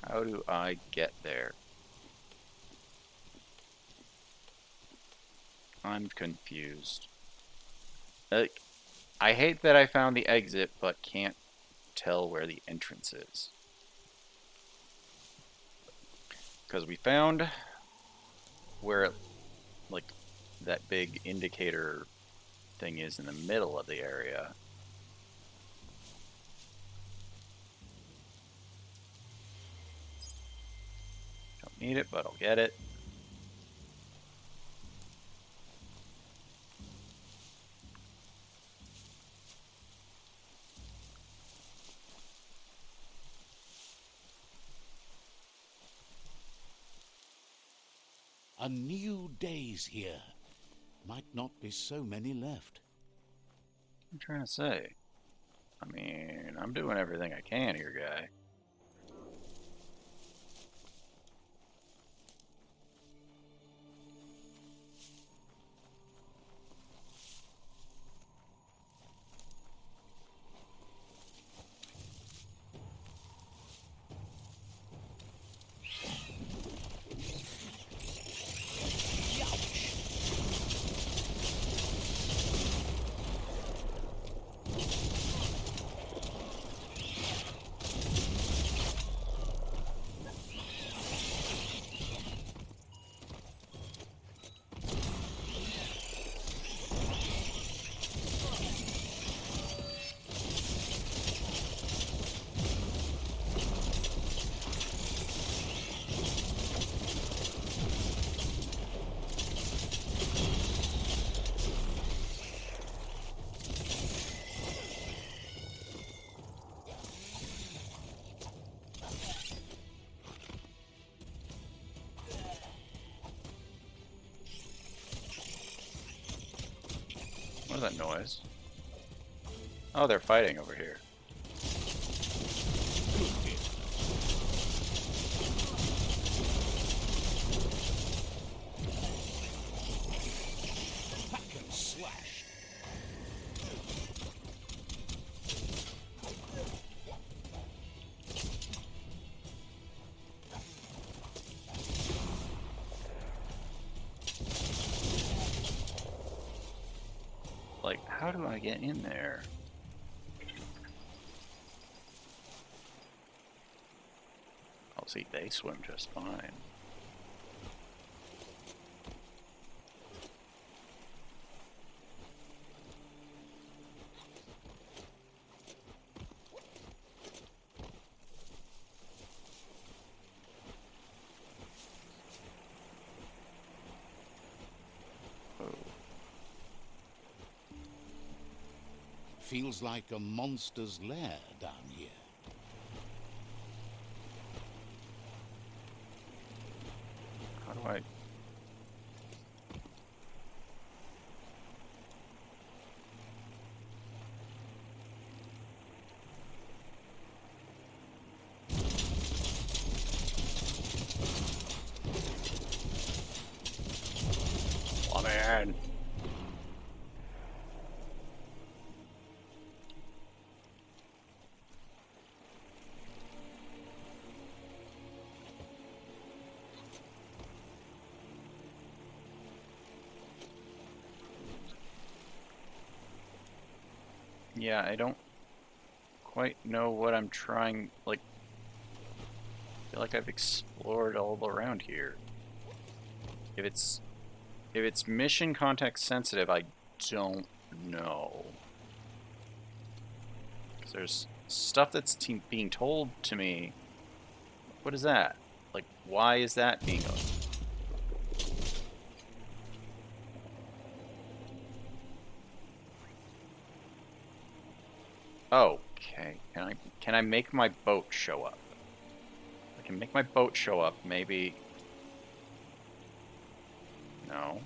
how do I get there? I'm confused. Like, I hate that I found the exit, but can't tell where the entrance is. Because we found where, like, that big indicator thing is in the middle of the area. Don't need it, but I'll get it. A new day's here. Might not be so many left. What am I trying to say? I mean, I'm doing everything I can here, guy. What is that noise? Oh, they're fighting over here. Good hit. Hack and slash. Like, how do I get in there? Oh, see, they swim just fine. Feels like a monster's lair down here. How do I... Oh, man. Yeah, I don't quite know what I'm trying, like, I feel like I've explored all around here. If it's mission context sensitive, I don't know. Because there's stuff that's being told to me. What is that? Like, why is that being... Okay, can I make my boat show up? I can make my boat show up, maybe. No.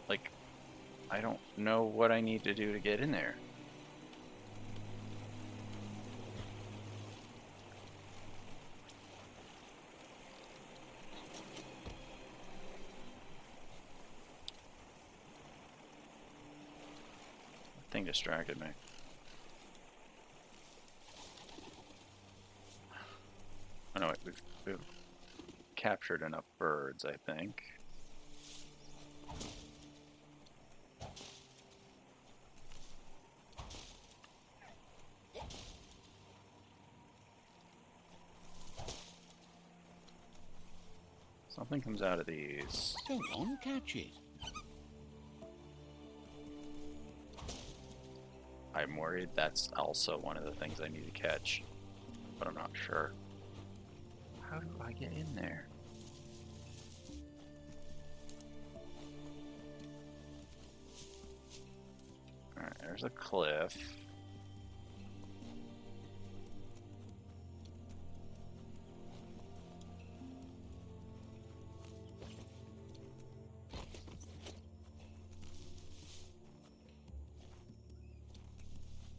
Like, I don't know what I need to do to get in there. Thing distracted me. Oh no, wait, we've captured enough birds, I think. Something comes out of these. Go on, catch it. I'm worried that's also one of the things I need to catch, but I'm not sure. How do I get in there? Alright, there's a cliff.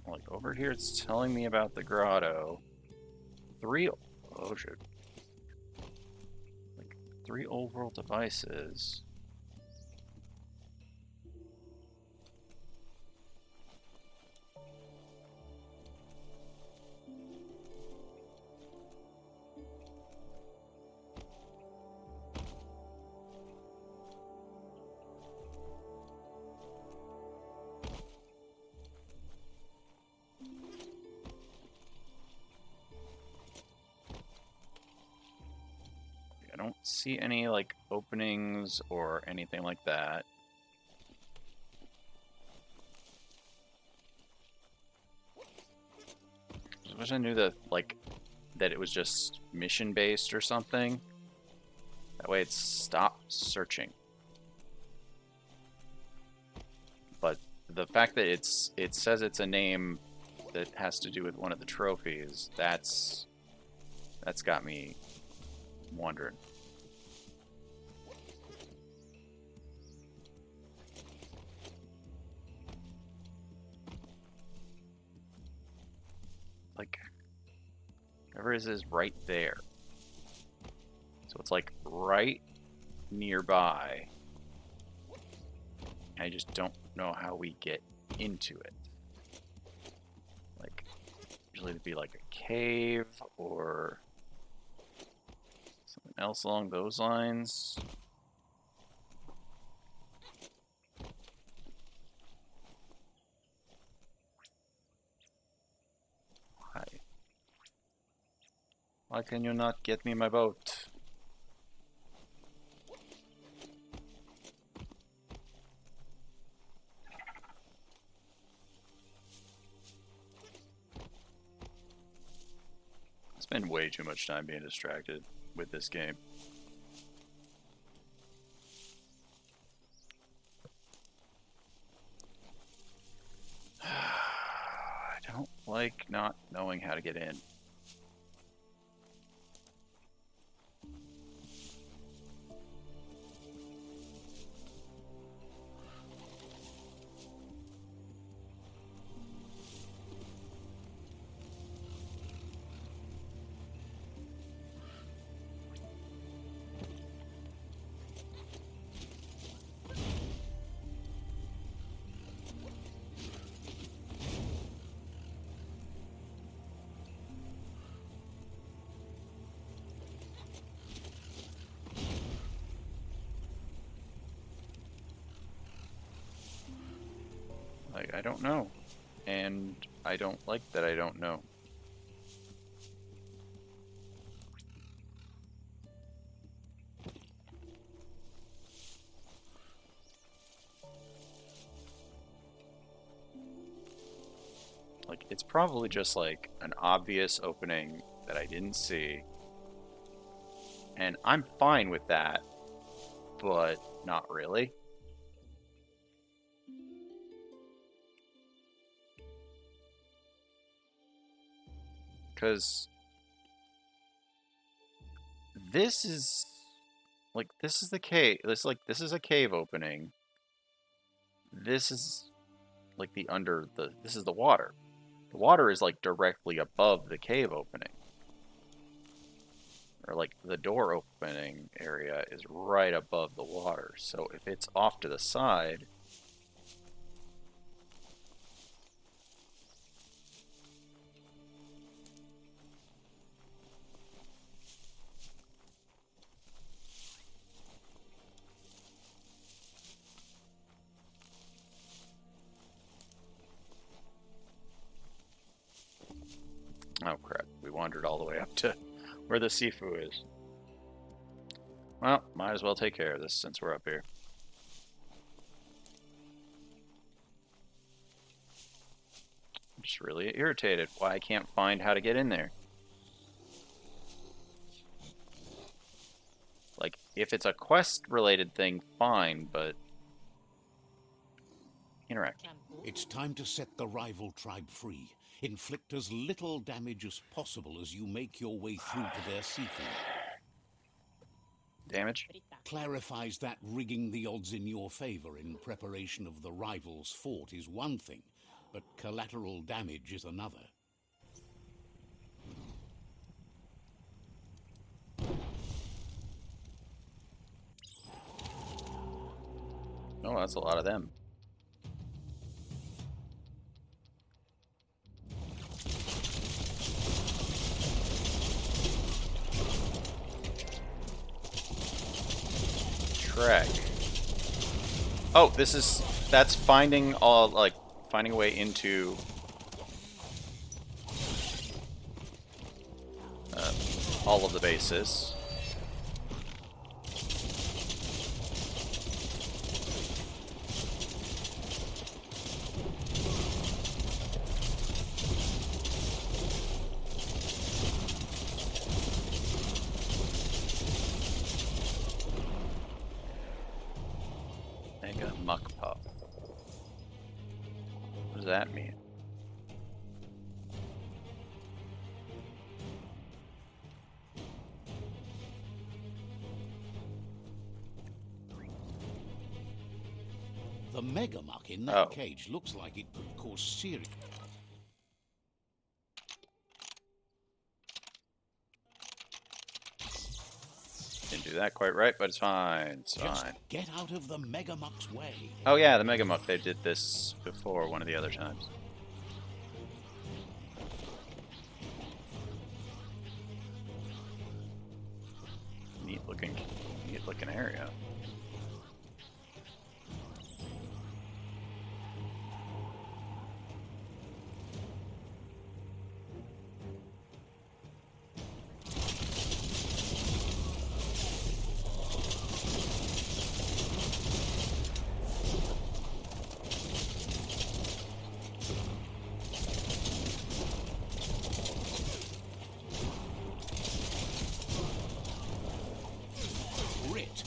Like, over here it's telling me about the grotto. Oh shit. Like, 3 overall devices. I don't see any, like, openings or anything like that. I wish I knew that, like, that it was just mission-based or something. That way it stopped searching. But the fact that it says it's a name that has to do with one of the trophies, that's got me wondering. Like, whatever it is right there. So it's like right nearby. I just don't know how we get into it. Like, usually it'd be like a cave or something else along those lines. Why? Why can you not get me my boat? I spend way too much time being distracted with this game. I don't like not knowing how to get in. Like, I don't know. And I don't like that I don't know. Like, it's probably just like an obvious opening that I didn't see. And I'm fine with that, but not really. Because this is like, this is the cave. This is a cave opening. This is like this is the water. The water is like directly above the cave opening. Or like the door opening area is right above the water. So if it's off to the side, oh crap, we wandered all the way up to where the Sifu is. Well, might as well take care of this since we're up here. I'm just really irritated why I can't find how to get in there. Like, if it's a quest-related thing, fine, but... Interact. It's time to set the rival tribe free. Inflict as little damage as possible as you make your way through to their seafood. Damage? Clarifies that rigging the odds in your favor in preparation of the rival's fort is one thing, but collateral damage is another. Oh, that's a lot of them. Track. Oh, that's finding finding a way into all of the bases. Mega Muck Pup. that mean? The megamuck in that cage looks like it could cause serious... Didn't do that quite right, but it's fine. It's Just fine. get out of the megamuck's way. Oh yeah, the megamuck. They did this before one of the other times. Neat looking area. Grit.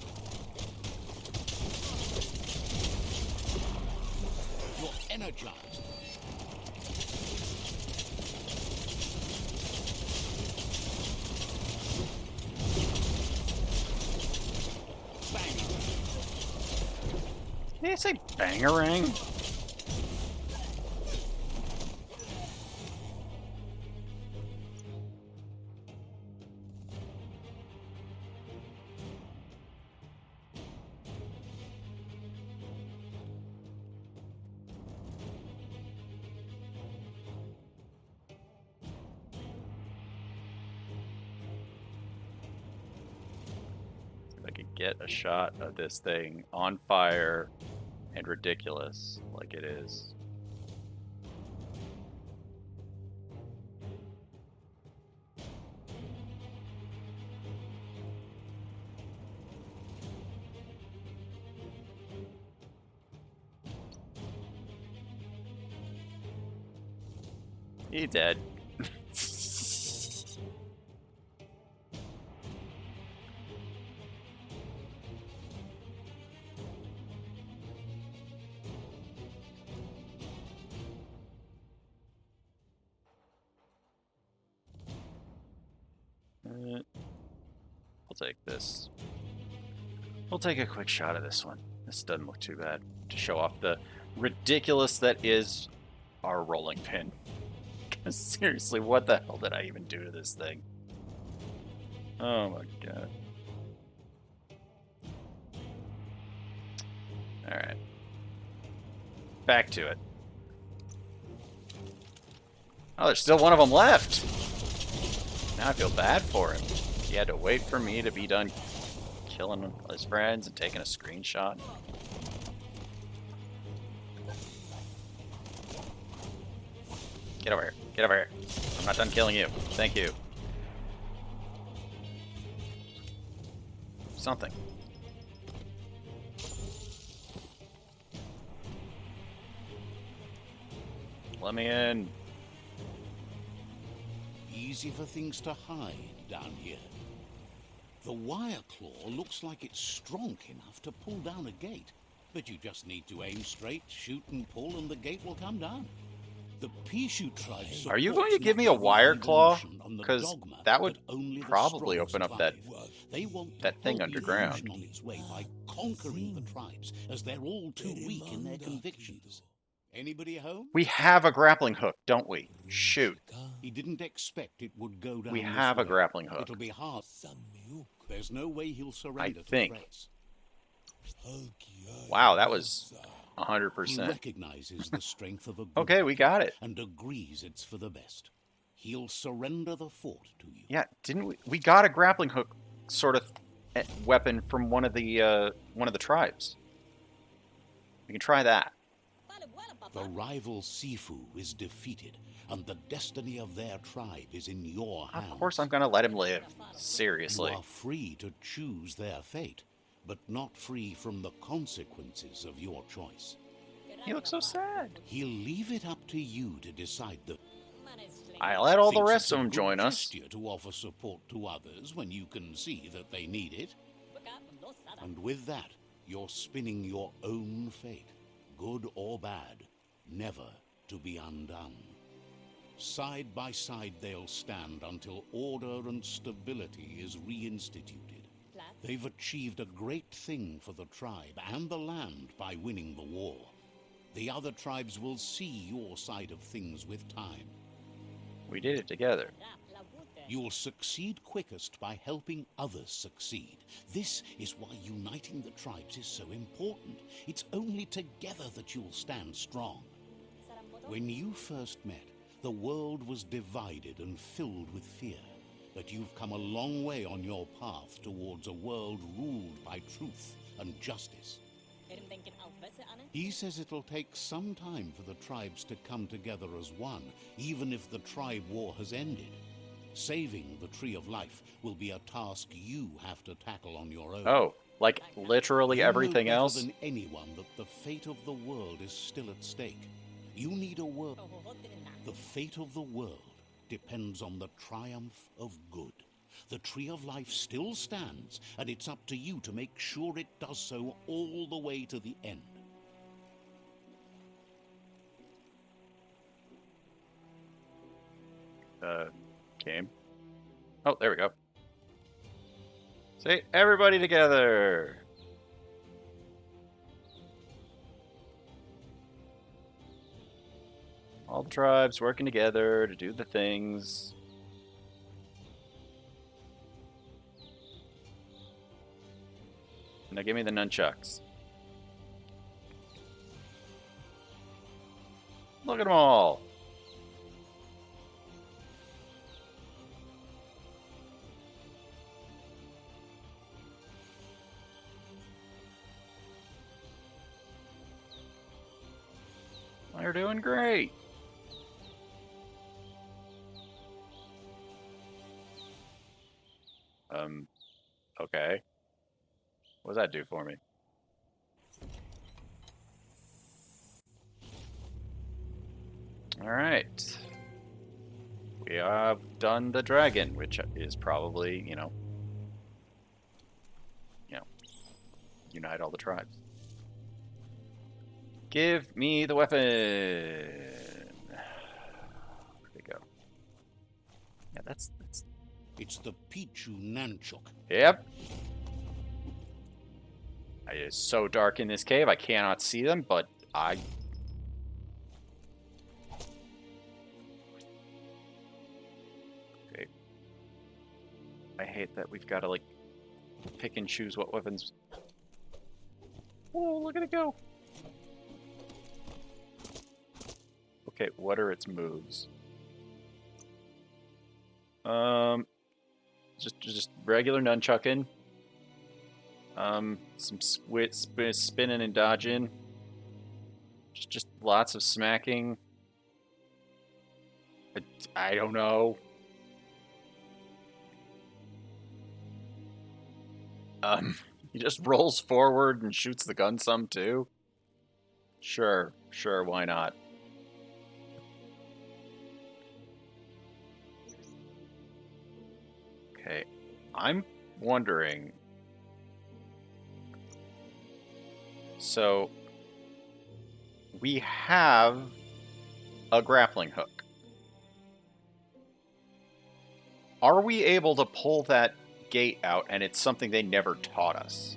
You're energized. Bang. Did you say bangarang? If I could get a shot of this thing on fire and ridiculous like it is. He dead. We'll take this. We'll take a quick shot of this one. This doesn't look too bad to show off the ridiculous that is our rolling pin. Seriously, what the hell did I even do to this thing? Oh my god. Alright. Back to it. Oh, there's still one of them left! Now I feel bad for him. He had to wait for me to be done killing his friends and taking a screenshot. Get over here. Get over here. I'm not done killing you. Thank you. Something. Let me in. Easy for things to hide down here. The wire claw looks like it's strong enough to pull down a gate. But you just need to aim straight, shoot and pull, and the gate will come down. The Pishu tribe. Are you going to give me a wire claw? Because that would probably open up that thing underground. On its way by conquering the tribes, as they're all too weak in their convictions. Anybody home? We have a grappling hook, don't we? Shoot. He didn't expect it would go down. We have a grappling hook. It'll be hard. There's no way he'll surrender I think. to threats. Wow, that was He 100%. recognizes the strength of a group Okay, we got it. and agrees it's for the best. He'll surrender the fort to you. Yeah, didn't we? We got a grappling hook sort of weapon from one of the tribes. We can try that. The rival Sifu is defeated, and the destiny of their tribe is in your hands. Of course I'm gonna let him live. Seriously. You are free to choose their fate, but not free from the consequences of your choice. He looks so sad. He'll leave it up to you to decide the... I let all the Thinks rest it's of a them good join us. gesture to offer support to others when you can see that they need it. And with that, you're spinning your own fate, good or bad, never to be undone. Side by side they'll stand until order and stability is reinstituted. They've achieved a great thing for the tribe and the land by winning the war. The other tribes will see your side of things with time. We did it together. You'll succeed quickest by helping others succeed. This is why uniting the tribes is so important. It's only together that you'll stand strong. When you first met, the world was divided and filled with fear. But you've come a long way on your path towards a world ruled by truth and justice. He says it'll take some time for the tribes to come together as one, even if the tribe war has ended. Saving the Tree of Life will be a task you have to tackle on your own. Oh, like literally everything You know else? better than anyone that the fate of the world is still at stake. You need a world. The fate of the world depends on the triumph of good. The Tree of Life still stands, and it's up to you to make sure it does so all the way to the end. Game. Oh, there we go. Say, everybody together. All the tribes working together to do the things. Now give me the nunchucks. Look at them all. They're doing great. Okay. What does that do for me? All right. We have done the dragon, which is probably, unite all the tribes. Give me the weapon. Where'd it go? Yeah, that's. It's the Pichu Nanchuk. Yep. It is so dark in this cave, I cannot see them, but I. Okay. I hate that we've got to, like, pick and choose what weapons. Oh, look at it go. Okay, what are its moves? Just regular nunchucking. Some spinning and dodging. Just lots of smacking. I don't know. He just rolls forward and shoots the gun some too. Sure, why not? Okay, I'm wondering. So, we have a grappling hook. Are we able to pull that gate out, and it's something they never taught us?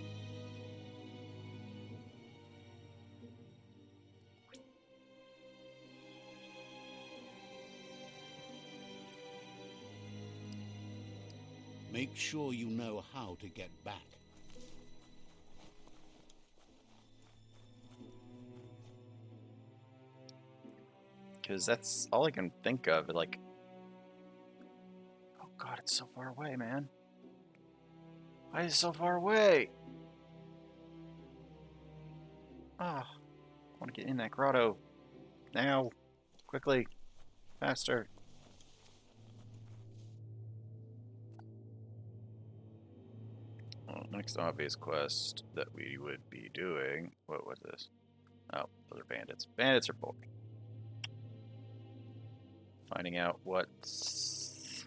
Make sure you know how to get back. Because that's all I can think of. Like, oh god, it's so far away, man. Why is it so far away? Ah, I want to get in that grotto. Now. Quickly. Faster. Well, next obvious quest that we would be doing. What was this? Oh, those are bandits. Bandits are boring. Finding out what's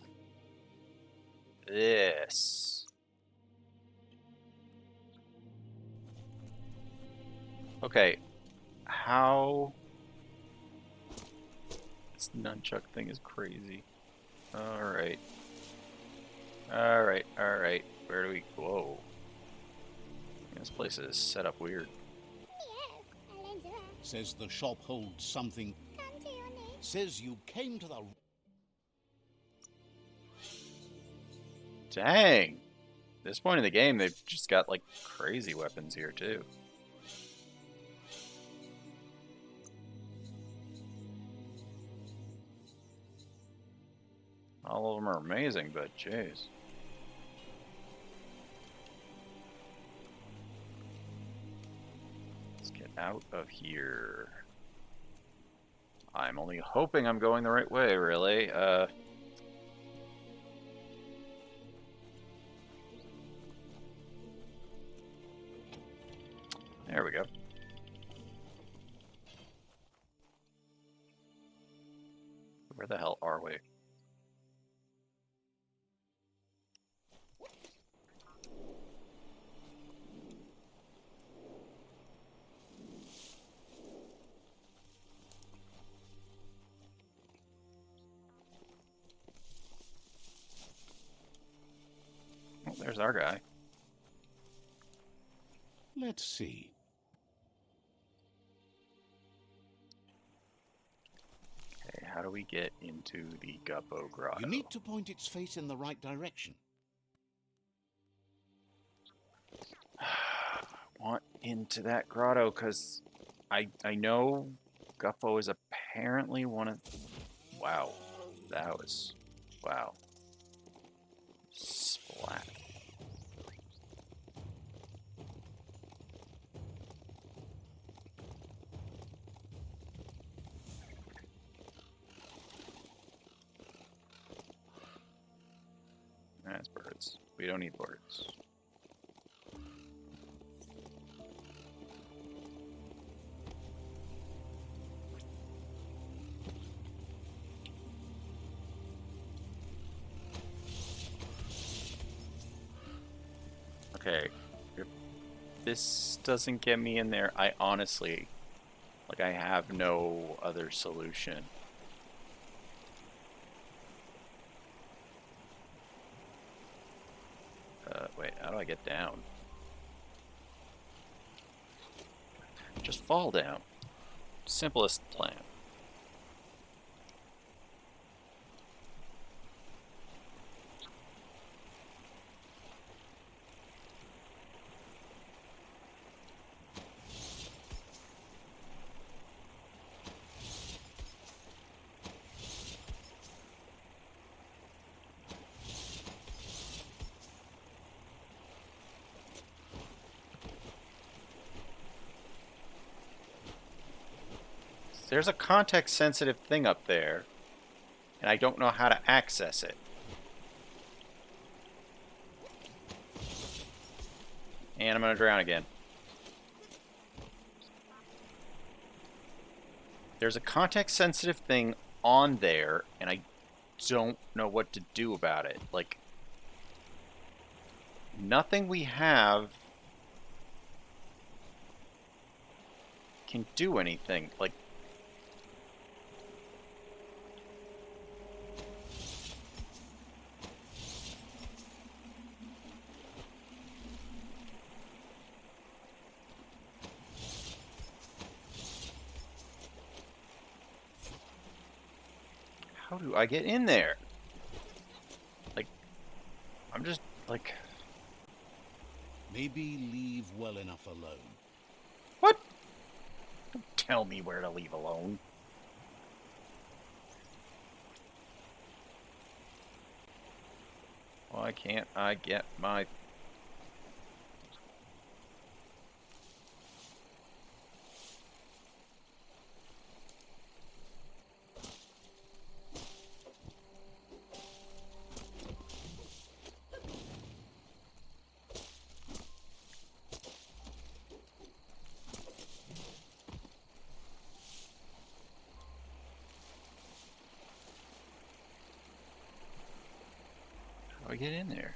this. Okay. How This nunchuck thing is crazy. Alright. Alright, alright. Where do we... Whoa. This place is set up weird. Says the shop holds something. Says you came to the... Dang! At this point in the game, they've just got, like, crazy weapons here, too. All of them are amazing, but jeez. Let's get out of here. I'm only hoping I'm going the right way, really. There we go. Where the hell are we? Oh, there's our guy. Let's see. Okay, how do we get into the Guppo Grotto? You need to point its face in the right direction. Want into that grotto because I know Guppo is apparently one of... Wow. That was... Wow. Splat. That's birds. We don't need birds. Okay, if this doesn't get me in there, I honestly, like, I have no other solution. Wait, how do I get down? Just fall down. Simplest plan. There's a context-sensitive thing up there, and I don't know how to access it. And I'm gonna drown again. There's a context-sensitive thing on there, and I don't know what to do about it. Like, nothing we have can do anything. Like, how do I get in there? Like, I'm just, like... Maybe leave well enough alone. What? Don't tell me where to leave alone. Why can't I get my... How do I get in there?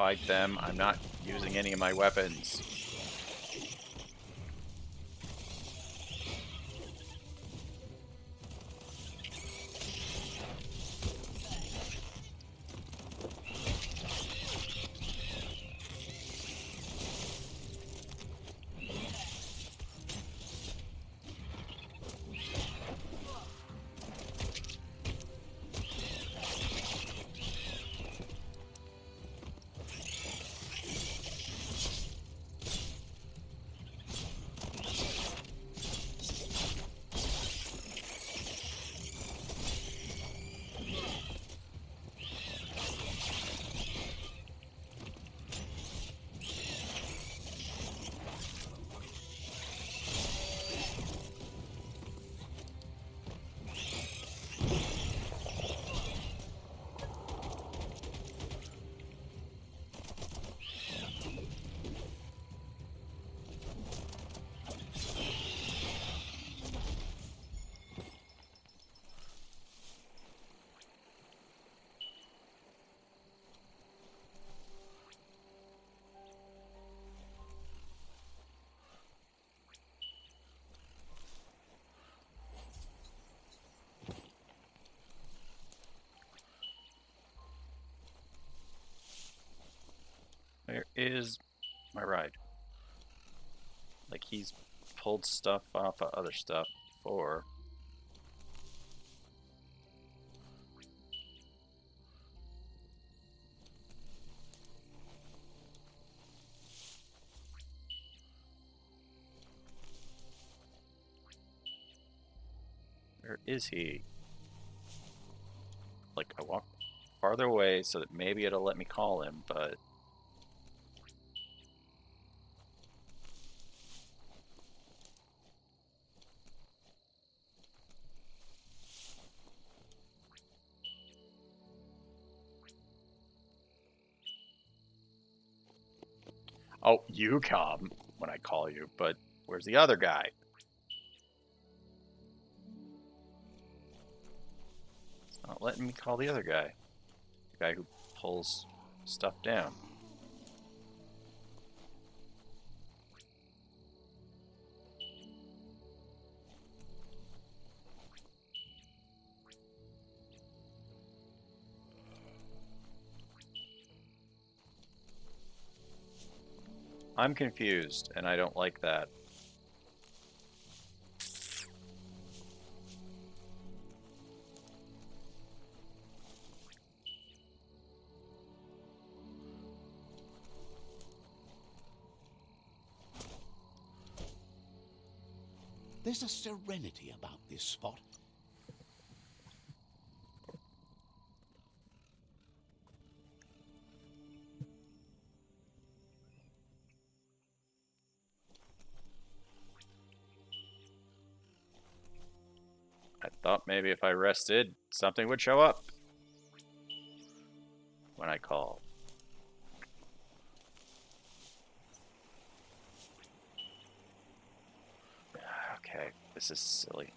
fight them. I'm not using any of my weapons. Where is my ride? Like, he's pulled stuff off of other stuff before. Where is he? Like, I walk farther away so that maybe it'll let me call him, but... Oh, you come when I call you, but where's the other guy? It's not letting me call the other guy. The guy who pulls stuff down. I'm confused, and I don't like that. There's a serenity about this spot. I thought maybe if I rested, something would show up when I call. Okay, this is silly.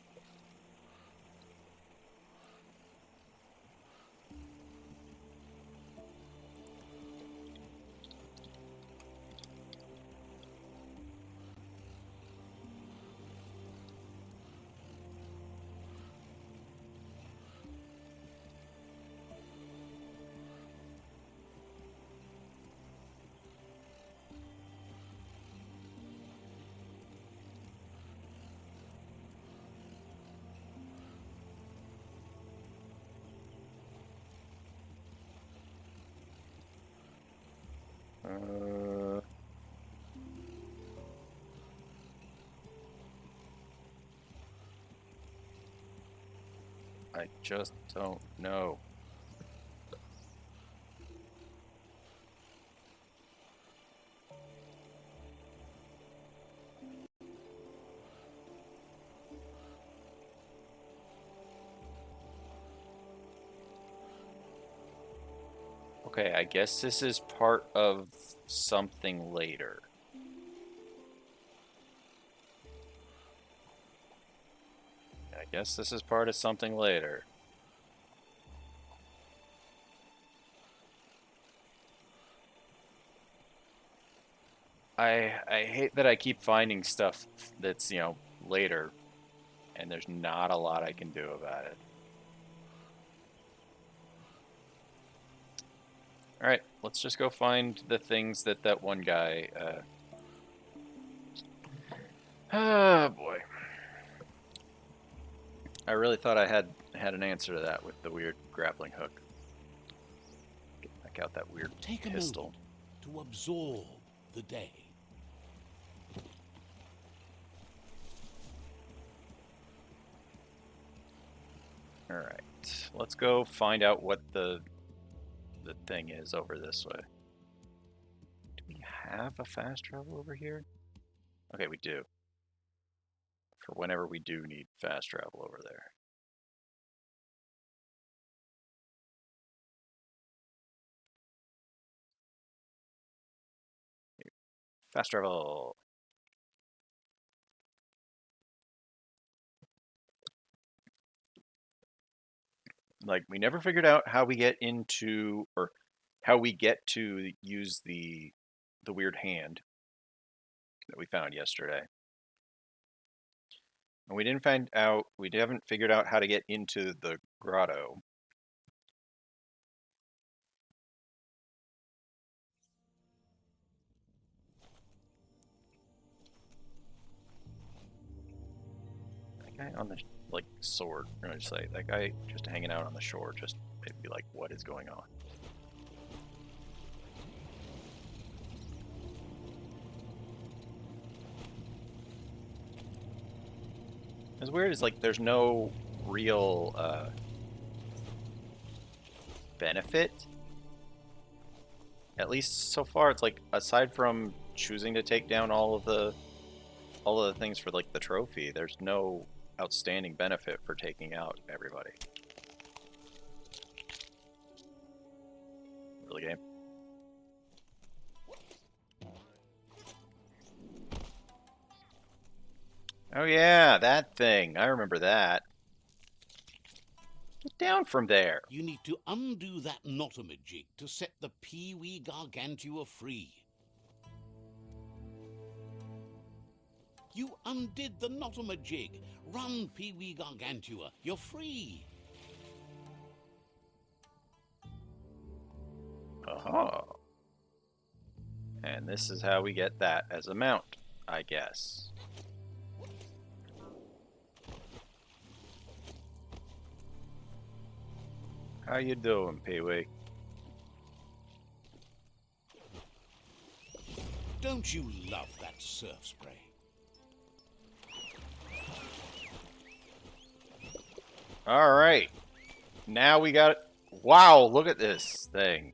I just don't know. Okay, I guess this is part of something later. I guess this is part of something later. I hate that I keep finding stuff that's, later, and there's not a lot I can do about it. All right, let's just go find the things that one guy. Oh boy, I really thought I had an answer to that with the weird grappling hook. Get back out that weird Take a pistol. moment to absorb the day. All right, let's go find out what the thing is over this way. Do we have a fast travel over here? Okay, we do. For whenever we do need fast travel over there. Fast travel. Like, we never figured out how we get into, or how we get to use the weird hand that we found yesterday. And we haven't figured out how to get into the grotto. That guy on the, like, sword, I'm gonna say, that guy just hanging out on the shore just made me like, what is going on? What's weird is, like, there's no real benefit. At least so far, it's like, aside from choosing to take down all of the things for, like, the trophy, there's no outstanding benefit for taking out everybody. Really, game? Oh yeah, that thing. I remember that. Get down from there. You need to undo that Notomajig to set the Pee-wee Gargantua free. You undid the Notomajig. Run, Pee-wee Gargantua. You're free. Oh. And this is how we get that as a mount, I guess. How you doing, Pee-wee? Don't you love that surf spray? All right. Now we got it. Wow, look at this thing.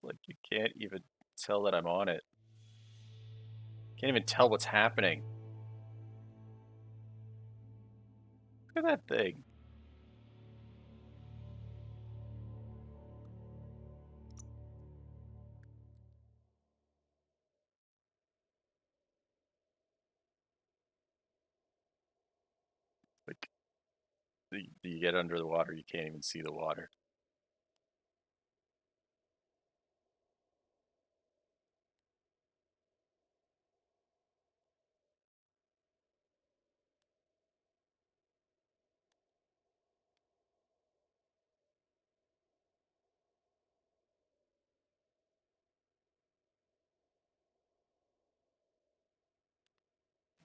Like, you can't even tell that I'm on it. Can't even tell what's happening. Look at that thing. Like, you get under the water, you can't even see the water.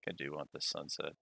I do want the sunset.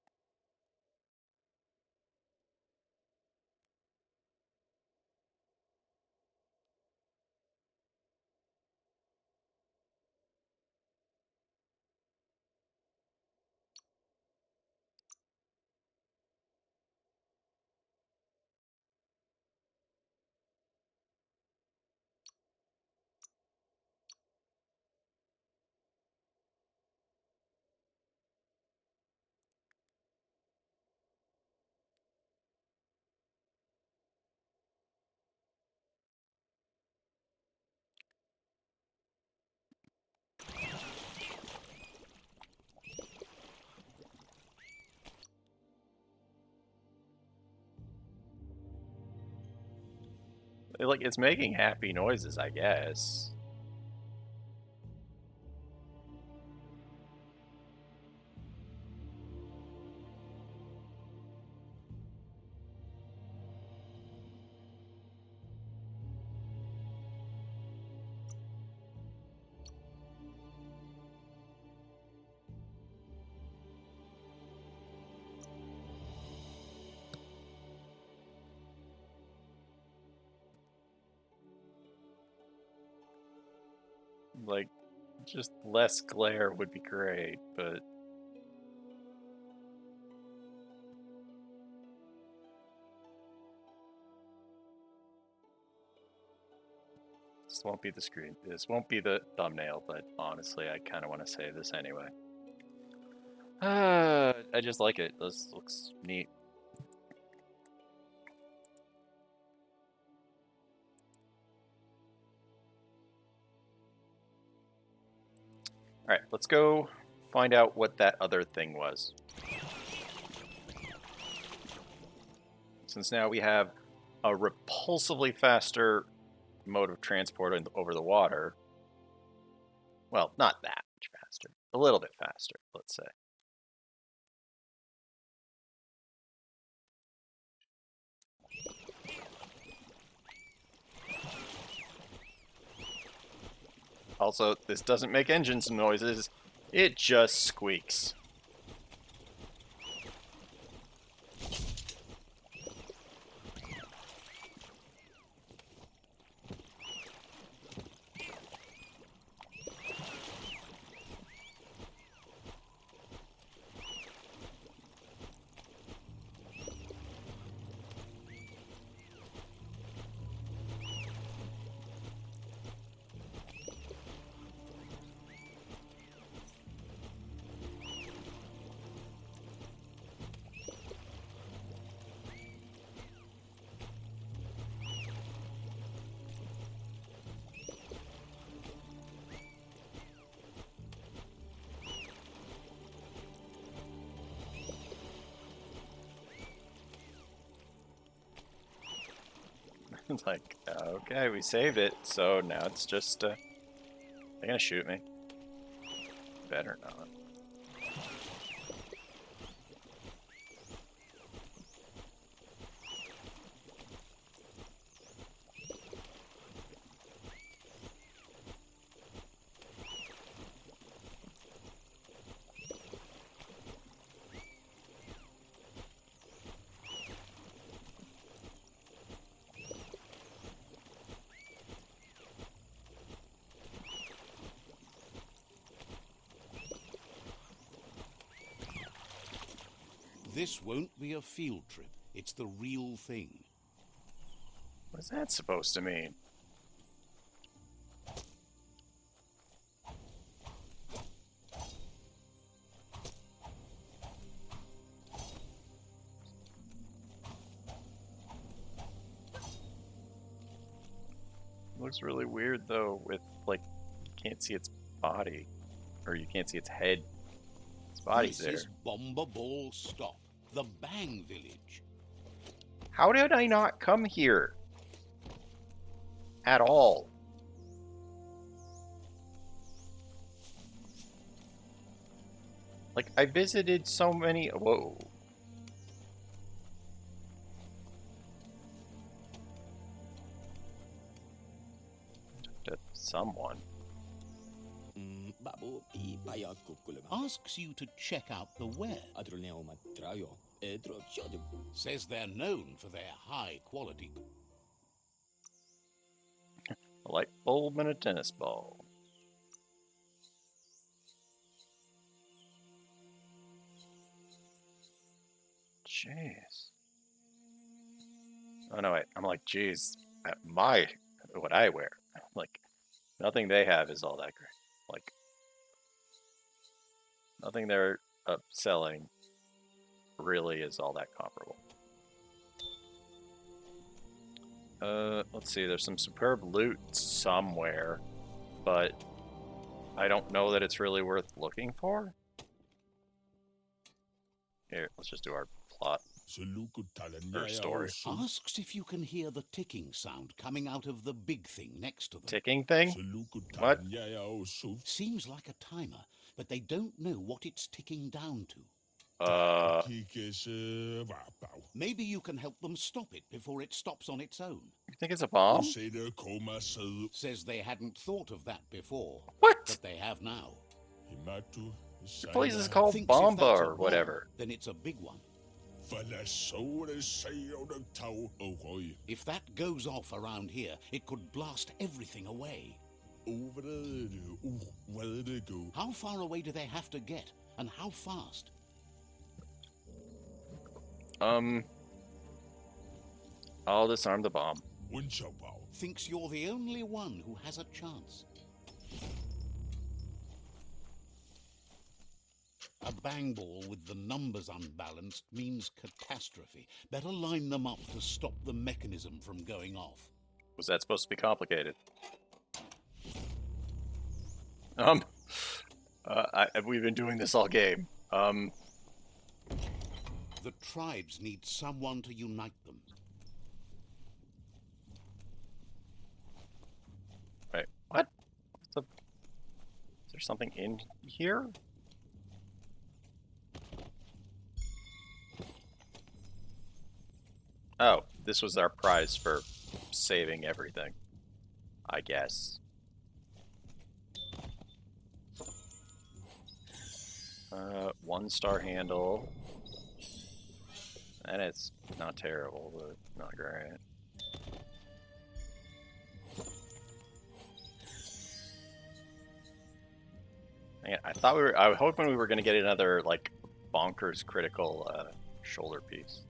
Like, it's making happy noises, I guess. Like, just less glare would be great, but this won't be the screen. This won't be the thumbnail, but honestly, I kind of want to save this anyway. I just like it. This looks neat. All right, let's go find out what that other thing was. Since now we have a repulsively faster mode of transport over the water. Well, not that much faster. A little bit faster, let's say. Also, this doesn't make engines noises. It just squeaks. It's like, okay, we saved it, so now it's just, they're gonna shoot me. Better not. This won't be a field trip. It's the real thing. What is that supposed to mean? Looks really weird though, with like you can't see its body, or you can't see its head. Its body's This there. is Bomber Ball Stop, the Bang Village. How did I not come here? At all? Like, I visited so many. Whoa. To someone. Babu I pajat kukkulema. Asks you to check out the ware. Adruneumat trajo. Edro tjodum. Says they're known for their high quality. A light bulb and a tennis ball. Jeez. Oh no, wait. I'm like, geez, what I wear. Like, nothing they have is all that great. Like, nothing they're selling really is all that comparable. Let's see. There's some superb loot somewhere, but I don't know that it's really worth looking for. Here, let's just do our plot. Her story. Asks if you can hear the ticking sound coming out of the big thing next to them. Ticking thing? What? Seems like a timer, but they don't know what it's ticking down to. Maybe you can help them stop it before it stops on its own. You think it's a bomb? Says they hadn't thought of that before. What? But they have now. The place is called Thinks if Bomba that's a or bomb, whatever. then it's a big one. If that goes off around here, it could blast everything away. How far away do they have to get, and how fast? I'll disarm the bomb. Thinks you're the only one who has a chance. A bang ball with the numbers unbalanced means catastrophe. Better line them up to stop the mechanism from going off. Was that supposed to be complicated? We've been doing this all game. The tribes need someone to unite them. Wait, what? Is there something in here? Oh, this was our prize for saving everything, I guess. One-star handle. And it's not terrible, but not great. I was hoping we were going to get another, like, bonkers critical shoulder piece.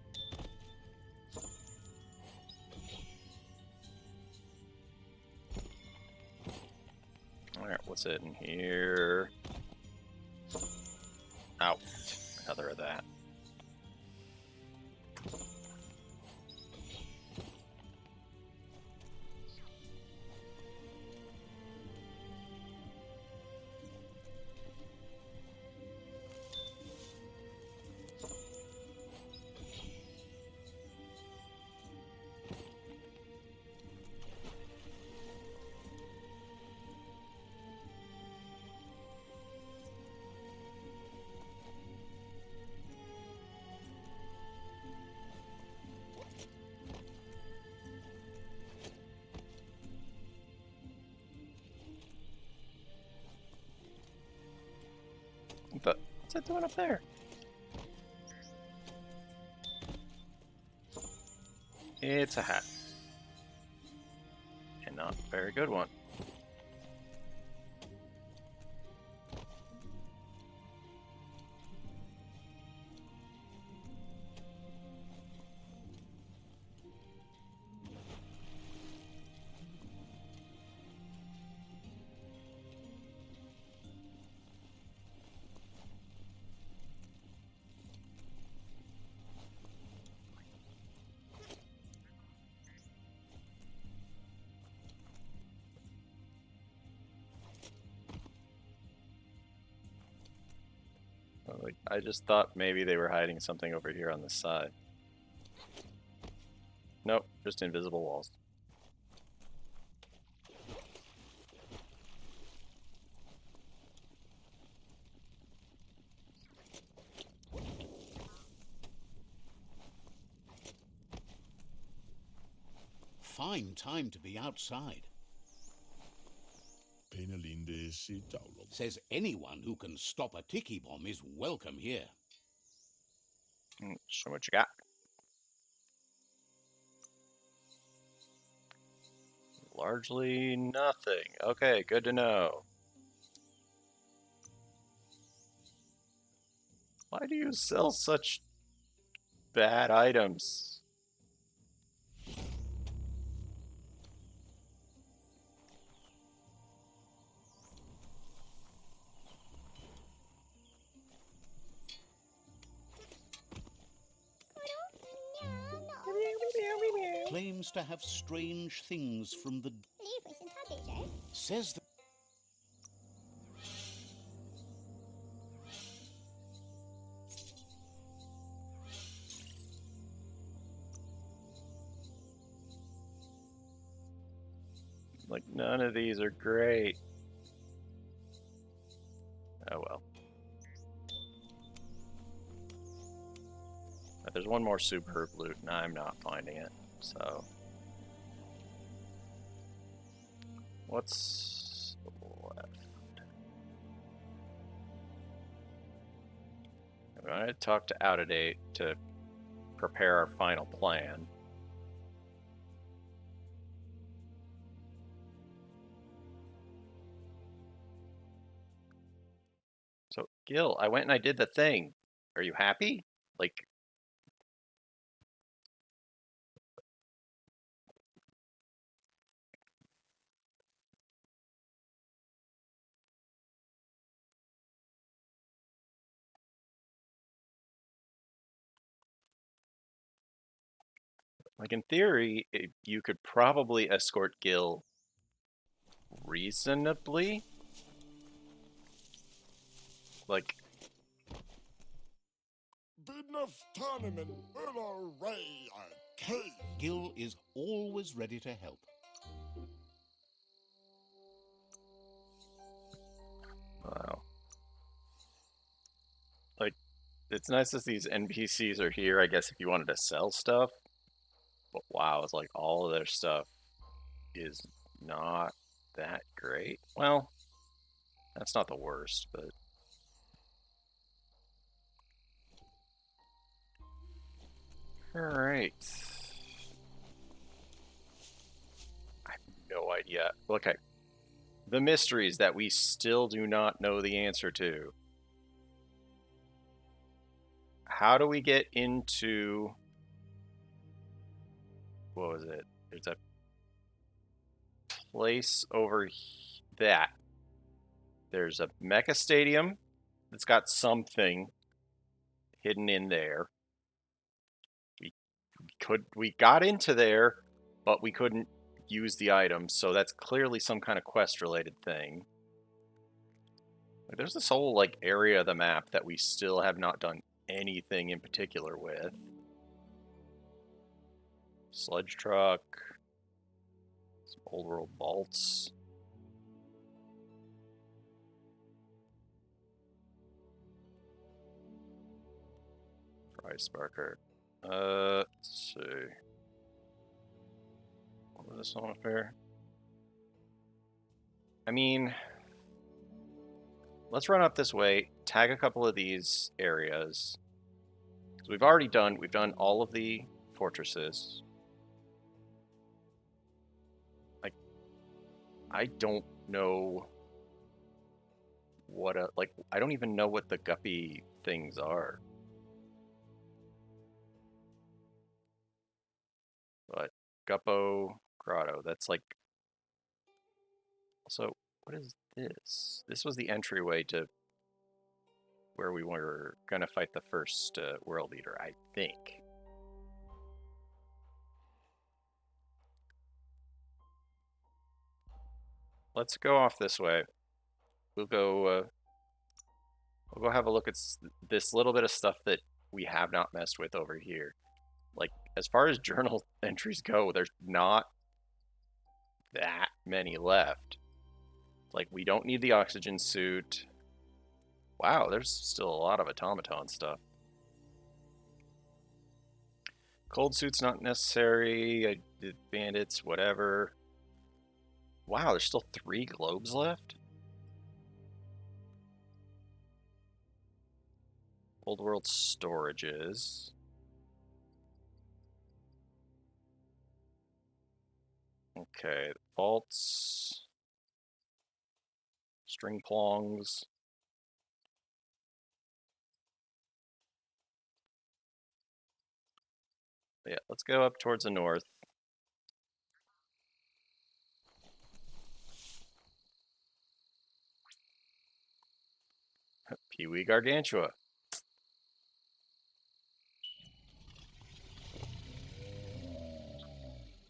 Alright, what's it in here? Ow. Another of that. What's it doing up there? It's a hat. And not a very good one. Like, I just thought maybe they were hiding something over here on this side. Nope, just invisible walls. Fine time to be outside. Says anyone who can stop a tiki bomb is welcome here. Show what you got. Largely nothing. Okay, good to know. Why do you sell such bad items? Claims to have strange things from the... Says that... Like, none of these are great. Oh well. But there's one more superb loot, and I'm not finding it. So, what's left? I'm going to talk to Out of Date to prepare our final plan. So, Gil, I went and I did the thing. Are you happy? Like, in theory, you could probably escort Gil reasonably. Like, Gil is always ready to help. wow. Like, it's nice that these NPCs are here, I guess, if you wanted to sell stuff. But wow, it's like all of their stuff is not that great. Well, that's not the worst, but alright. I have no idea. Okay. The mysteries that we still do not know the answer to. How do we get into... What was it? There's a place over that. There's a mecha stadium that's got something hidden in there. We got into there, but we couldn't use the items, so that's clearly some kind of quest related thing. There's this whole like area of the map that we still have not done anything in particular with. Sludge truck, some old world vaults. Price Sparker. Let's see. What was this on fair? I mean, let's run up this way, tag a couple of these areas. Because we've done all of the fortresses. Like, I don't know what I don't even know what the guppy things are. But Guppo Grotto, that's like... So, what is this? This was the entryway to where we were gonna fight the first world eater, I think. Let's go off this way. We'll go have a look at this little bit of stuff that we have not messed with over here. Like, as far as journal entries go, there's not that many left. Like, we don't need the oxygen suit. Wow, there's still a lot of automaton stuff. Cold suit's not necessary. Bandits, whatever. Wow, there's still 3 globes left? Old world storages. Okay, vaults. String plongs. Yeah, let's go up towards the north. Peewee Gargantua.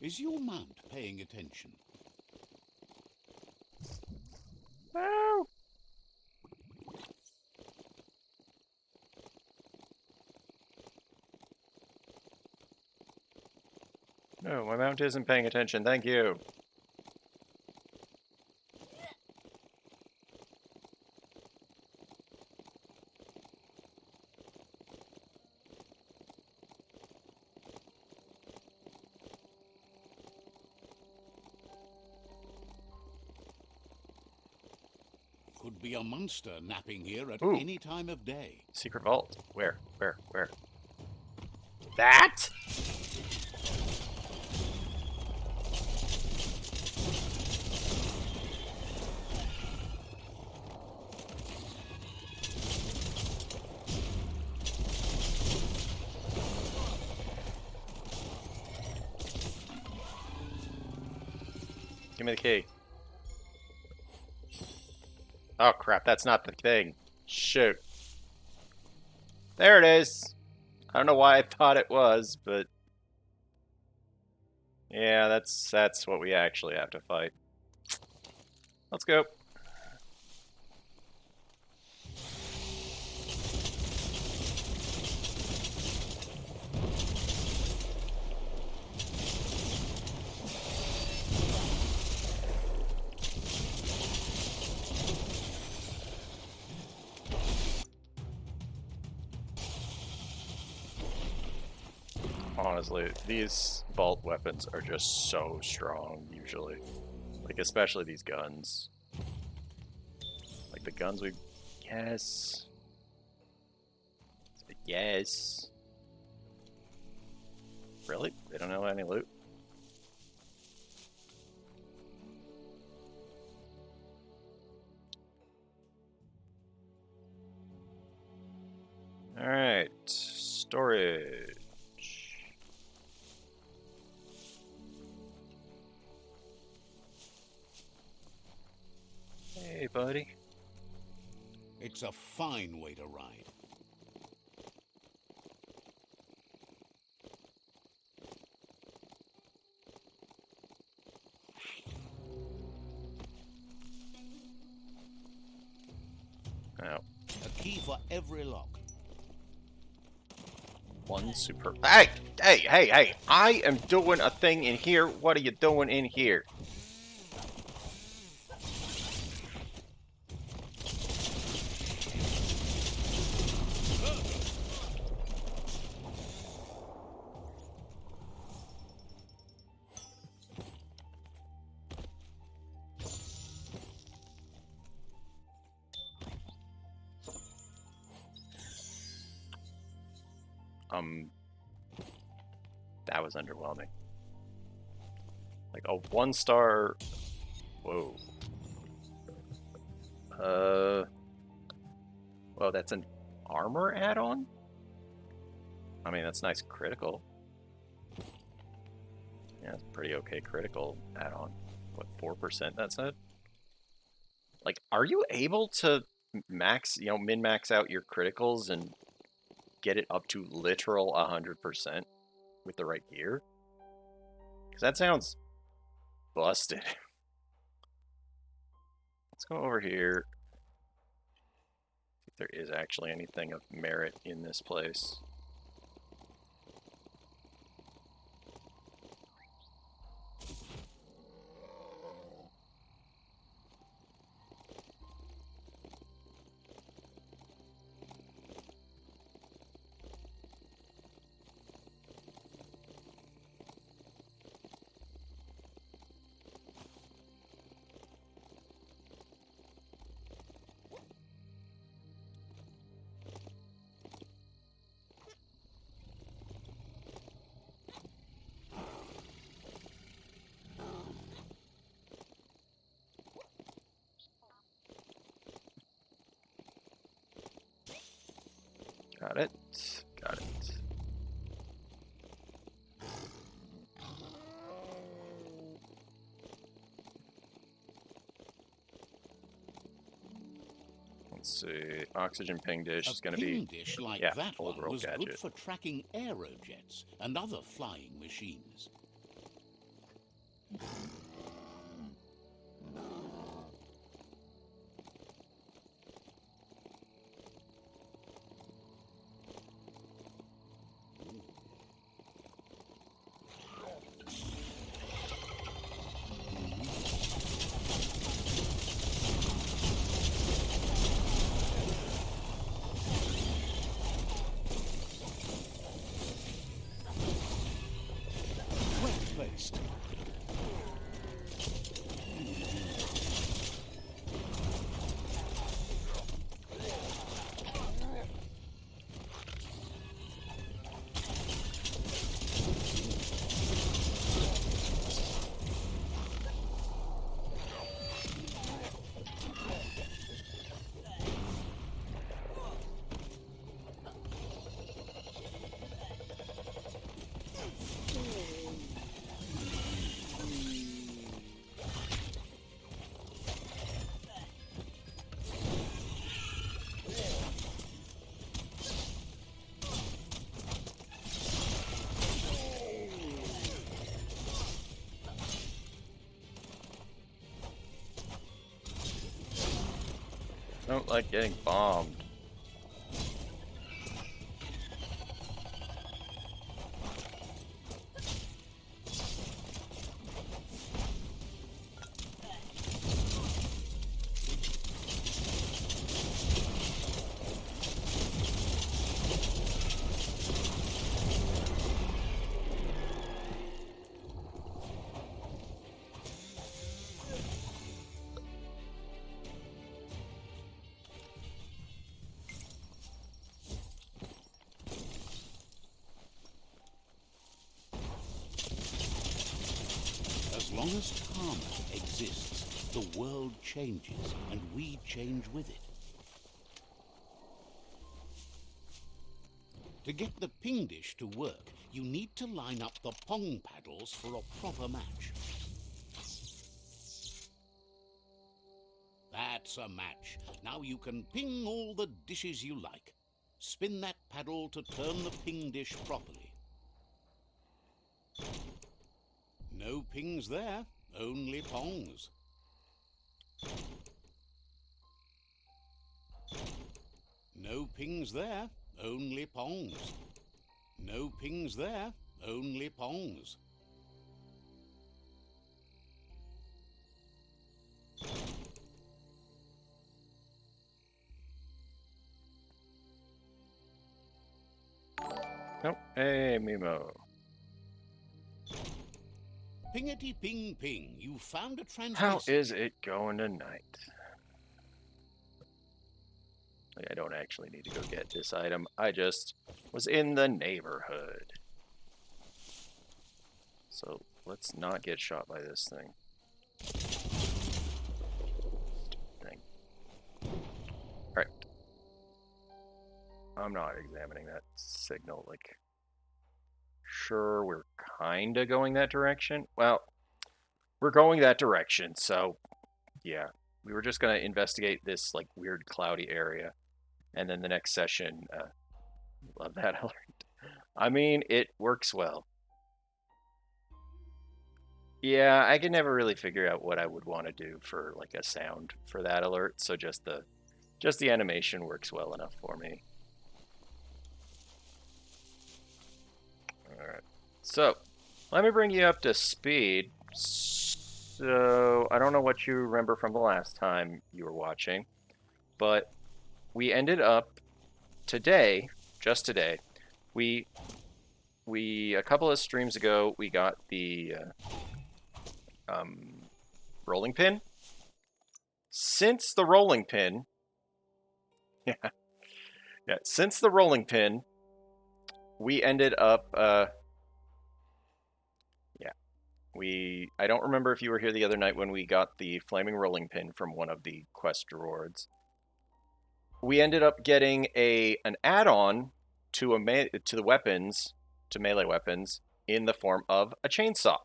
Is your mount paying attention? No! No, my mount isn't paying attention, thank you. could be a monster napping here at Ooh. any time of day. Secret vault. Where? That? Give me the key. Oh crap, that's not the thing. Shoot. There it is. I don't know why I thought it was, but yeah, that's what we actually have to fight. Let's go. Honestly, these vault weapons are just so strong, usually. Like, especially these guns. Like, the guns we... Yes. Yes. Really? They don't have any loot? Alright. Storage. Hey, buddy. It's a fine way to ride. Oh. A key for every lock. One super... Hey! I am doing a thing in here. What are you doing in here? That was underwhelming. Like a 1-star. Whoa. Well, that's an armor add-on? I mean, that's nice critical. Yeah, it's pretty okay critical add-on. What, 4% that said? Like, are you able to max, min-max out your criticals and get it up to literal 100% with the right gear? Because that sounds busted. Let's go over here. See if there is actually anything of merit in this place. Got it. Got it. Let's see. Oxygen ping dish is going to be... A ping dish like yeah, that old one world was gadget. good for tracking aerojets and other flying machines. Well placed. like getting bombed. As long as karma exists, the world changes, and we change with it. To get the ping dish to work, you need to line up the pong paddles for a proper match. That's a match. Now you can ping all the dishes you like. Spin that paddle to turn the ping dish properly. No pings there, only pongs. No pings there, only pongs. No pings there, only pongs. Nope. Hey, Mimo. Pingety ping ping, you found a How transmission. is it going tonight? I don't actually need to go get this item. I just was in the neighborhood. So let's not get shot by this thing. Alright. I'm not examining that signal. Like, sure, we're kind of going that direction. Well, we're going that direction, so yeah. We were just going to investigate this, like, weird cloudy area. And then the next session, love that alert. I mean, it works well. Yeah, I can never really figure out what I would want to do for like a sound for that alert, so just the animation works well enough for me. Alright. So, let me bring you up to speed. So, I don't know what you remember from the last time you were watching, but we ended up today, just today, we a couple of streams ago, we got the rolling pin. Since the rolling pin, yeah, since the rolling pin, we ended up, I don't remember if you were here the other night when we got the flaming rolling pin from one of the quest rewards. We ended up getting an add-on to the weapons, to melee weapons, in the form of a chainsaw.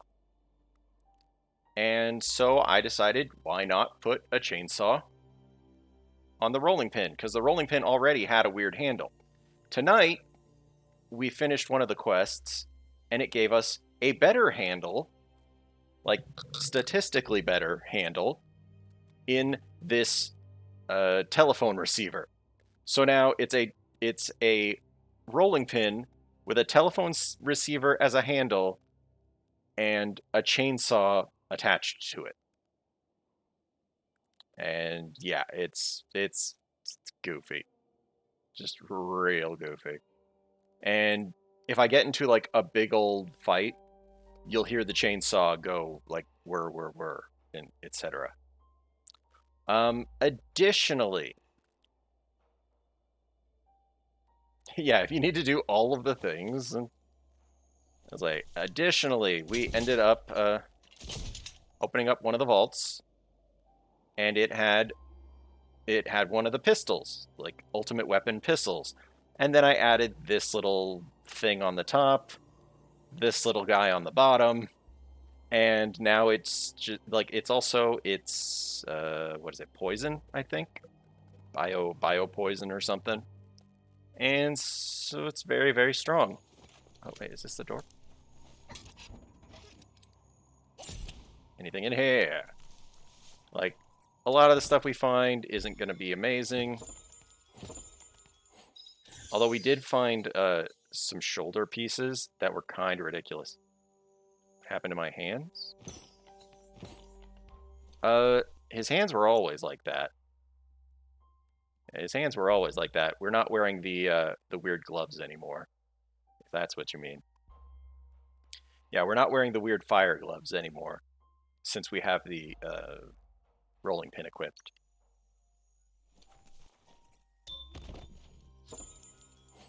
And so I decided, why not put a chainsaw on the rolling pin? Because the rolling pin already had a weird handle. Tonight, we finished one of the quests, and it gave us a better handle, like statistically better handle, in this telephone receiver. So now it's a rolling pin with a telephone receiver as a handle and a chainsaw attached to it. And yeah, it's goofy. Just real goofy. And if I get into like a big old fight, you'll hear the chainsaw go like whir, and etc. Additionally, yeah, if you need to do all of the things, I was like, additionally, we ended up opening up one of the vaults, and it had one of the pistols, like ultimate weapon pistols. And then I added this little thing on the top, this little guy on the bottom, and now it's just like it's what is it, poison, I think, bio poison or something. And so it's very, very strong. Oh wait, is this the door? Anything in here? Like, a lot of the stuff we find isn't going to be amazing. Although we did find some shoulder pieces that were kind of ridiculous. What happened to my hands? His hands were always like that. His hands were always like that. We're not wearing the weird gloves anymore, if that's what you mean. Yeah, we're not wearing the weird fire gloves anymore, since we have the rolling pin equipped.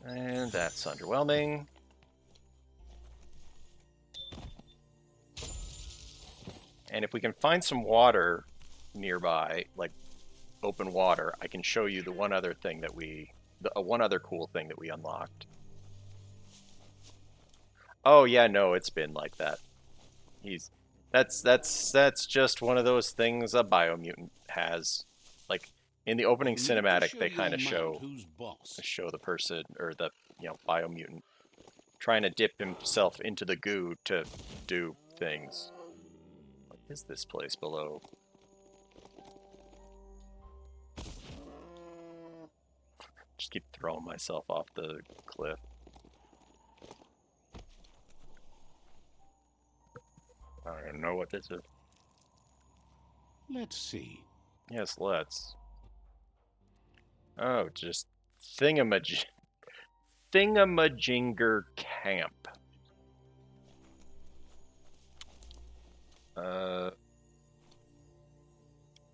And that's underwhelming. And if we can find some water nearby, like open water, I can show you the one other thing that one other cool thing that we unlocked. Oh yeah, no, it's been like that. That's just one of those things a biomutant has. Like in the opening cinematic, they kind of show the person or the biomutant trying to dip himself into the goo to do things. What is this place below? Just keep throwing myself off the cliff. I don't even know what this is. Let's see. Yes, let's. Oh, just thingamajinger camp.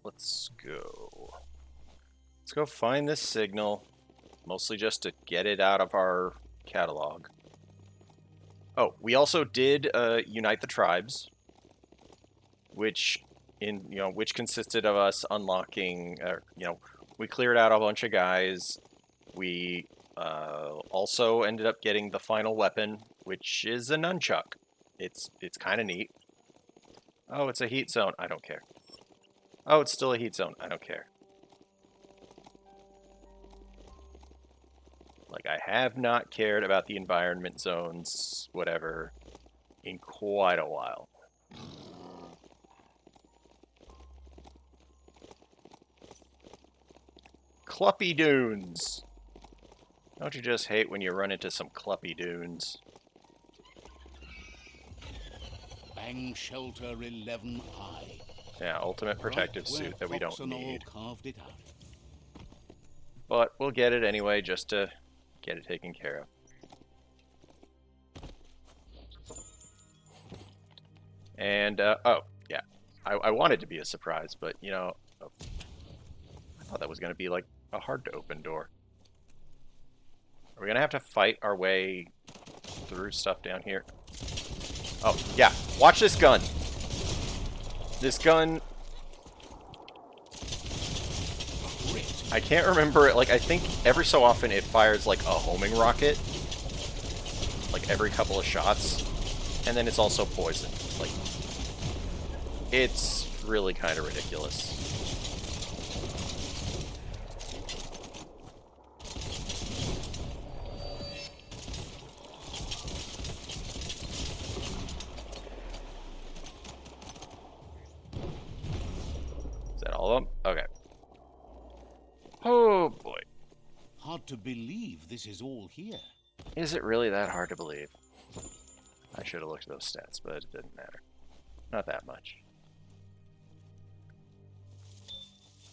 Let's go. Let's go find this signal. Mostly just to get it out of our catalog. Oh, we also did unite the tribes, which consisted of us unlocking. We cleared out a bunch of guys. We also ended up getting the final weapon, which is a nunchuck. It's kind of neat. Oh, it's a heat zone. I don't care. Oh, it's still a heat zone. I don't care. Like, I have not cared about the environment zones, whatever, in quite a while. Cluppy dunes. Don't you just hate when you run into some cluppy dunes? Bang shelter 11 high. Yeah, ultimate protective suit that we don't need. Carved it out. But we'll get it anyway, just to get it taken care of. And, oh, yeah. I wanted to be a surprise, but, I thought that was going to be, like, a hard-to-open door. Are we going to have to fight our way through stuff down here? Oh, yeah. Watch this gun. This gun... I can't remember it. Like, I think every so often it fires, like, a homing rocket. Like, every couple of shots. And then it's also poison. Like, it's really kind of ridiculous. Is that all of them? Okay. Oh, boy. Hard to believe this is all here. Is it really that hard to believe? I should have looked at those stats, but it didn't matter. Not that much.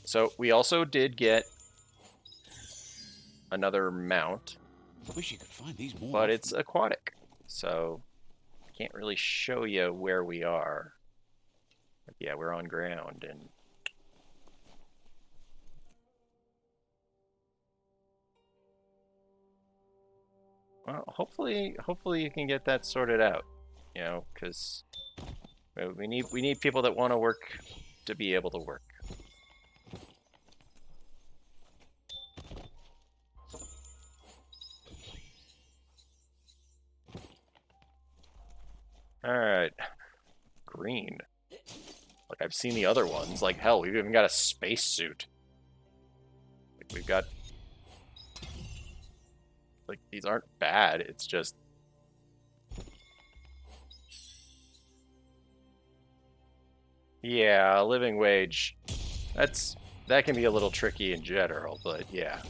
So, we also did get another mount. Wish you could find these more. But it's aquatic. So, I can't really show you where we are. But yeah, we're on ground, and... Well, hopefully you can get that sorted out, because we need people that want to work to be able to work. All right, green. Like I've seen the other ones. Like hell, we've even got a spacesuit. Like we've got. Like, these aren't bad, it's just... Yeah, living wage That can be a little tricky in general, but yeah.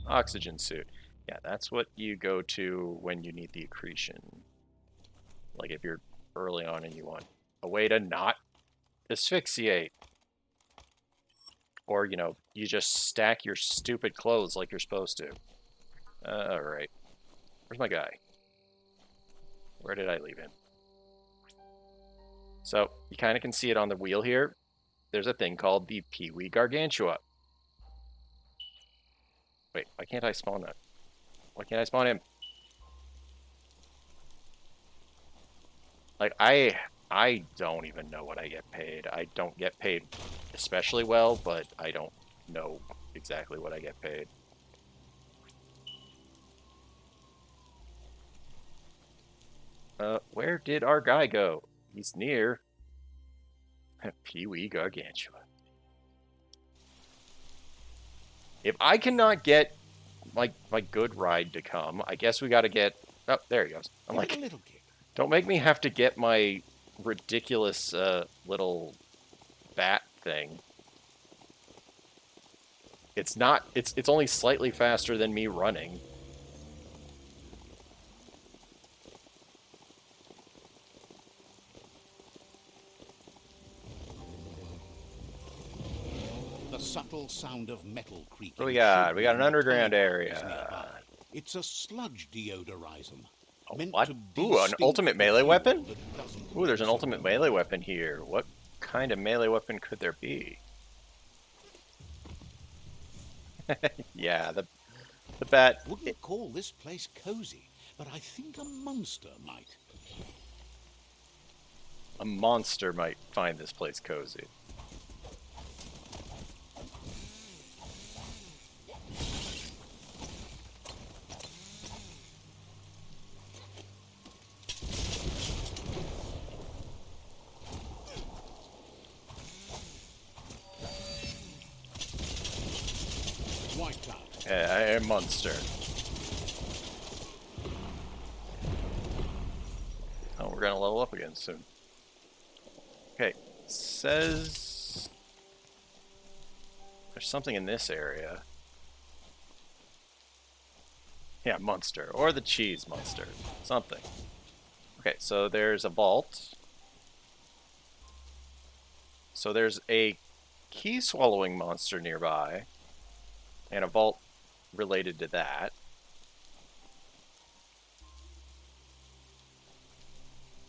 Oxygen suit. Yeah, that's what you go to when you need the accretion. Like if you're early on and you want a way to not asphyxiate. Or, you know, you just stack your stupid clothes like you're supposed to. Alright. Where's my guy? Where did I leave him? So, you kind of can see it on the wheel here. There's a thing called the Peewee Gargantua. Wait, why can't I spawn that? Why can't I spawn him? Like, I don't even know what I get paid. I don't get paid especially well, but I don't know exactly what I get paid. Where did our guy go? He's near. Peewee Gargantua. If I cannot get my good ride to come, I guess we gotta get... Oh, there he goes. I'm like, don't make me have to get my ridiculous little bat thing. It's not... It's only slightly faster than me running. The subtle sound of metal creaking. What we got? We got an should underground be area. nearby. It's a sludge deodorizum. Oh, Meant what? to Ooh, an de-stink ultimate the melee fuel weapon? that doesn't Ooh, there's an raise ultimate aroma. melee weapon here. What kind of melee weapon could there be? Yeah, the bat... Wouldn't call this place cozy, but I think a monster might. A monster might find this place cozy. Wiped out. A monster. Oh, we're gonna level up again soon. Okay, says there's something in this area. Yeah, monster. Or the cheese monster. Something. Okay, so there's a vault. So there's a key swallowing monster nearby. And a vault related to that.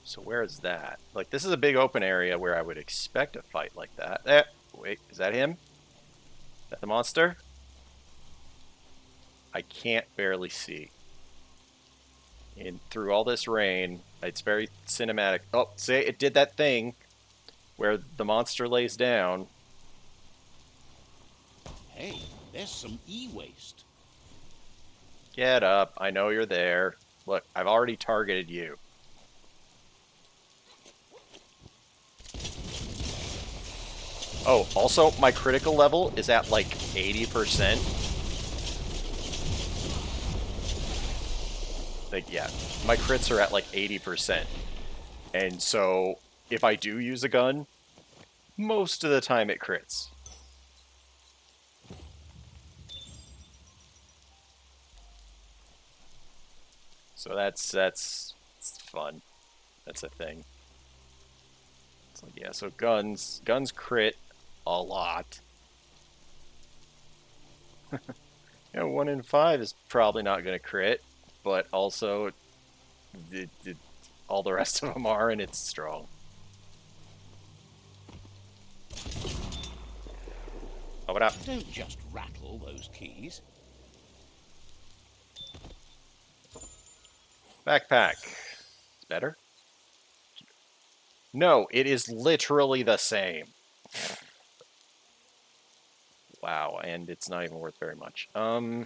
So where is that? Like, this is a big open area where I would expect a fight like that. Wait, is that him? Is that the monster? I can't barely see. Through all this rain, it's very cinematic. Oh, see, it did that thing where the monster lays down. Hey, there's some e-waste. Get up. I know you're there. Look, I've already targeted you. Oh, also, my critical level is at like 80%. Like, yeah, my crits are at like 80%. And so, if I do use a gun, most of the time it crits. So that's fun. That's a thing. It's like, yeah, so guns crit a lot. Yeah, 1 in 5 is probably not going to crit, but also all the rest of them are, and it's strong. Oh, what up? Don't just rattle those keys. Backpack. It's better? No, it is literally the same. Wow, and it's not even worth very much. I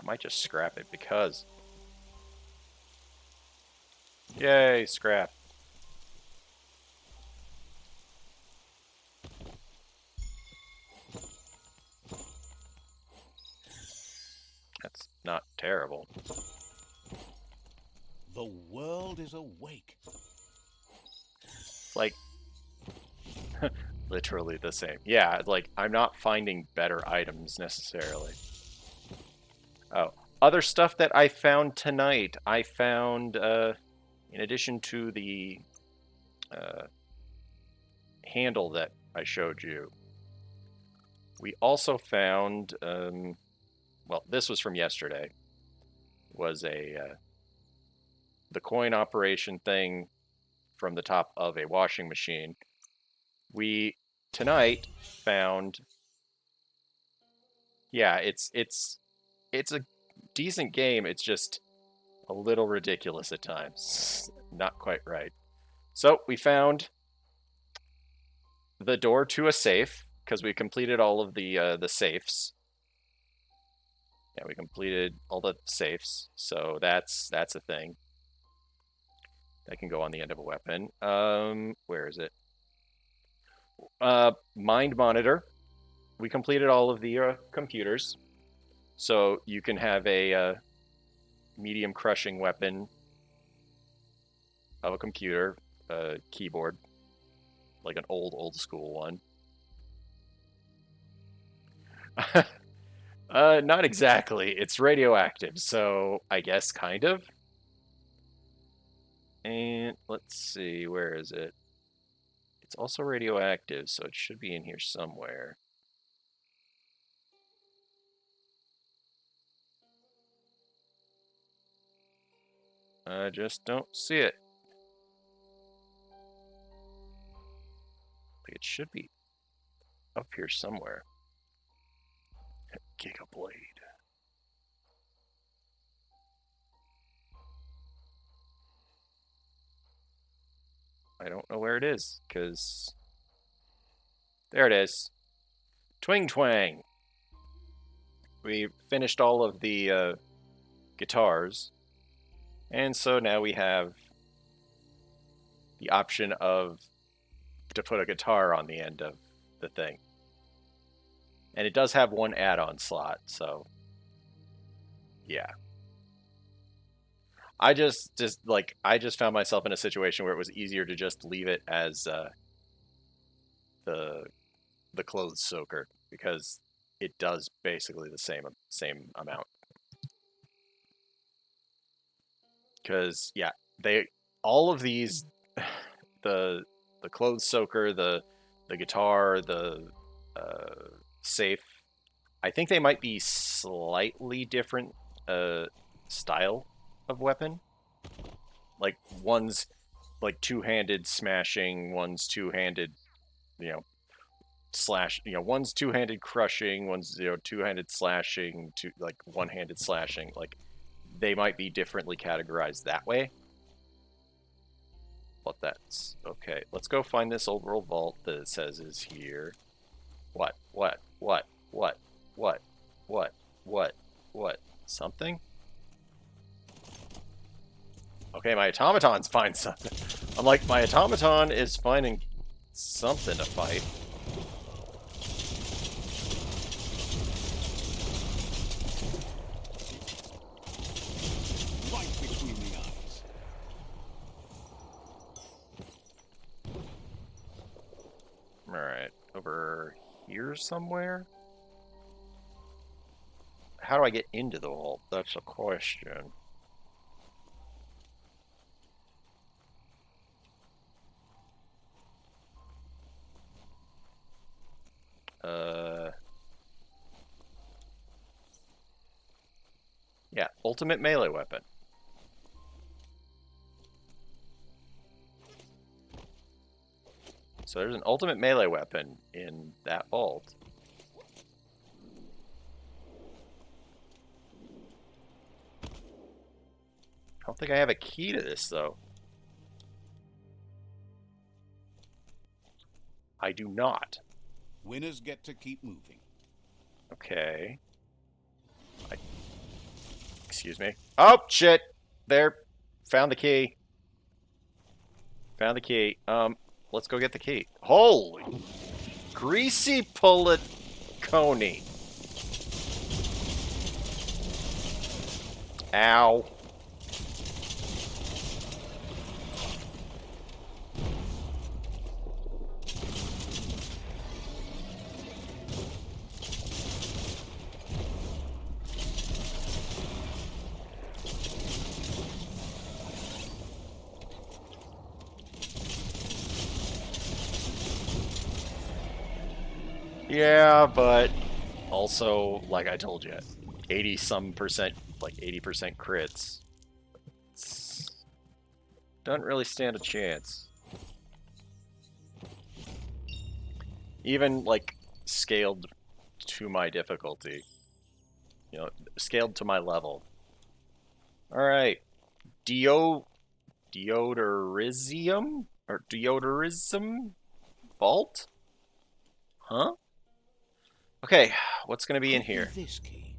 might just scrap it because... Yay, scrap. That's not terrible. The world is awake. It's like... literally the same. Yeah, like I'm not finding better items necessarily. Oh, other stuff that I found tonight. I found, in addition to the handle that I showed you, we also found, well, this was from yesterday, was the coin operation thing from the top of a washing machine. We tonight found, yeah, it's a decent game. It's just a little ridiculous at times. Not quite right. So we found the door to a safe because we completed all of the safes. Yeah, we completed all the safes, so that's a thing that can go on the end of a weapon. Where is it? Mind monitor. We completed all of the computers, so you can have a medium crushing weapon of a computer, keyboard, like an old school one. Not exactly. It's radioactive, so I guess kind of. And let's see, where is it? It's also radioactive, so it should be in here somewhere. I just don't see it. It should be up here somewhere. Gigablade. I don't know where it is, because... There it is. Twing twang! We finished all of the guitars, and so now we have the option of to put a guitar on the end of the thing. And it does have one add-on slot, so yeah. I just found myself in a situation where it was easier to just leave it as the clothes soaker, because it does basically the same amount. Because yeah, they all of these the clothes soaker, the guitar, the safe. I think they might be slightly different style of weapon. Like one's like two-handed smashing, one's two-handed, slash. One's two-handed crushing, one's two-handed slashing, like one-handed slashing. Like they might be differently categorized that way. But that's okay. Let's go find this old world vault that it says is here. What? Something? Okay, my automaton's find something. I'm like, my automaton is finding something to fight. Right between the eyes. Alright, over here somewhere? How do I get into the vault? That's a question. Yeah, ultimate melee weapon. So there's an ultimate melee weapon in that vault. I don't think I have a key to this, though. I do not. Winners get to keep moving. Okay. Excuse me. Oh, shit! There. Found the key. Found the key. Let's go get the key. Holy! Greasy Puliconi. Ow. Yeah, but also, like I told you, 80% like 80% crits. Doesn't really stand a chance. Even like scaled to my difficulty, scaled to my level. All right, deodorisium or deodorism vault, huh? Okay, what's gonna be in Could be here? this key.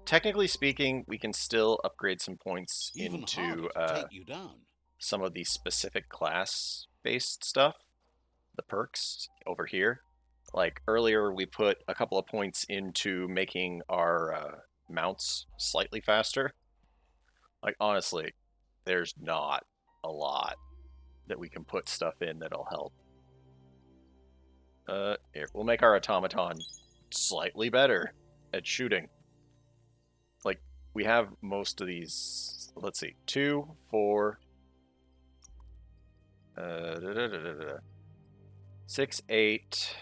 Technically speaking, we can still upgrade some points Even into harder to take you down. some of the specific class-based stuff, the perks over here. Like earlier, we put a couple of points into making our mounts slightly faster. Like honestly, there's not a lot that we can put stuff in that'll help. Here, we'll make our automaton slightly better at shooting. Like, we have most of these, let's see, 2, 4, 6, 8,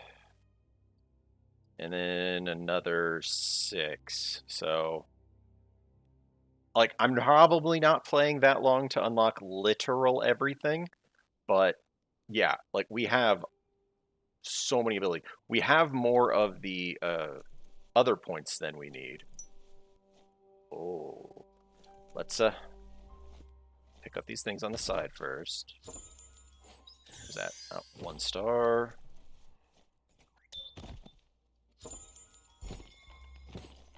and then another 6. So, like, I'm probably not playing that long to unlock literal everything, but yeah, like, we have so many abilities. We have more of the other points than we need. Oh, let's pick up these things on the side first. Is that 1 star?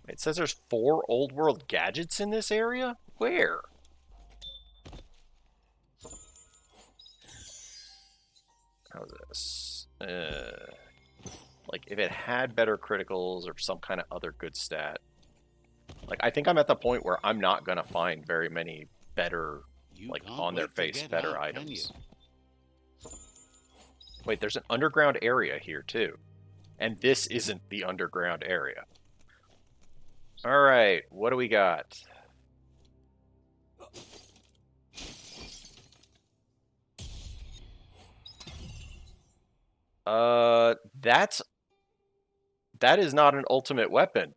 It says there's 4 old world gadgets in this area? Where? How's this? Like, if it had better criticals or some kind of other good stat. Like, I think I'm at the point where I'm not going to find very many better, You like, can't on their wait to face, get better out, can you? items. Wait, there's an underground area here, too. And this isn't the underground area. Alright, what do we got? That is not an ultimate weapon.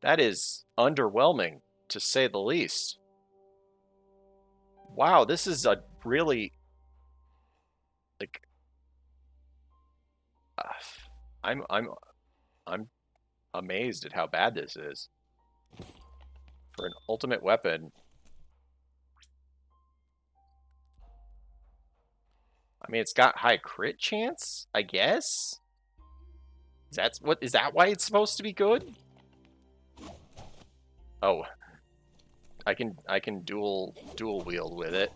That is underwhelming, to say the least. Wow, this is a really, like, uh, I'm amazed at how bad this is for an ultimate weapon. I mean, it's got high crit chance, I guess. Is that why it's supposed to be good? Oh, I can dual wield with it.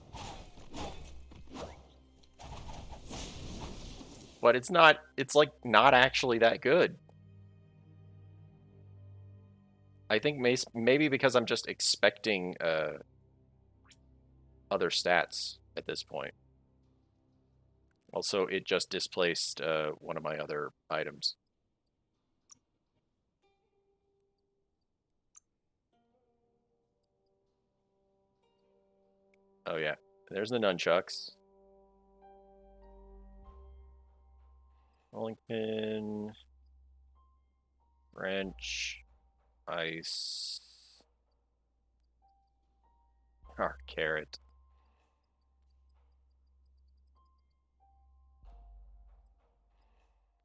But it's like not actually that good. I think maybe because I'm just expecting other stats at this point. Also, it just displaced one of my other items. Oh yeah, there's the nunchucks. Rolling pin, wrench, ice, carrot.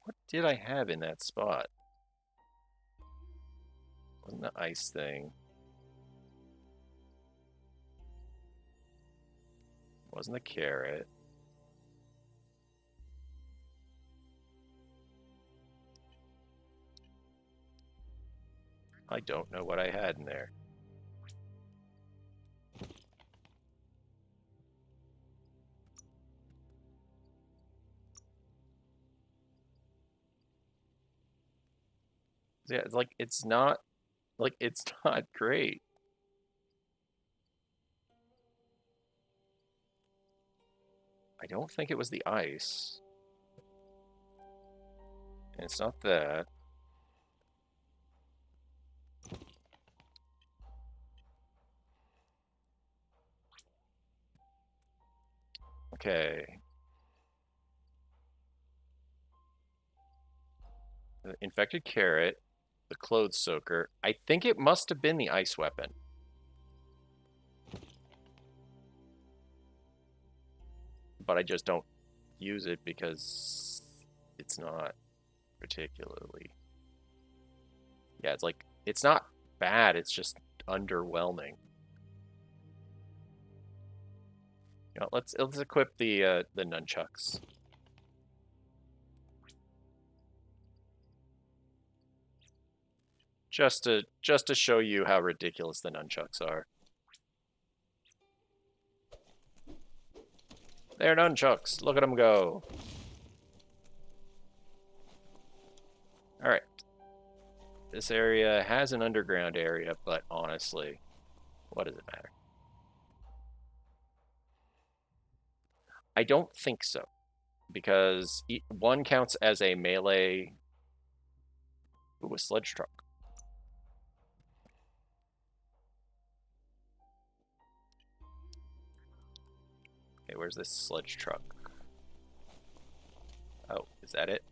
What did I have in that spot? Wasn't the ice thing? Wasn't the carrot? I don't know what I had in there. Yeah, it's like it's not great. I don't think it was the ice. And it's not that. Okay. infected carrot, the clothes soaker. I think it must have been the ice weapon. But I just don't use it because it's not particularly... Yeah, it's like, it's not bad, it's just underwhelming. You know, let's equip the nunchucks. Just to show you how ridiculous the nunchucks are. They're nunchucks. Look at them go. All right. This area has an underground area, but honestly, what does it matter? I don't think so, because one counts as a melee. Ooh, a sledge truck. Okay, where's this sledge truck? Oh, is that it?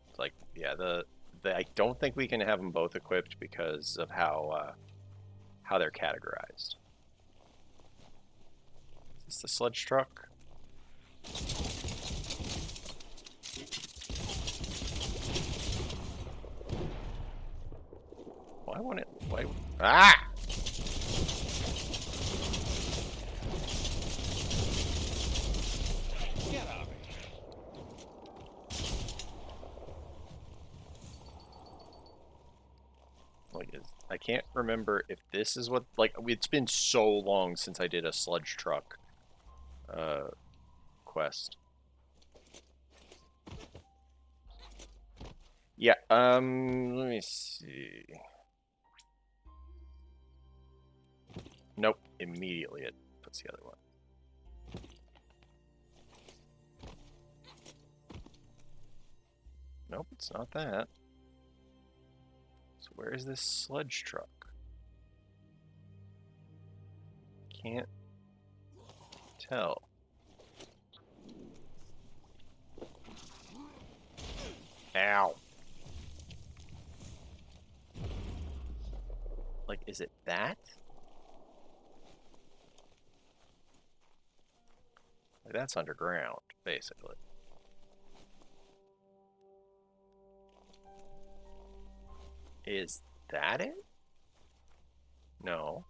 It's like, yeah, I don't think we can have them both equipped because of how they're categorized. Is this the sledge truck? Why won't it? Why? Ah! Get out of here. Like, I can't remember if this is what, like, it's been so long since I did a sludge truck quest. Yeah, let me see. Nope, immediately it puts the other one. Nope, it's not that. So where is this sledge truck? Can't tell. Ow. Like, is it that? Like, that's underground, basically. Is that it? No.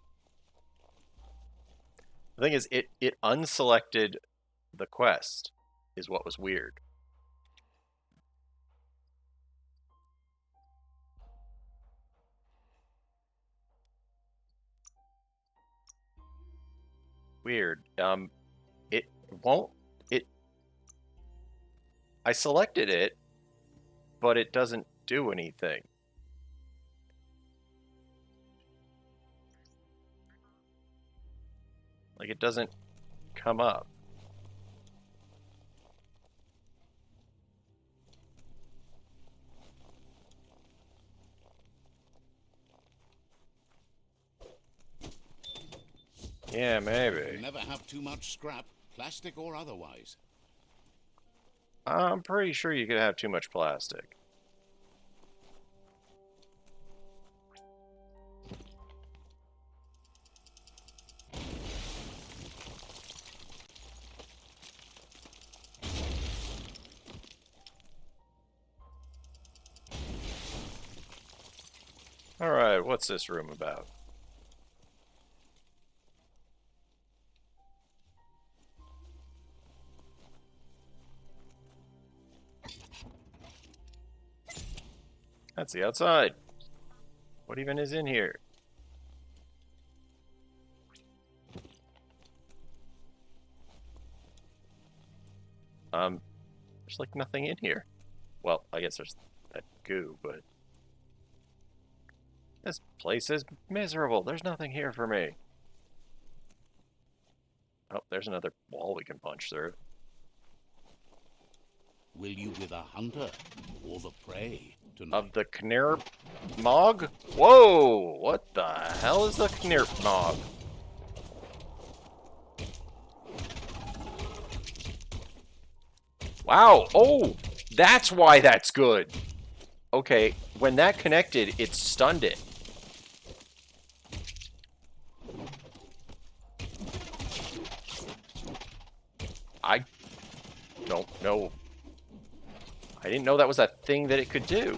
The thing is, it unselected the quest, is what was weird. Weird. It won't. I selected it, but it doesn't do anything. Like, it doesn't come up. Yeah, maybe. Never have too much scrap, plastic or otherwise. I'm pretty sure you could have too much plastic. Alright, what's this room about? That's the outside. What even is in here? There's like nothing in here. Well, I guess there's that goo, but... This place is miserable. There's nothing here for me. Oh, there's another wall we can punch through. Will you be the hunter or the prey tonight? Of the Knirp Mog? Whoa! What the hell is the Knirp Mog? Wow. Oh, that's why that's good. Okay, when that connected, it stunned it. I don't know. I didn't know that was a thing that it could do.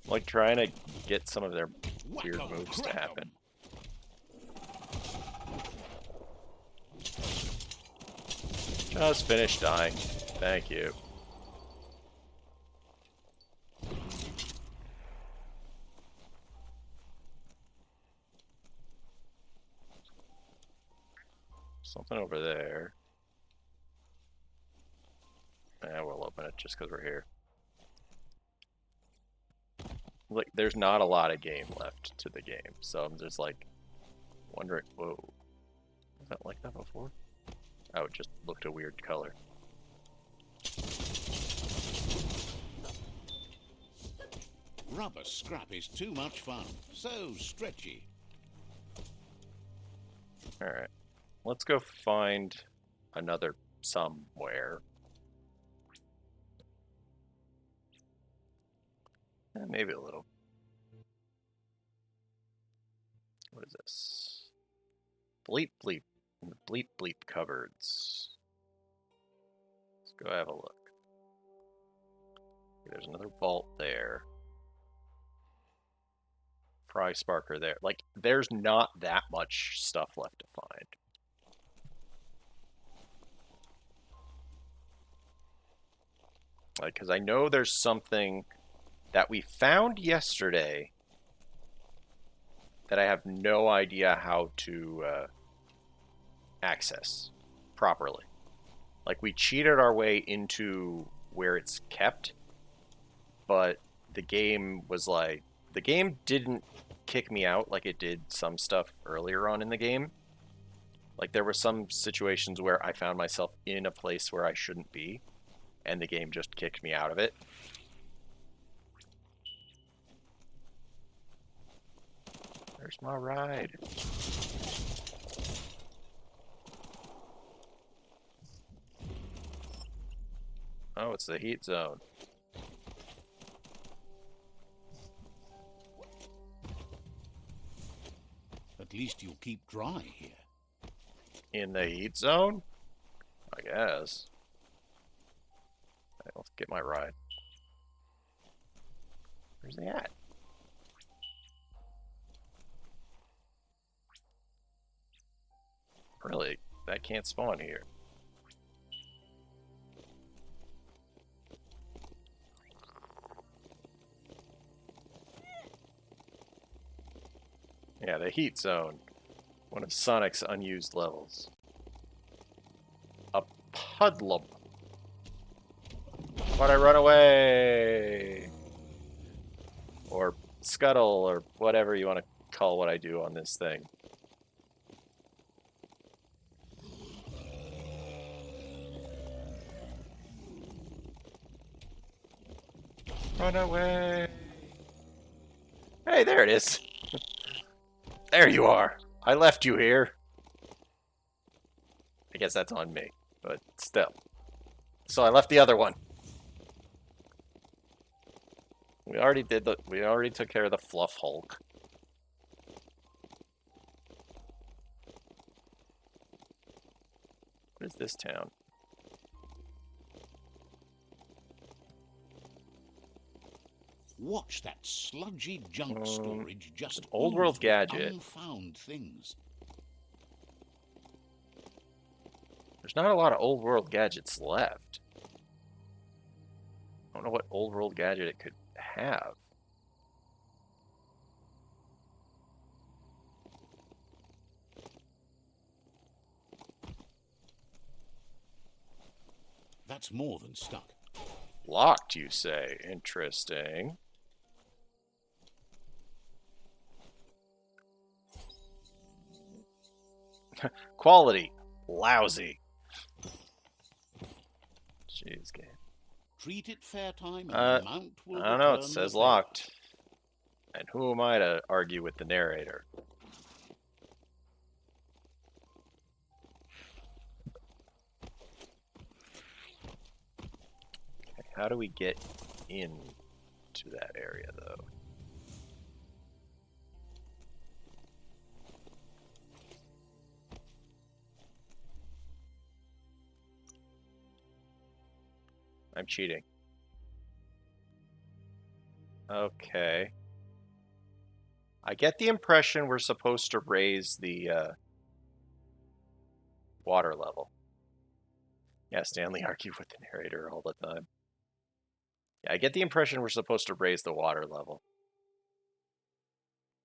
Like trying to get some of their weird moves to happen. Just finish dying. Thank you. Something over there. Yeah, we'll open it just because we're here. Like, there's not a lot of game left to the game, so I'm just like wondering. Whoa, was that like that before? Oh, it just looked a weird color. Rubber scrap is too much fun. So stretchy. All right, let's go find another somewhere. Maybe a little. What is this? Bleep bleep. Bleep bleep cupboards. Let's go have a look. There's another vault there. Pry sparker there. Like, there's not that much stuff left to find. Like, because I know there's something that we found yesterday that I have no idea how to access properly. Like, we cheated our way into where it's kept, but the game was like, the game didn't kick me out like it did some stuff earlier on in the game. Like, there were some situations where I found myself in a place where I shouldn't be, and the game just kicked me out of it. There's my ride. Oh, it's the heat zone. At least you'll keep dry here. In the heat zone? I guess. Let's get my ride. Where's he at? Really? That can't spawn here. Yeah, the heat zone. One of Sonic's unused levels. A Pudlum. Why'd I run away? Or scuttle, or whatever you want to call what I do on this thing. Run away. Hey, there it is. There you are. I left you here. I guess that's on me, but still. So I left the other one. We already took care of the Fluff Hulk. What is this town? Watch that sludgy junk storage just old world ooze with gadget. unfound things. There's not a lot of old world gadgets left. I don't know what old world gadget it could have. That's more than stuck. Locked, you say? Interesting. Quality, lousy. Jeez, game. Treat it fair time, and the mount will I don't know. It return says the favor. locked. And who am I to argue with the narrator? Okay, how do we get into that area, though? I'm cheating. Okay. I get the impression we're supposed to raise the water level. Yeah, Stanley argued with the narrator all the time. Yeah, I get the impression we're supposed to raise the water level.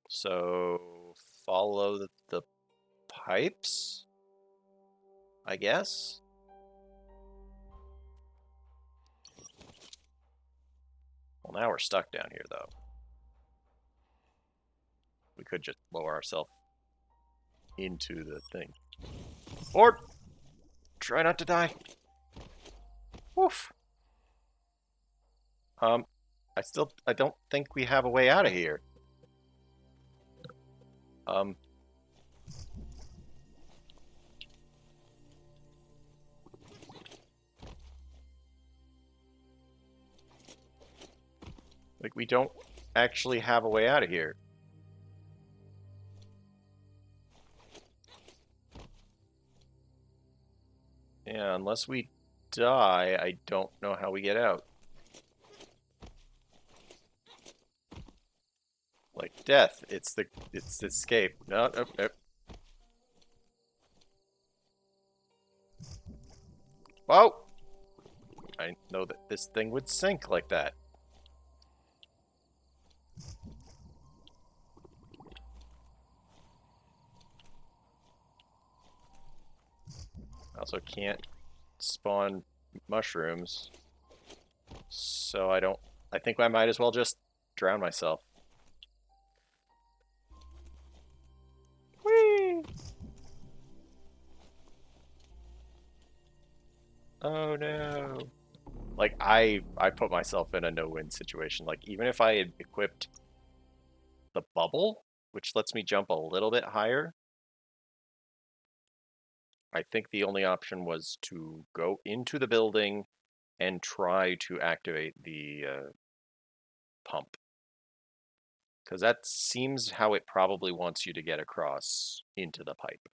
So follow the pipes, I guess. Well, now we're stuck down here, though. We could just lower ourselves into the thing. Or try not to die. Woof. I don't think we have a way out of here. Like, we don't actually have a way out of here. Yeah, unless we die, I don't know how we get out. Like death, it's escape. No, nope, nope. Whoa! I know that this thing would sink like that. I also can't spawn mushrooms, so I think I might as well just drown myself. Whee! Oh no. Like, I put myself in a no-win situation. Like, even if I had equipped the bubble, which lets me jump a little bit higher, I think the only option was to go into the building and try to activate the pump. Because that seems how it probably wants you to get across into the pipe.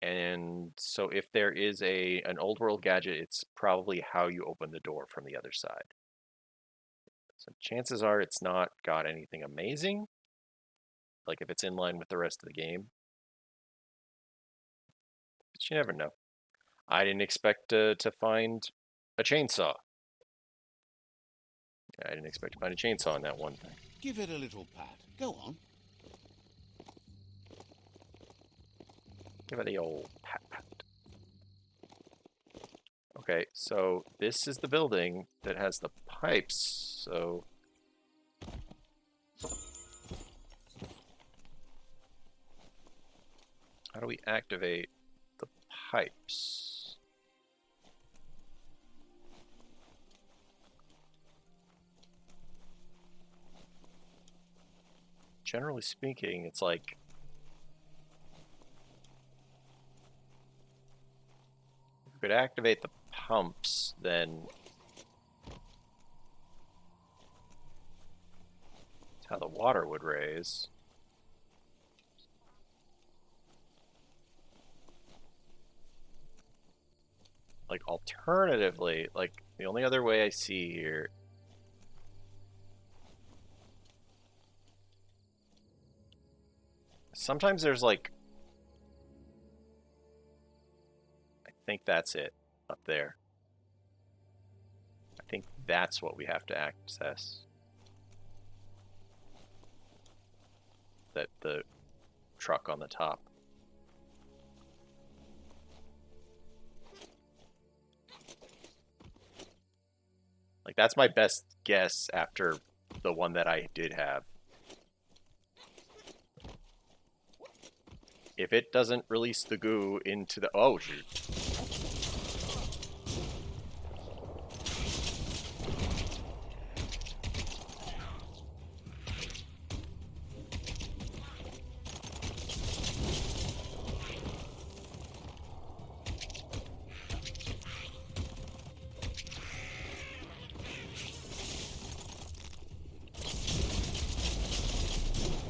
And so if there is an old world gadget, it's probably how you open the door from the other side. So chances are it's not got anything amazing, like if it's in line with the rest of the game. But you never know. I didn't expect to find a chainsaw. I didn't expect to find a chainsaw in that one thing. Give it a little pat. Go on. Give it the old pat pat. Okay, so this is the building that has the pipes, so... How do we activate the pipes? Generally speaking, it's like... If we could activate the pumps, then... That's how the water would raise. Like, alternatively, like, the only other way I see here... Sometimes there's, like... I think that's it, up there. I think that's what we have to access. That the truck on the top. Like, that's my best guess after the one that I did have. If it doesn't release the goo into the... Oh, shoot.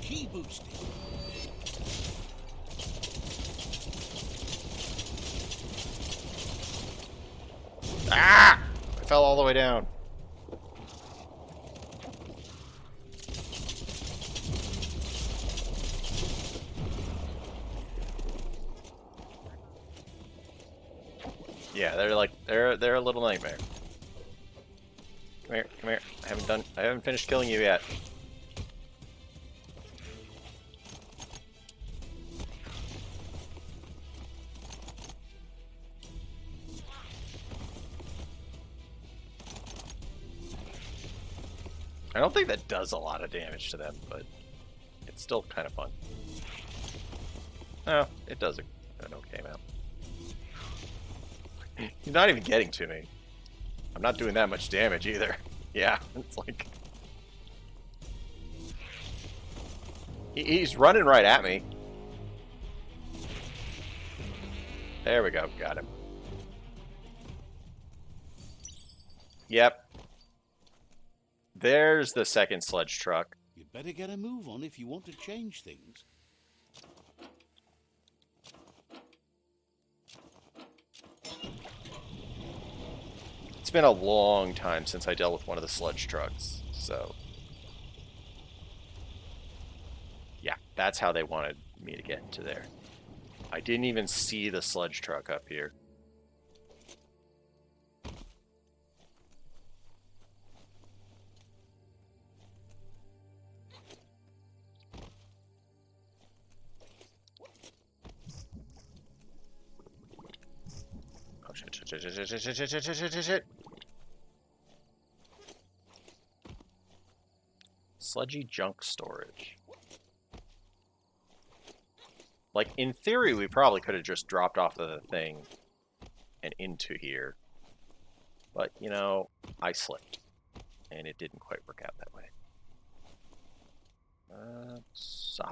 Key boosting. Ah! I fell all the way down. Yeah, they're like they're a little nightmare. Come here, come here. I haven't finished killing you yet. I don't think that does a lot of damage to them, but it's still kind of fun. Oh, it does an okay amount. He's not even getting to me. I'm not doing that much damage either. Yeah, it's like... He's running right at me. There we go, got him. Yep. There's the second sledge truck. You'd better get a move on if you want to change things. It's been a long time since I dealt with one of the sledge trucks, so... Yeah, that's how they wanted me to get into there. I didn't even see the sledge truck up here. Oh, shit. Sludgy junk storage. Like, in theory, we probably could have just dropped off of the thing and into here. But, you know, I slipped. And it didn't quite work out that way. So...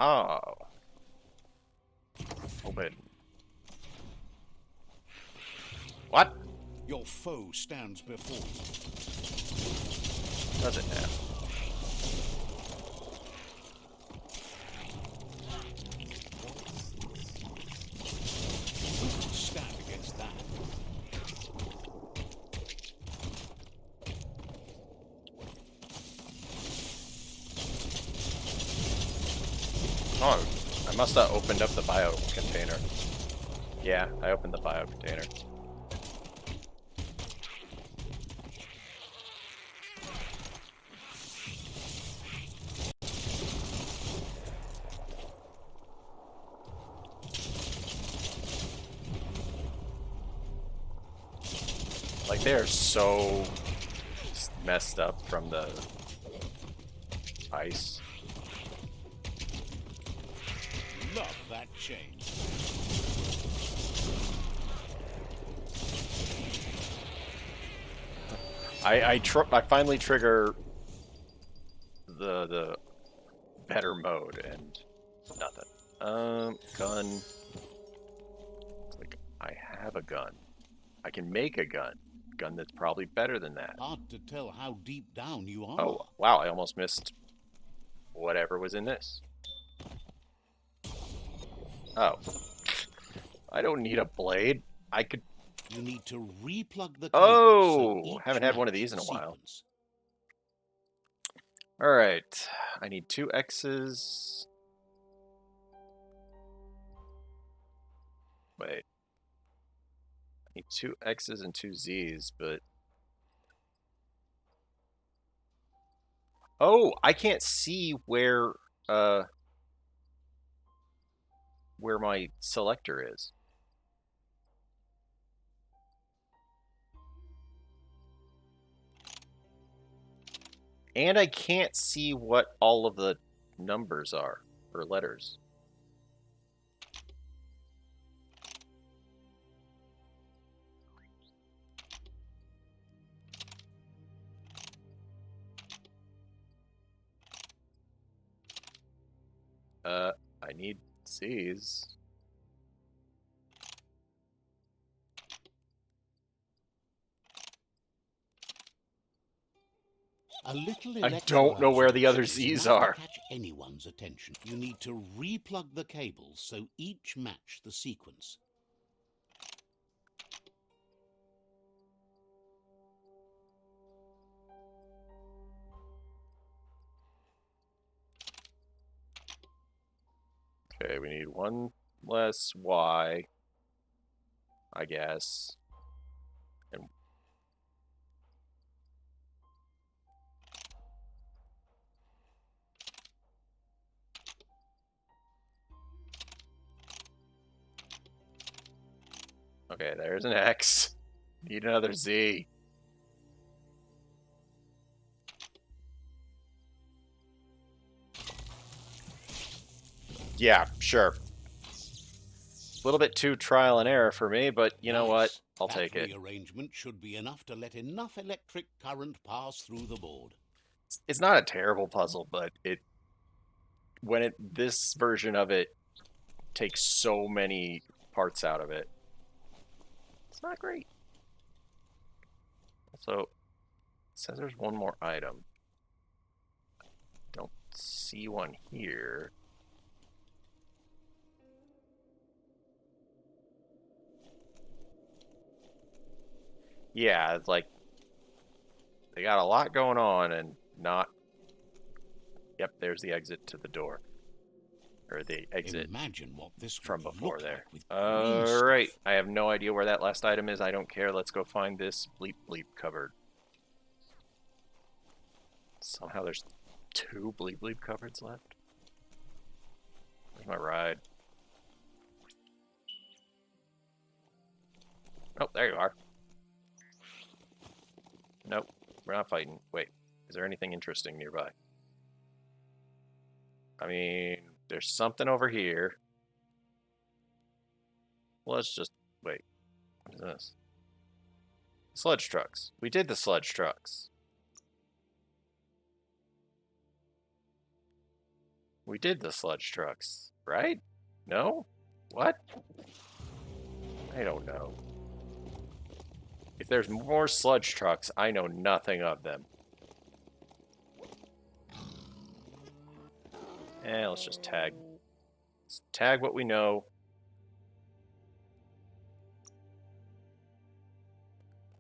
Open. What? Your foe stands before you. Does it now? Who can stand against that? Oh, I must have opened up the bio container. Yeah, I opened the bio container. Like, they are so messed up from the ice. Love that change. I finally trigger the better mode and nothing. Gun. Like, I have a gun. I can make a gun. Gun that's probably better than that. Hard to tell how deep down you are. Oh, wow, I almost missed whatever was in this. Oh. I don't need a blade. I could... You need to replug the Oh! cables, so each Haven't had one of match these in a the while. sequence. Alright. I need 2 X's. Wait. I need 2 X's and 2 Z's, but... Oh! I can't see where my selector is. And I can't see what all of the numbers are, or letters. I need C's. A little I don't know where the other electro-outsourcing is Z's enough to are. catch anyone's attention. You need to replug the cables so each match the sequence. Okay, we need one less Y, I guess. And okay, there's an X. Need another Z. Yeah, sure. A little bit too trial and error for me, but you know what? Nice. I'll That take it. rearrangement should be enough to let enough electric current pass through the board. It's not a terrible puzzle, but this version of it takes so many parts out of it. It's not great. Also, it says there's one more item. Don't see one here. Yeah, it's like they got a lot going on and not. Yep, there's the exit to the door. Or the exit Imagine what this from would before look there. like with green Alright, stuff. I have no idea where that last item is. I don't care. Let's go find this bleep bleep cupboard. Somehow there's 2 bleep bleep cupboards left. Where's my ride? Oh, there you are. Nope, we're not fighting. Wait, is there anything interesting nearby? I mean, there's something over here. Let's just wait. What is this? Sludge trucks. We did the sludge trucks. We did the sludge trucks, right? No? What? I don't know. If there's more sludge trucks, I know nothing of them. Let's just tag. Let's tag what we know.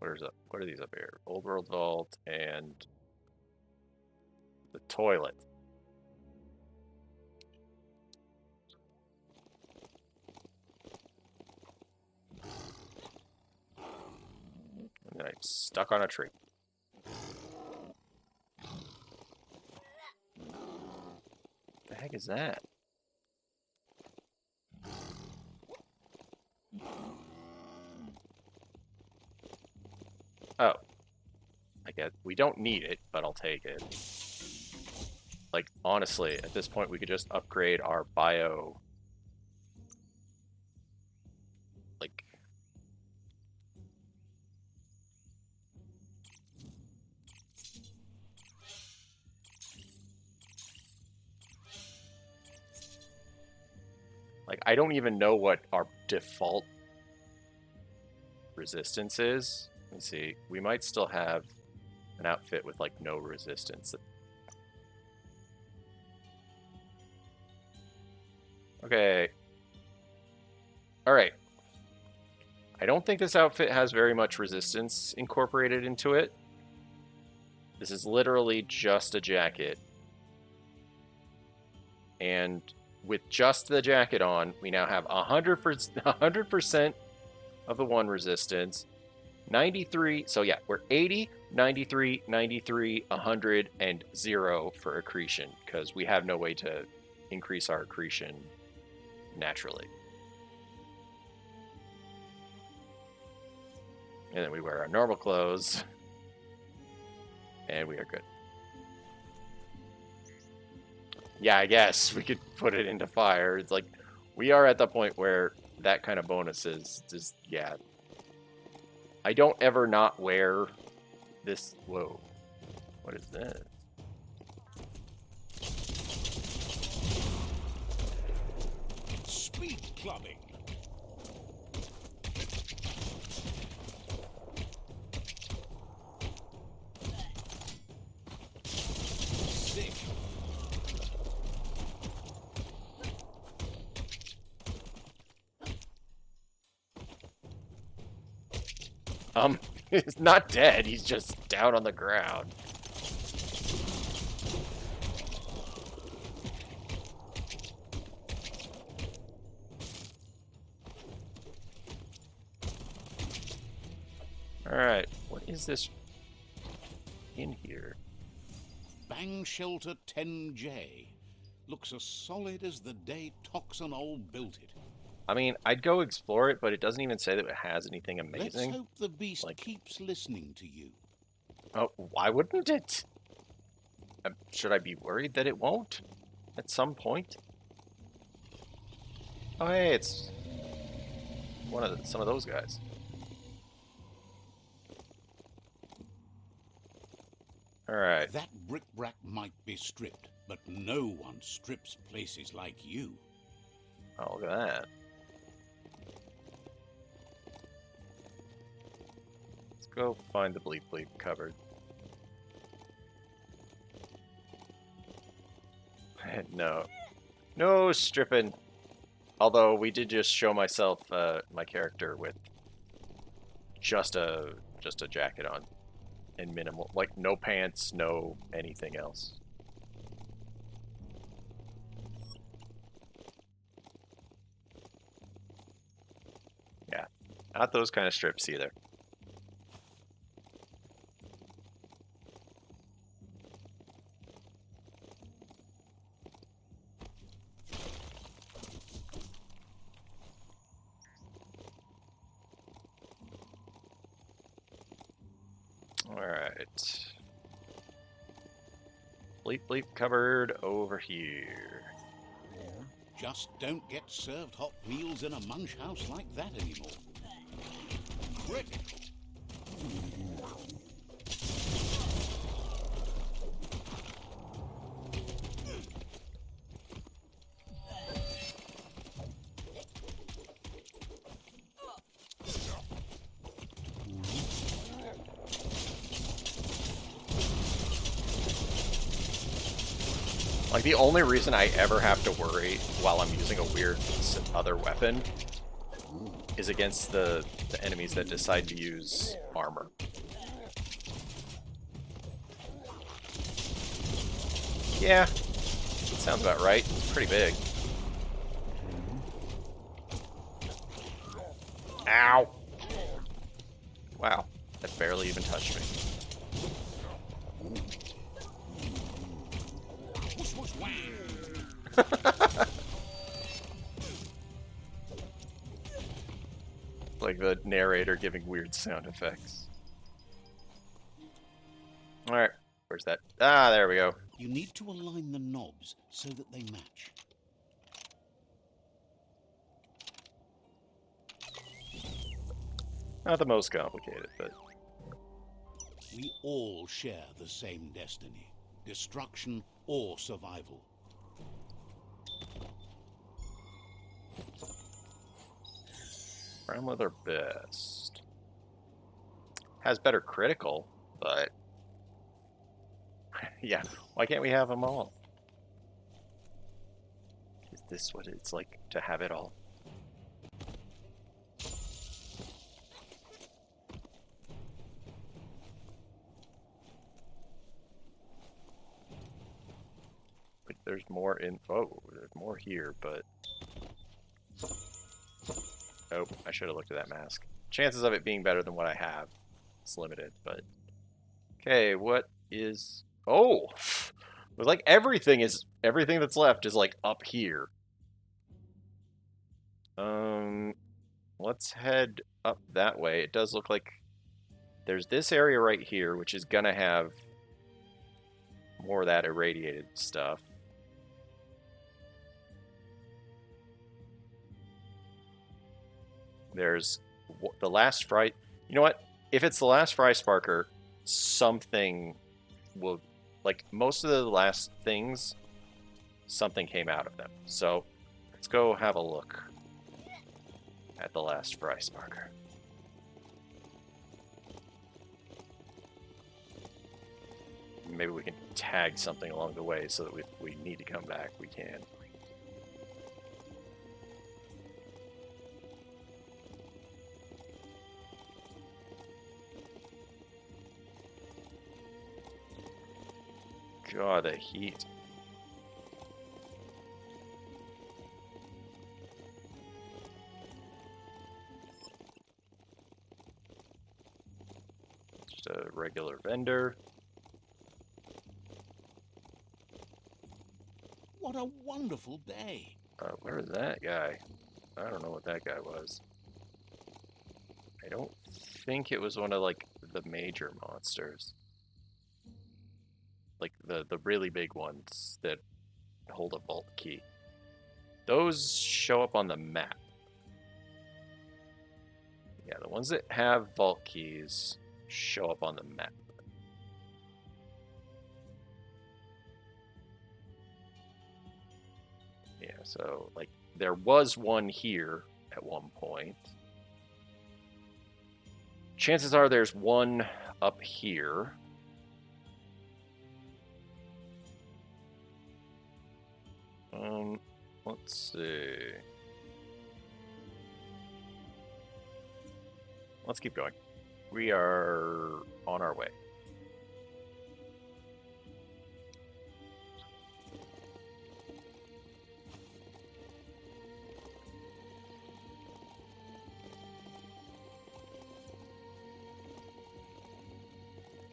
What are these up here? Old World Vault and the toilet. And I'm stuck on a tree. What the heck is that? Oh. I guess we don't need it, but I'll take it. Like, honestly, at this point we could just upgrade our bio. Like, I don't even know what our default resistance is. Let's see. We might still have an outfit with, like, no resistance. Okay. Alright. I don't think this outfit has very much resistance incorporated into it. This is literally just a jacket. And with just the jacket on, we now have 100% of the 1 resistance, 93. So yeah, we're 80, 93, 93, 100, and 0 for accretion because we have no way to increase our accretion naturally. And then we wear our normal clothes, and we are good. yeah, I guess we could put it into fire. It's like we are at the point where that kind of bonus is just, yeah. I don't ever not wear this. Whoa. What is this? Speed clubbing. Sick. He's not dead. He's just down on the ground. Alright, what is this in here? Bang Shelter 10J. Looks as solid as the day Toxanol built it. I mean, I'd go explore it, but it doesn't even say that it has anything Let's amazing. hope the beast Like- keeps listening to you. Oh, why wouldn't it? Should I be worried that it won't at some point? Oh, hey, it's some of those guys. All right. That bric-brac might be stripped, but no one strips places like you. Oh, look at that. Let's go find the bleep bleep cupboard. No. No stripping. Although we did just show myself, my character with just a jacket on and minimal, like no pants, no anything else. Yeah, not those kind of strips either. Alright. Bleep bleep cupboard over here. Just don't get served hot meals in a munch house like that anymore. Critical. Like, the only reason I ever have to worry while I'm using a weird other weapon is against the enemies that decide to use armor. Yeah, sounds about right. It's pretty big. Ow! Wow, that barely even touched me. Whoosh, whoosh, whang. Like the narrator giving weird sound effects. Alright, where's that? Ah, there we go. You need to align the knobs so that they match. Not the most complicated, but We all share the same destiny. Destruction or survival. grandmother best. Has better critical, but yeah, why can't we have them all? Is this what it's like to have it all? But there's more info. There's more here, but oh, I should have looked at that mask. Chances of it being better than what I have is limited, but okay, what is oh, it was like everything that's left is like up here. Let's head up that way. It does look like there's this area right here, which is gonna have more of that irradiated stuff. There's the last fry. You know what? If it's the last fry sparker, something will, like most of the last things, something came out of them. So let's go have a look at the last fry sparker. Maybe we can tag something along the way so that if we need to come back, we can. God, the heat. Just a regular vendor. What a wonderful day. Where is that guy? I don't know what that guy was. I don't think it was one of, like, the major monsters. Like, the really big ones that hold a vault key. Those show up on the map. Yeah, the ones that have vault keys show up on the map. Yeah, so, like, there was one here at one point. Chances are there's one up here. Let's see. Let's keep going. We are on our way.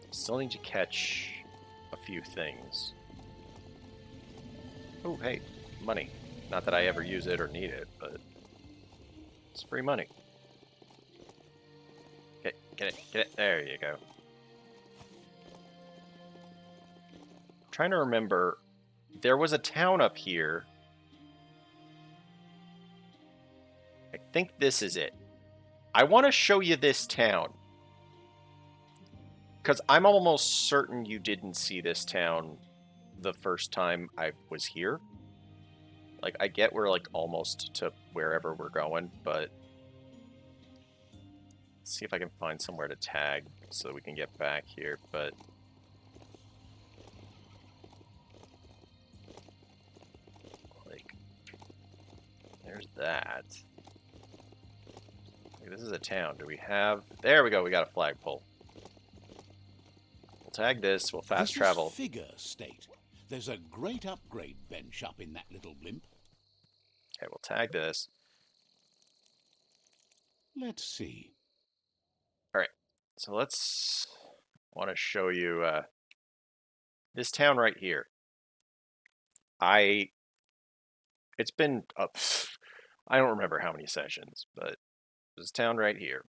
Still need to catch a few things. Oh, hey, money. Not that I ever use it or need it, but it's free money. Okay, get it. There you go. I'm trying to remember. There was a town up here. I think this is it. I want to show you this town. Because I'm almost certain you didn't see this town the first time I was here. Like, I get we're, like, almost to wherever we're going, but... Let's see if I can find somewhere to tag so we can get back here, but... Like... There's that. Like, this is a town. Do we have... There we go, we got a flagpole. We'll tag this, we'll fast travel. This is Figure State. There's a great upgrade bench up in that little blimp. Okay, we'll tag this. Let's see. Alright, so let's... I want to show you this town right here. It's been up... I don't remember how many sessions, but this town right here.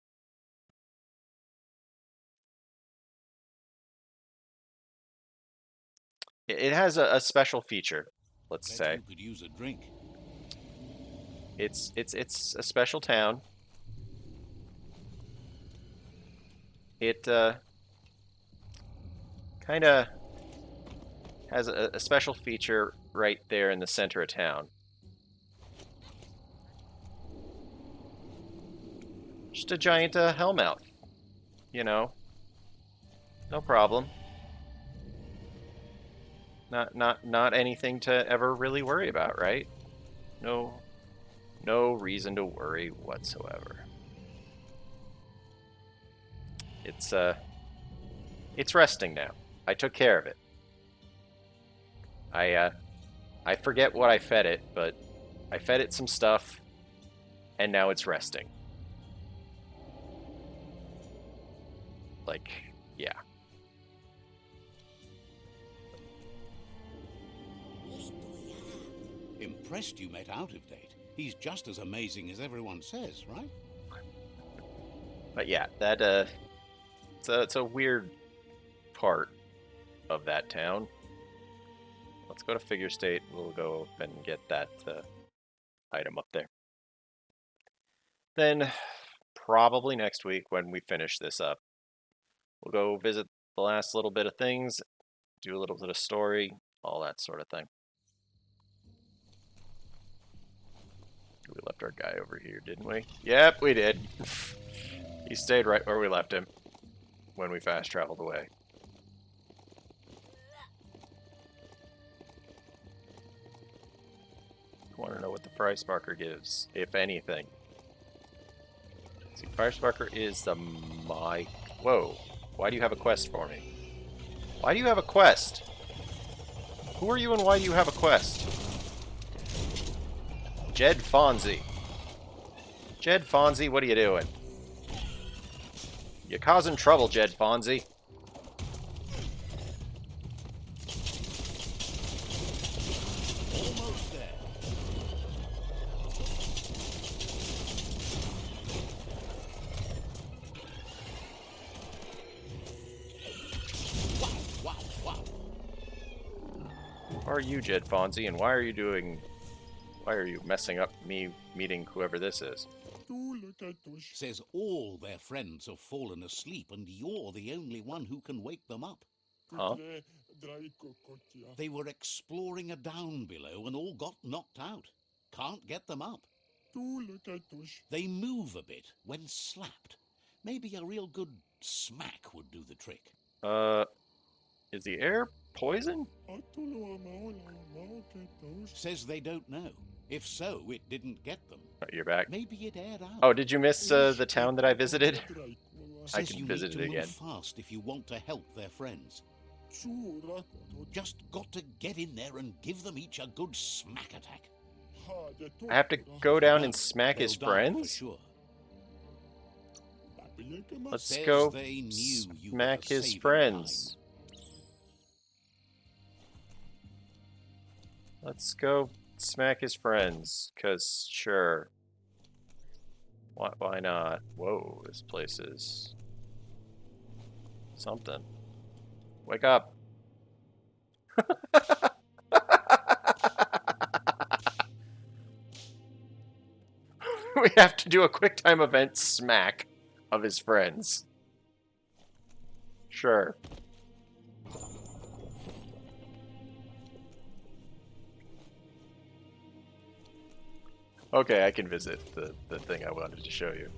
It has a special feature, let's Bet say. you could use a drink. It's a special town. It kind of has a special feature right there in the center of town. Just a giant hellmouth, you know. No problem. Not anything to ever really worry about, right? No reason to worry whatsoever. It's resting now. I took care of it. I forget what I fed it, but I fed it some stuff, and now it's resting. Like, yeah. Impressed you met out of date. He's just as amazing as everyone says, right? But yeah, that it's a weird part of that town. Let's go to Figure State. We'll go up and get that item up there. Then probably next week when we finish this up. We'll go visit the last little bit of things, do a little bit of story, all that sort of thing. We left our guy over here, didn't we? Yep, we did. He stayed right where we left him when we fast traveled away. I want to know what the price marker gives, if anything. See, price marker is the my... Whoa. Why do you have a quest for me? Why do you have a quest? Who are you and why do you have a quest? Jed Fonzie. Jed Fonzie, what are you doing? You're causing trouble, Jed Fonzie. Almost there. Wow, wow, wow. Who are you, Jed Fonzie, and why are you messing up me meeting whoever this is? Says all their friends have fallen asleep and you're the only one who can wake them up. Huh? They were exploring a down below and all got knocked out. Can't get them up. They move a bit when slapped. Maybe a real good smack would do the trick. Is the air poison? Says they don't know. If so, it didn't get them. Oh, you're back. Maybe it aired out. Oh, did you miss the town that I visited? I Says can you visit need it to again. move fast if you want to help their friends. Just got to get in there and give them each a good smack attack. I have to go down and No, smack they'll his die for friends? sure. Let's Says go they knew you were smack the his saving friends. Let's go smack his friends, 'cause sure. Why not? Whoa, this place is something. Wake up. We have to do a quick time event smack of his friends. Sure. Okay, I can visit the thing I wanted to show you.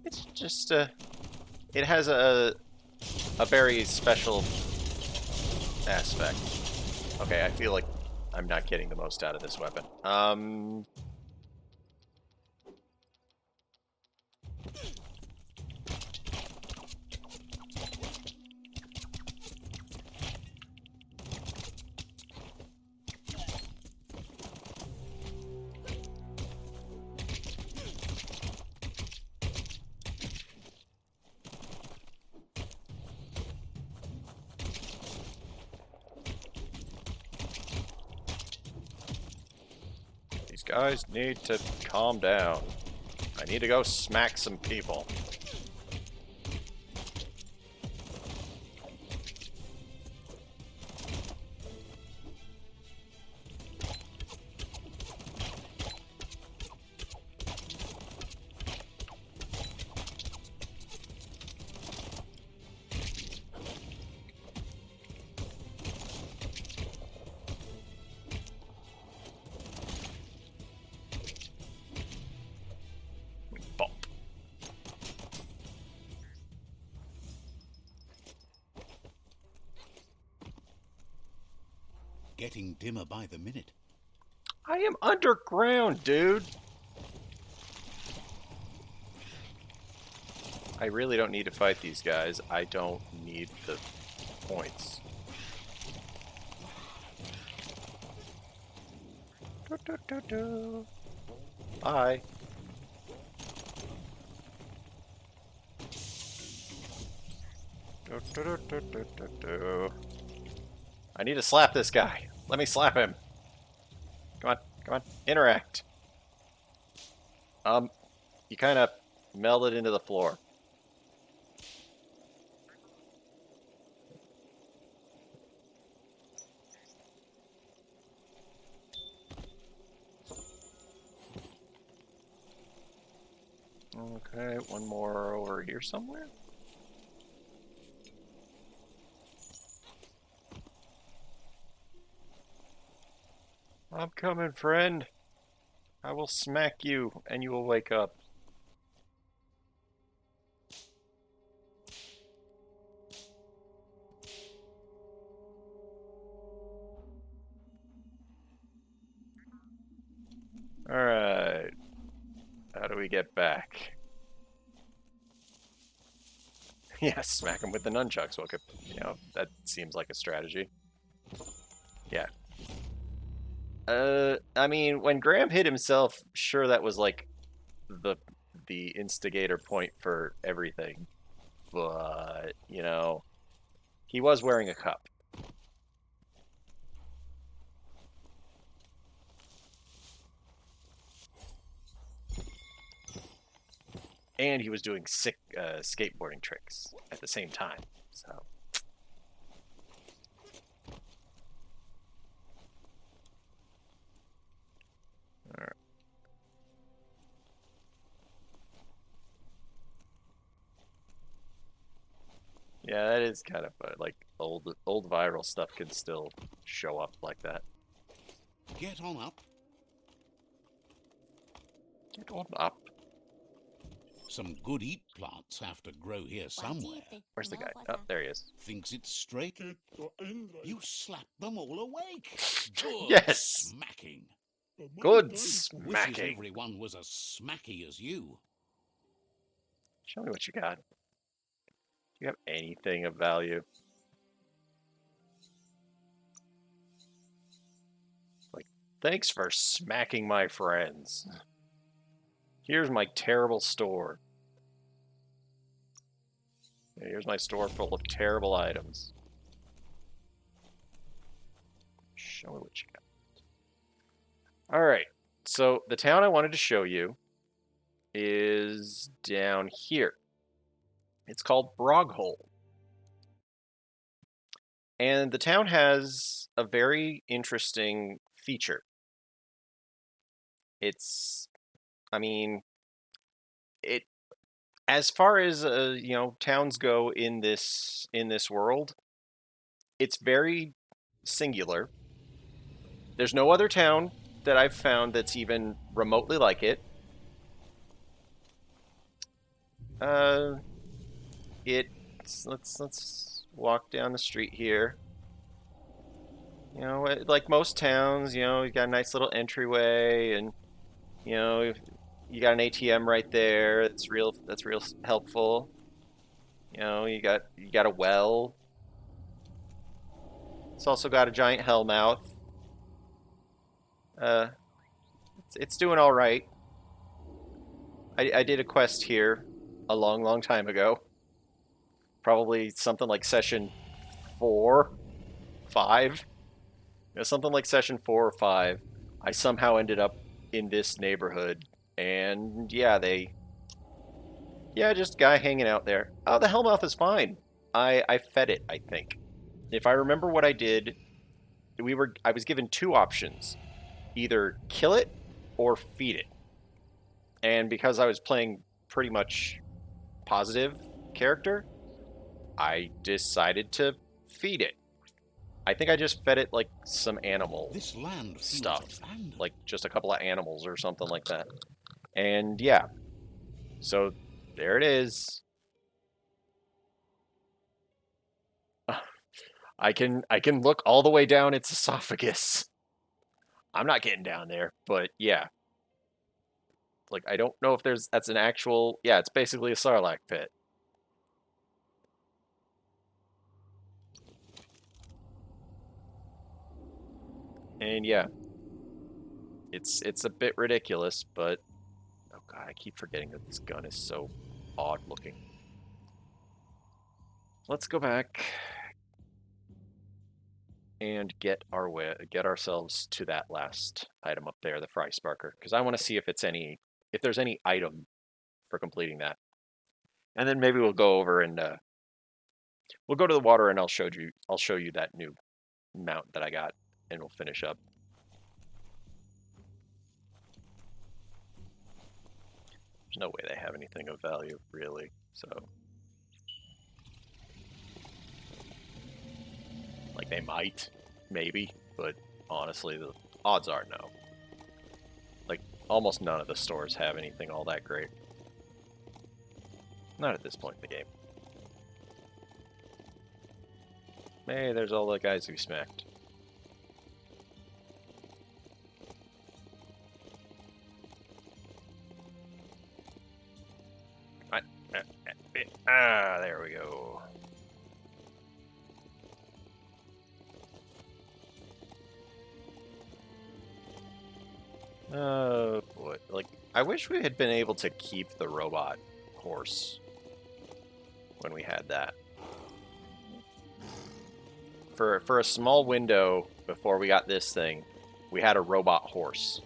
It's just it has a very special aspect. Okay, I feel like I'm not getting the most out of this weapon. These guys need to calm down. I need to go smack some people. Bump. Getting dimmer by the minute. I am underground, dude. I really don't need to fight these guys. I don't need the points. Bye. I need to slap this guy. Let me slap him. Come on, come on. Interact. You kind of melded into the floor. Okay, one more over here somewhere. I'm coming, friend. I will smack you, and you will wake up. Alright. How do we get back? Yeah, smack him with the nunchucks. Well, that seems like a strategy. Yeah. I mean, when Graham hit himself, sure, that was like the instigator point for everything. But, he was wearing a cup. And he was doing sick skateboarding tricks at the same time. So, all right. Yeah, that is kind of like old viral stuff can still show up like that. Get on up. Get on up. Some good eat plants have to grow here somewhere. Where's the guy? Oh, there he is. Thinks it's straight. You slap them all awake. Good Yes! smacking. Good Wishes smacking. everyone was as smacky as you. Show me what you got. Do you have anything of value? Like, thanks for smacking my friends. Here's my terrible store. Yeah, here's my store full of terrible items. Show me what you got. Alright, so the town I wanted to show you is down here. It's called Broghole. And the town has a very interesting feature. I mean, as far as towns go in this world, it's very singular. There's no other town that I've found that's even remotely like it. Let's walk down the street here. Like most towns, you got a nice little entryway, and you got an ATM right there. That's real helpful. You got a well. It's also got a giant hellmouth. It's doing all right. I did a quest here a long time ago. Probably something like session 4, 5. Something like session 4 or 5. I somehow ended up in this neighborhood, and yeah, just a guy hanging out there. Oh, the hellmouth is fine. I fed it, I think. If I remember what I did, I was given 2 options. Either kill it or feed it. And because I was playing pretty much positive character, I decided to feed it. I think I just fed it like some animal This land feels stuff, abandoned. like just a couple of animals or something like that. And yeah, so there it is. I can look all the way down its esophagus. I'm not getting down there, but yeah. Like, I don't know if that's an actual, yeah, it's basically a Sarlacc pit. And yeah, it's a bit ridiculous, but oh god, I keep forgetting that this gun is so odd looking. Let's go back and get ourselves to that last item up there, the Fry Sparker, because I want to see if there's any item for completing that. And then maybe we'll go over and we'll go to the water, and I'll show you that new mount that I got, and we'll finish up. There's no way they have anything of value, really. So, like, they might, maybe, but honestly, the odds are no. Like, almost none of the stores have anything all that great. Not at this point in the game. Hey, there's all the guys we smacked. There we go. Oh boy, like, I wish we had been able to keep the robot horse when we had that. For a small window before we got this thing, we had a robot horse,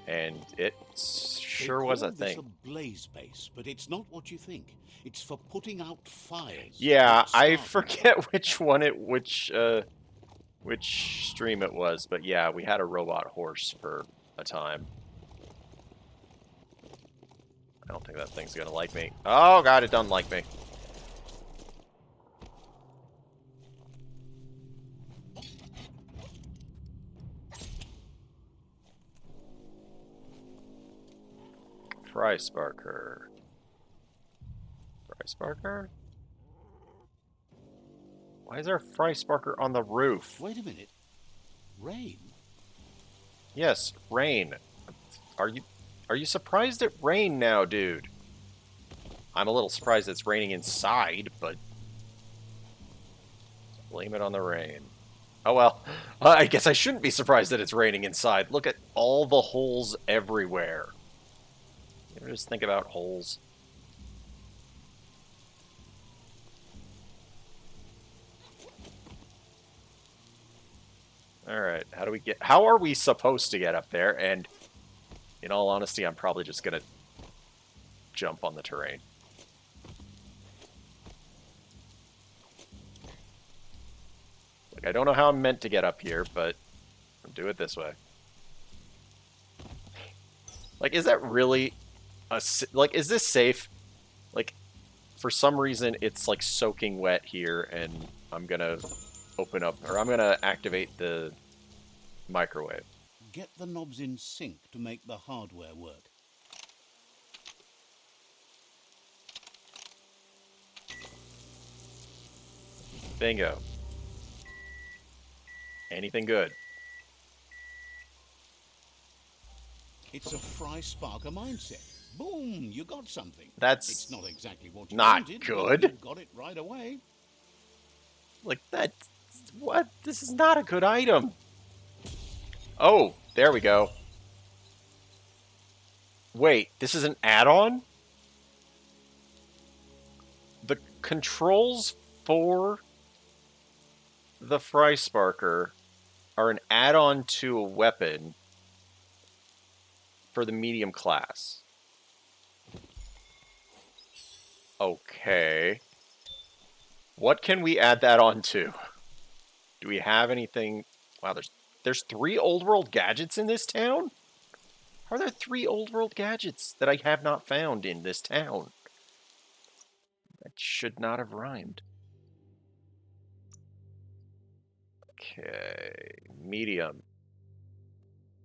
and it sure was a They thing. call this a blaze base, but it's not what you think. It's for putting out fires. Yeah, not I starting forget which one which stream it was, but yeah, we had a robot horse for a time. I don't think that thing's gonna like me. Oh god, it doesn't like me. Fry Sparker. Fry Sparker? Why is there a Fry Sparker on the roof? Wait a minute. Rain? Yes, rain. Are you surprised at rain now, dude? I'm a little surprised it's raining inside, but blame it on the rain. Oh well, I guess I shouldn't be surprised that it's raining inside. Look at all the holes everywhere. You ever just think about holes? Alright, how are we supposed to get up there? And in all honesty, I'm probably just gonna jump on the terrain. Like, I don't know how I'm meant to get up here, but I'll do it this way. Like, is that really like, is this safe? Like, for some reason, it's like soaking wet here, and I'm gonna open up, or I'm gonna activate the microwave. Get the knobs in sync to make the hardware work. Bingo. Anything good? It's a Fry Sparker mindset. Boom, you got something. That's It's not exactly what you not wanted, good. but you got it right away. Like, that... What? This is not a good item. Oh, there we go. Wait, this is an add-on? The controls for the Fry Sparker are an add-on to a weapon for the medium class. Okay. What can we add that on to? Do we have anything? Wow, there's 3 old world gadgets in this town? Are there 3 old world gadgets that I have not found in this town? That should not have rhymed. Okay, medium.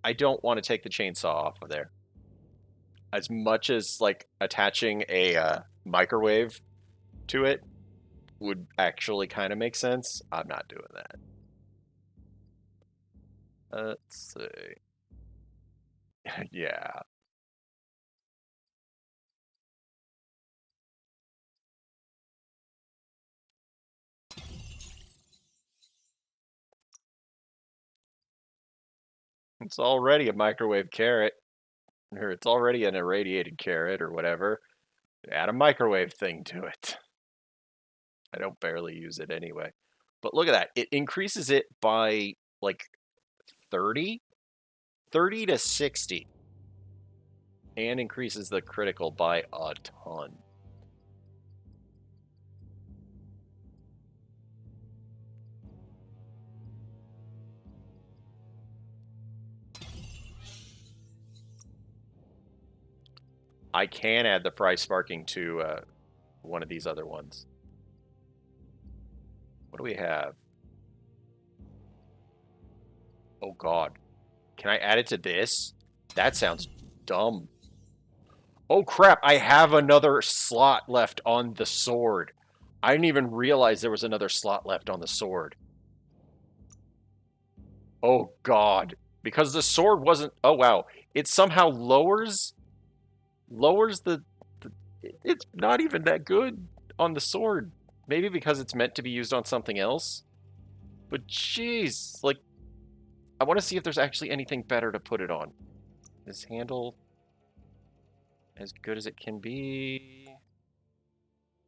I don't want to take the chainsaw off of there. As much as, like, attaching a microwave to it would actually kind of make sense, I'm not doing that. Let's see. Yeah. It's already a microwave carrot. Or it's already an irradiated carrot or whatever. Add a microwave thing to it. I don't barely use it anyway. But look at that. It increases it by like 30? 30 to 60. And increases the critical by a ton. I can add the fry sparking to one of these other ones. What do we have? Oh god. Can I add it to this? That sounds dumb. Oh crap, I have another slot left on the sword. I didn't even realize there was another slot left on the sword. Oh god. Because the sword wasn't... Oh wow. It somehow lowers the... It's not even that good on the sword. Maybe because it's meant to be used on something else. But jeez, like, I want to see if there's actually anything better to put it on. This handle as good as it can be?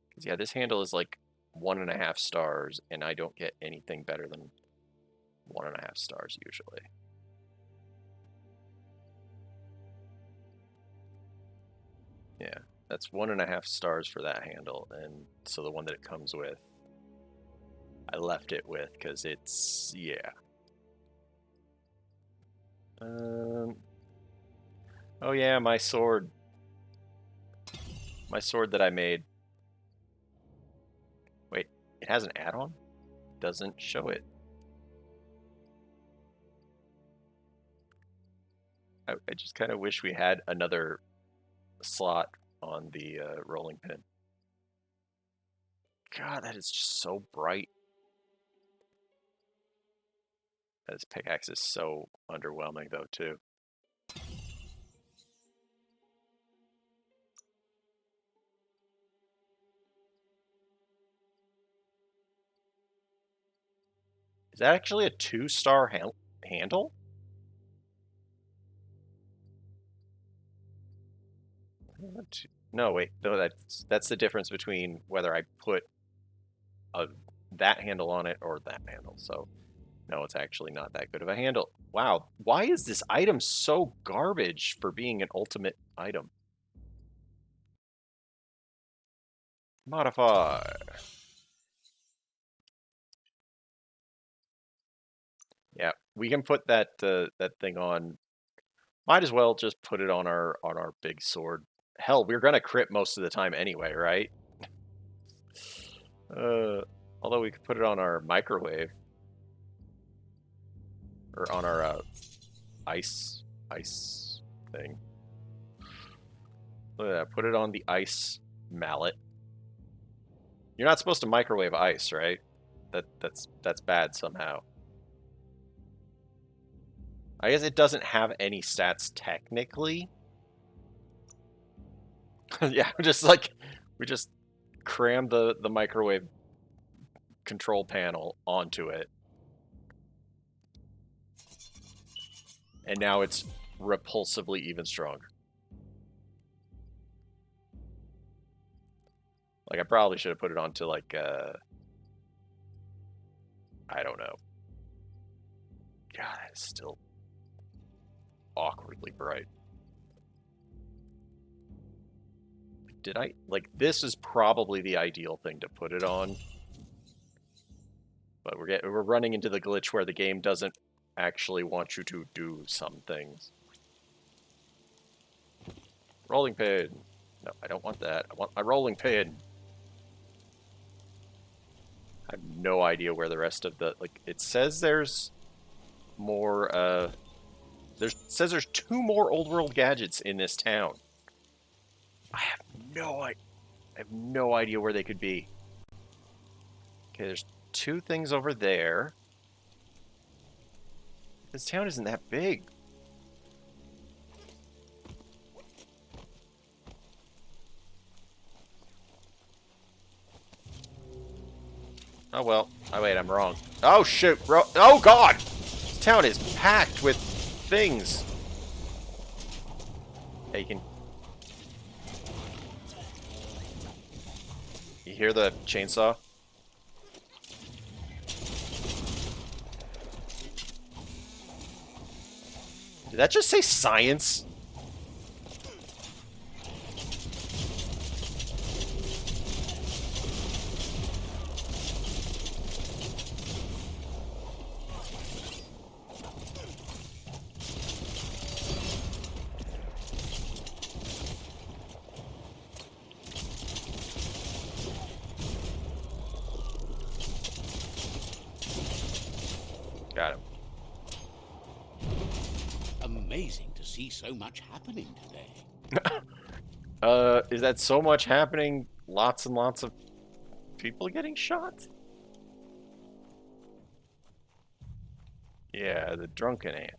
Because yeah, this handle is like 1.5 stars, and I don't get anything better than 1.5 stars usually. Yeah, that's 1.5 stars for that handle, and so the one that it comes with, I left it with because it's, yeah. Oh yeah, my sword. My sword that I made. Wait, it has an add-on? Doesn't show it. I just kind of wish we had another slot on the rolling pin. God, that is just so bright. This pickaxe is so underwhelming, though, too. Is that actually a 2-star handle? No, wait. No, that's the difference between whether I put that handle on it or that handle. So, no, it's actually not that good of a handle. Wow, why is this item so garbage for being an ultimate item? Modify. Yeah, we can put that that thing on. Might as well just put it on our big sword. Hell, we're gonna crit most of the time anyway, right? Although we could put it on our microwave or on our ice thing. Look at that. Put it on the ice mallet. You're not supposed to microwave ice, right? That's bad somehow. I guess it doesn't have any stats technically. Yeah, just like we just crammed the microwave control panel onto it. And now it's repulsively even stronger. Like, I probably should have put it onto, like, I don't know. God, it's still awkwardly bright. Did I... Like, this is probably the ideal thing to put it on. But we're running into the glitch where the game doesn't actually want you to do some things. Rolling pin. No, I don't want that. I want my rolling pin. I have no idea where the rest of the... Like, it says there's more, says there's 2 more old world gadgets in this town. I have no idea where they could be. Okay, there's 2 things over there. This town isn't that big. Oh well. Oh wait, I'm wrong. Oh shoot, bro. Oh god! This town is packed with things. Hey, you can... You hear the chainsaw? Did that just say science? amazing to see so much happening today. Is that so much happening? Lots and lots of people getting shot? Yeah, the drunken ant.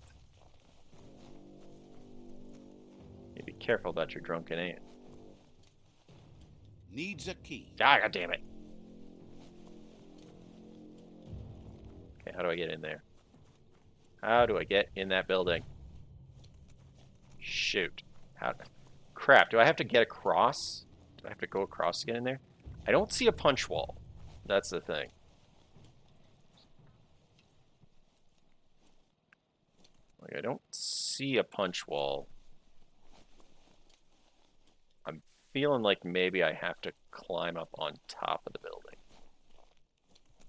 You be careful about your drunken ant. Needs a key. Ah, God damn it. Okay, how do I get in there? How do I get in that building? Shoot. How? Crap, do I have to get across? Do I have to go across to get in there? I don't see a punch wall. That's the thing. Like, I don't see a punch wall. I'm feeling like maybe I have to climb up on top of the building.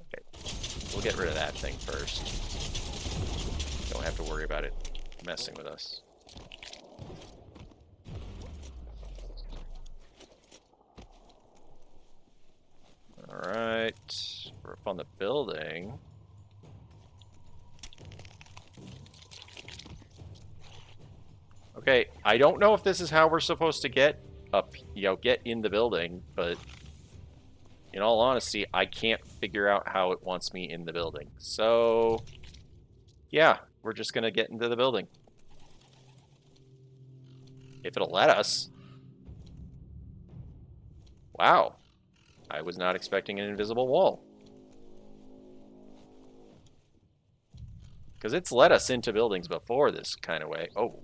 Okay, we'll get rid of that thing first. Don't have to worry about it messing with us. Alright, we're up on the building. Okay, I don't know if this is how we're supposed to get up, get in the building, but in all honesty, I can't figure out how it wants me in the building. So, yeah, we're just gonna get into the building. If it'll let us. Wow. I was not expecting an invisible wall. Because it's let us into buildings before this kind of way. Oh.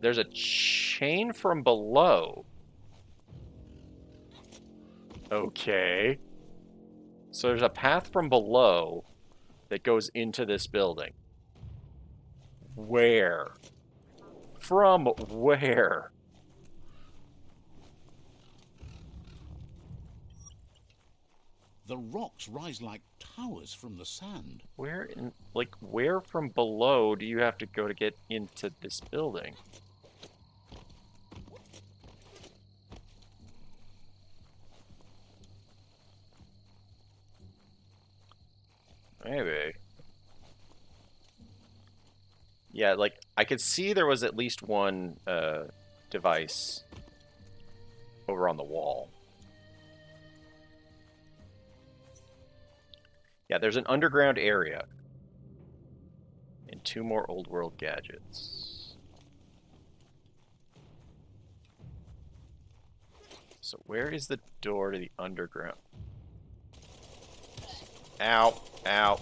There's a chain from below. Okay. So there's a path from below that goes into this building. Where? From where? The rocks rise like towers from the sand. Where in, like, where from below do you have to go to get into this building? Maybe. Yeah, like, I could see there was at least one device over on the wall. Yeah, there's an underground area. And 2 more old world gadgets. So where is the door to the underground? Ow, ow.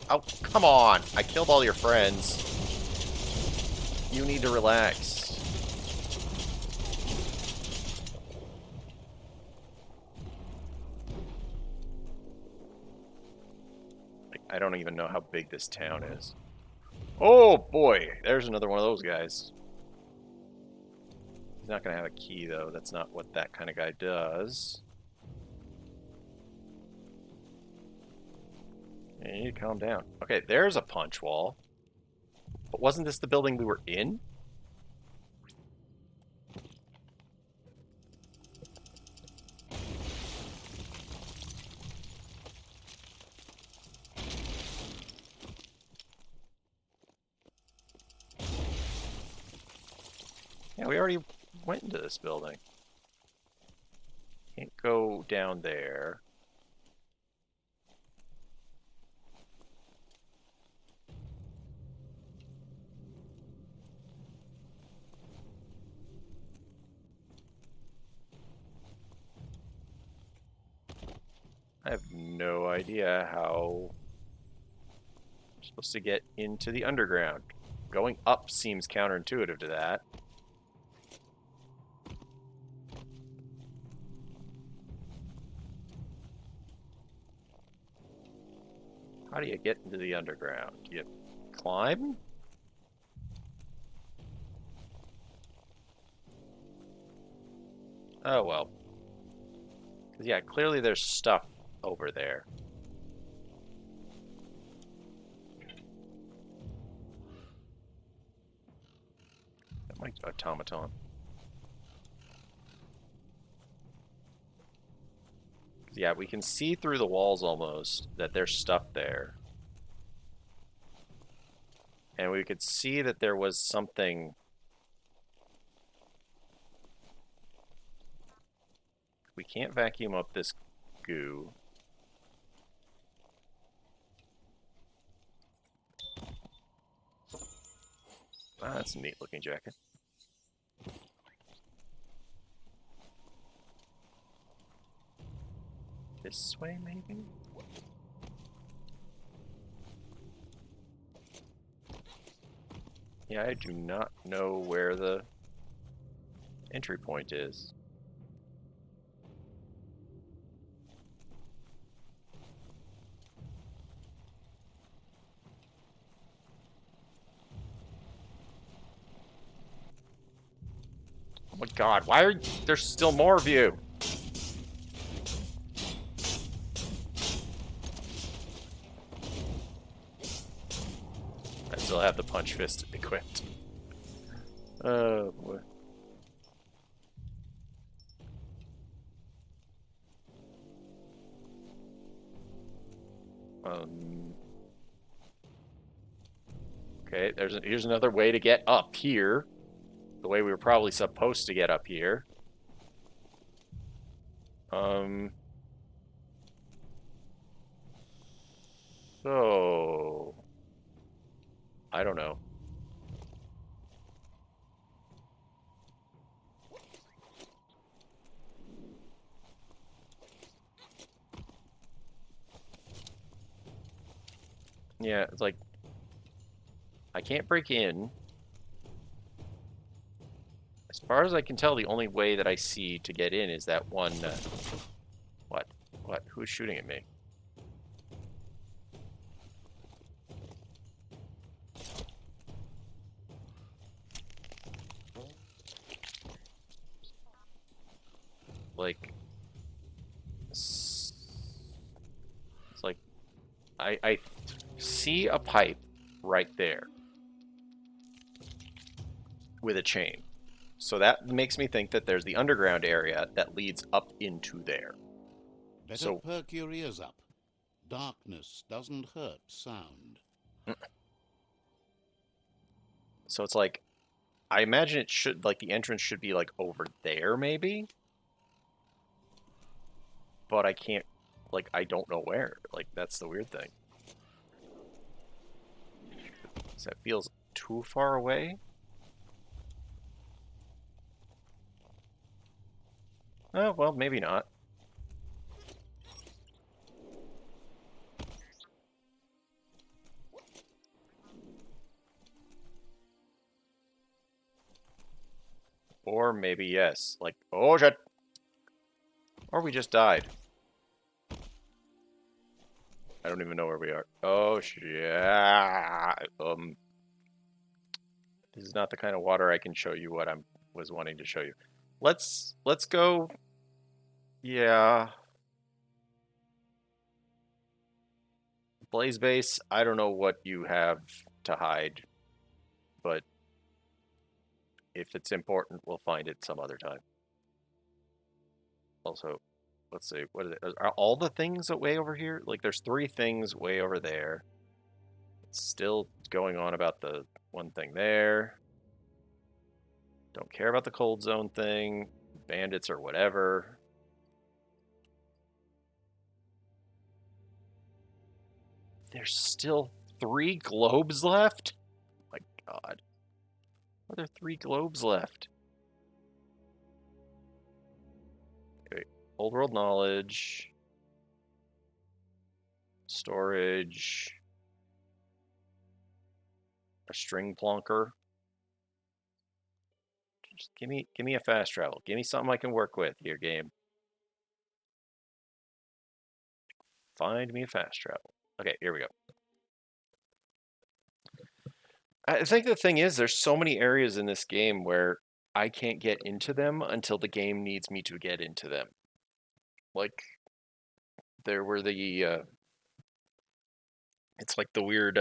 Oh, come on! I killed all your friends. You need to relax. Like, I don't even know how big this town is. Oh boy, there's another one of those guys. He's not gonna have a key though. That's not what that kind of guy does. You need to calm down. Okay, there's a punch wall. But wasn't this the building we were in? Yeah, we already went into this building. Can't go down there. I have no idea how I'm supposed to get into the underground. Going up seems counterintuitive to that. How do you get into the underground? Do you climb? Oh well. 'Cause yeah, clearly there's stuff over there. That might be automaton. Yeah, we can see through the walls almost that there's stuff there. And we could see that there was something. We can't vacuum up this goo. Ah, that's a neat looking jacket. This way, maybe? Yeah, I do not know where the entry point is. Oh my god, why are there's still more of you? I still have the punch fist equipped. Oh boy. Okay, here's another way to get up here. The way we were probably supposed to get up here. So I don't know. Yeah, it's like I can't break in. As far as I can tell, the only way that I see to get in is that one. What? What? Who's shooting at me? Like, it's like I see a pipe right there with a chain. So that makes me think that there's the underground area that leads up into there. Better So- perk your ears up. Darkness doesn't hurt sound. So it's like, I imagine it should, like, the entrance should be, like, over there, maybe? But I can't, like, I don't know where. Like, that's the weird thing. So that feels too far away? Oh, well, maybe not. Or maybe yes. Like, oh shit! Or we just died. I don't even know where we are. Oh shit! This is not the kind of water I can show you what I was wanting to show you. Let's go. Yeah. Blaze base. I don't know what you have to hide, but if it's important, we'll find it some other time. Also, let's see. What is it? Are all the things way over here? Like, there's 3 things way over there. It's still going on about the one thing there. Don't care about the cold zone thing. Bandits or whatever. There's still 3 globes left? Oh my god. Are there 3 globes left? Okay. Old world knowledge. Storage. A string plonker. Just give me a fast travel. Give me something I can work with here, game. Find me a fast travel. Okay, here we go. I think the thing is, there's so many areas in this game where I can't get into them until the game needs me to get into them. Like, there were the, it's like the weird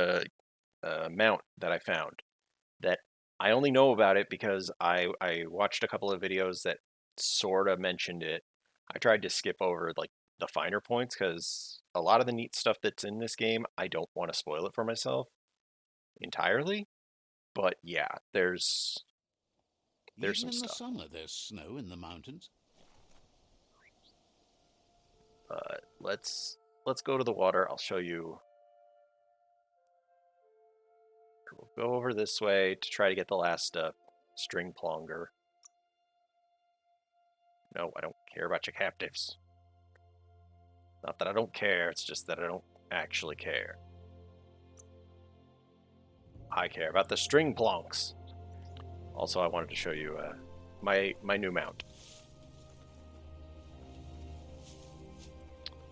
mount that I found that I only know about it because I watched a couple of videos that sort of mentioned it. I tried to skip over like the finer points because a lot of the neat stuff that's in this game, I don't want to spoil it for myself. entirely. But yeah, there's Even some in the stuff. summer, there's snow in the mountains. Let's go to the water. I'll show you. We'll go over this way to try to get the last string plonger. No, I don't care about your captives. Not that I don't care, it's just that I don't actually care. I care about the string plonks. Also, I wanted to show you my new mount.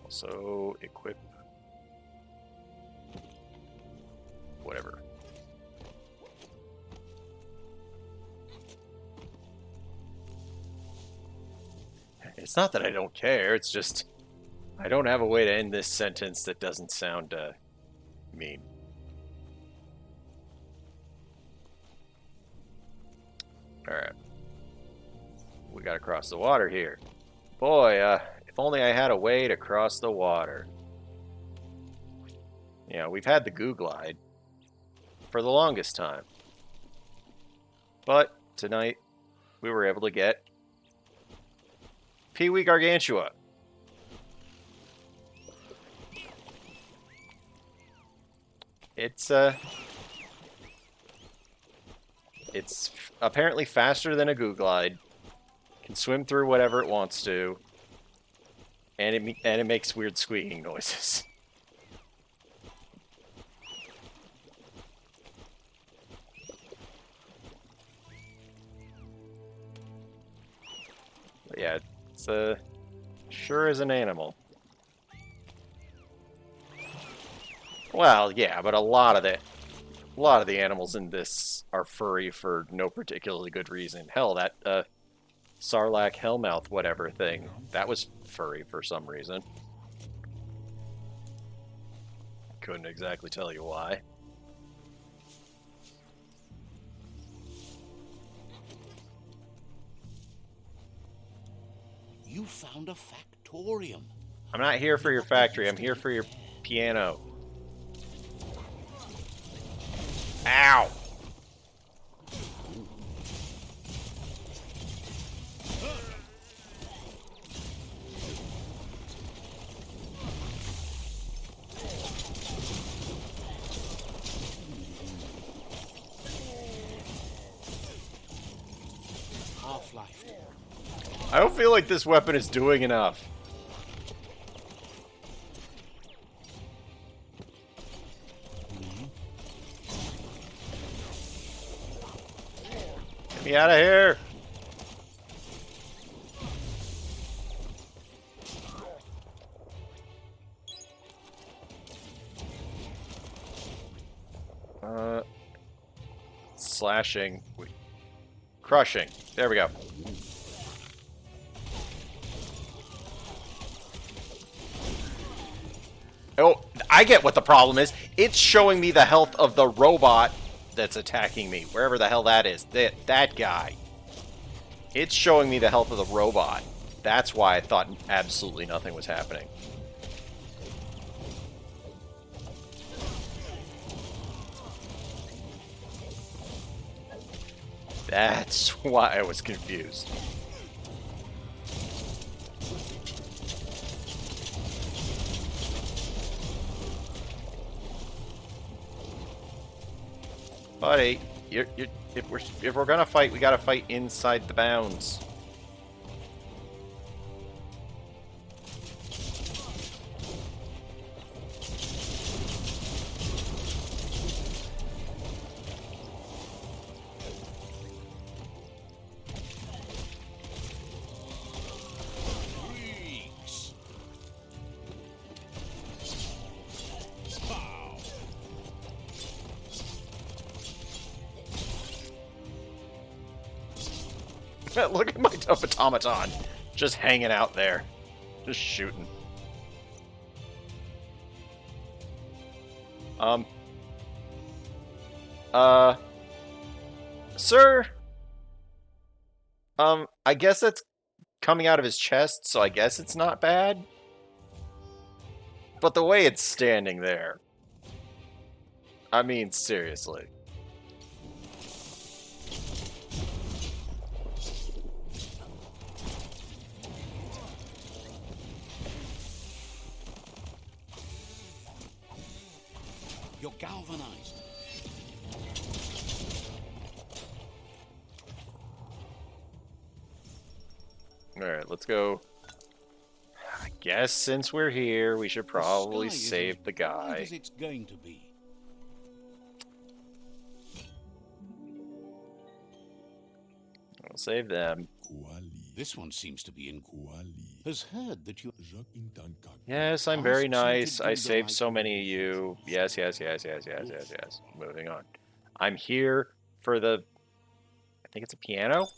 Also, equip. Whatever. It's not that I don't care, it's just I don't have a way to end this sentence that doesn't sound mean. Alright. We gotta cross the water here. Boy, if only I had a way to cross the water. Yeah, we've had the goo glide for the longest time. But tonight, we were able to get Pee-wee Gargantua. It's apparently faster than a goo glide, can swim through whatever it wants to, and it makes weird squeaking noises. But yeah, it's sure is an animal. Well, yeah, but a lot of the animals in this are furry for no particularly good reason. Hell, that Sarlacc Hellmouth whatever thing, that was furry for some reason. Couldn't exactly tell you why. You found a factorium. I'm not here for your factory, I'm here for your piano. Ow! Half-life. I don't feel like this weapon is doing enough. Get me out of here! Slashing. Crushing. There we go. Oh, I get what the problem is. It's showing me the health of the robot that's attacking me, wherever the hell that is. That guy. It's showing me the health of the robot. That's why I thought absolutely nothing was happening. That's why I was confused. Buddy, if we're gonna fight, we gotta fight inside the bounds. Freaks. Pow. Look at my automaton, just hanging out there, just shooting. Sir? I guess that's coming out of his chest, so I guess it's not bad. But the way it's standing there, I mean, seriously. You're galvanized. All right, let's go. I guess since we're here, we should probably The sky is save as the bright guy. as it's going to be. We'll save them. This one seems to be in. Has heard that you. Yes, I'm very Asks you to nice. I do the saved right so many of you. Yes, yes, yes, yes, yes, yes, yes. Moving on. I'm here for the... I think it's a piano?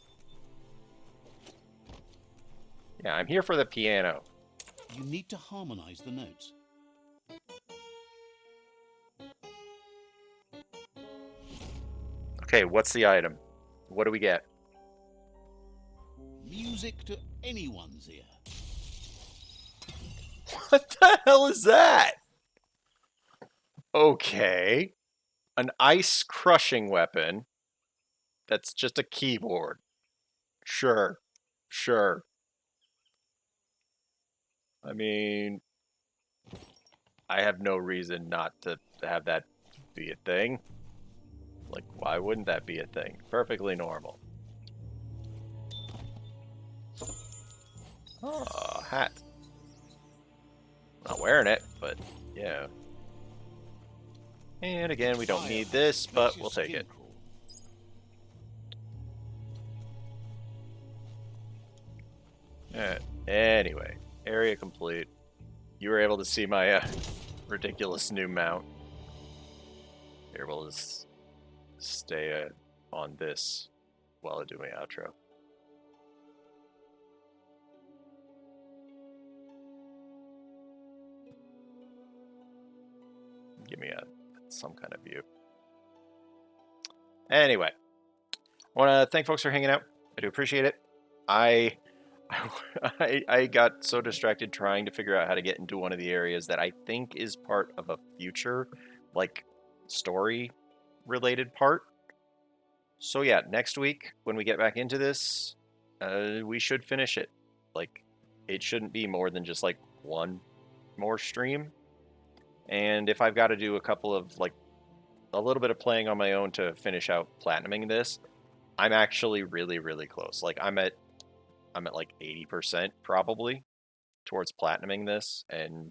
Yeah, I'm here for the piano. You need to harmonize the notes. Okay, what's the item? What do we get? Music to anyone's ear. What the hell is that? Okay. An ice crushing weapon that's just a keyboard. Sure. Sure. I mean, I have no reason not to have that be a thing. Like, why wouldn't that be a thing? Perfectly normal. Oh, hat. Not wearing it, but yeah. And again, we don't need this, Makes but your we'll take skin it. crawl. Anyway, area complete. You were able to see my ridiculous new mount. Here, we'll just stay on this while I do my outro. Give me some kind of view. Anyway, I want to thank folks for hanging out. I do appreciate it. I got so distracted trying to figure out how to get into one of the areas that I think is part of a future, like, story related part. So yeah, next week when we get back into this, we should finish it. Like, it shouldn't be more than just like one more stream. And if I've got to do a couple of like a little bit of playing on my own to finish out platinuming this, I'm actually really, really close. Like I'm at like 80% probably towards platinuming this, and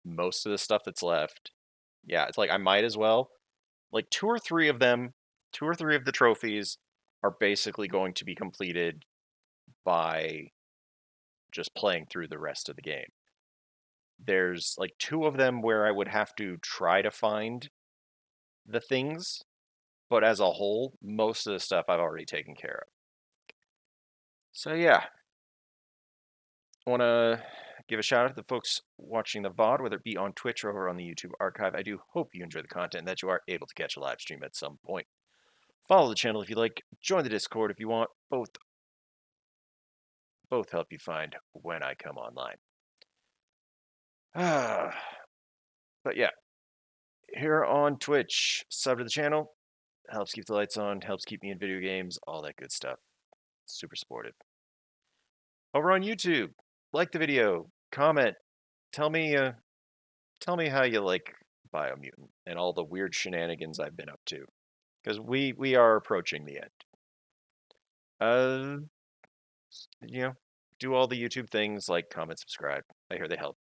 most of the stuff that's left, yeah, it's like I might as well. Like two or three of the trophies are basically going to be completed by just playing through the rest of the game. There's like two of them where I would have to try to find the things, but as a whole, most of the stuff I've already taken care of. So yeah, I want to give a shout out to the folks watching the VOD, whether it be on Twitch or over on the YouTube archive. I do hope you enjoy the content and that you are able to catch a live stream at some point. Follow the channel if you like. Join the Discord if you want. Both help you find when I come online. But yeah, here on Twitch, sub to the channel. Helps keep the lights on, helps keep me in video games, all that good stuff. Super supportive. Over on YouTube, like the video, comment, tell me how you like Biomutant and all the weird shenanigans I've been up to, because we are approaching the end. You know, do all the YouTube things like comment, subscribe. I hear they help.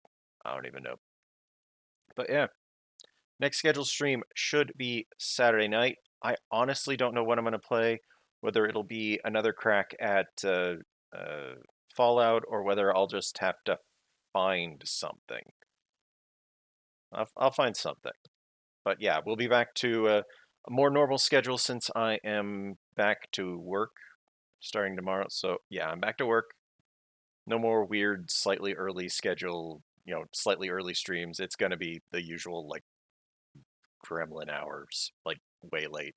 I don't even know. But yeah, next scheduled stream should be Saturday night. I honestly don't know what I'm going to play, whether it'll be another crack at Fallout or whether I'll just have to find something. I'll find something. But yeah, we'll be back to a more normal schedule since I am back to work starting tomorrow. So yeah, I'm back to work. No more weird, slightly early schedule, slightly early streams. It's going to be the usual, like, gremlin hours, like way late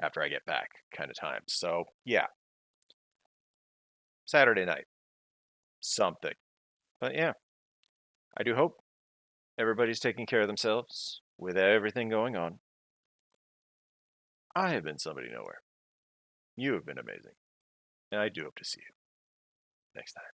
after I get back kind of time. So yeah, Saturday night, something. But yeah, I do hope everybody's taking care of themselves. with everything going on, I have been somebody nowhere. You have been amazing. And I do hope to see you next time.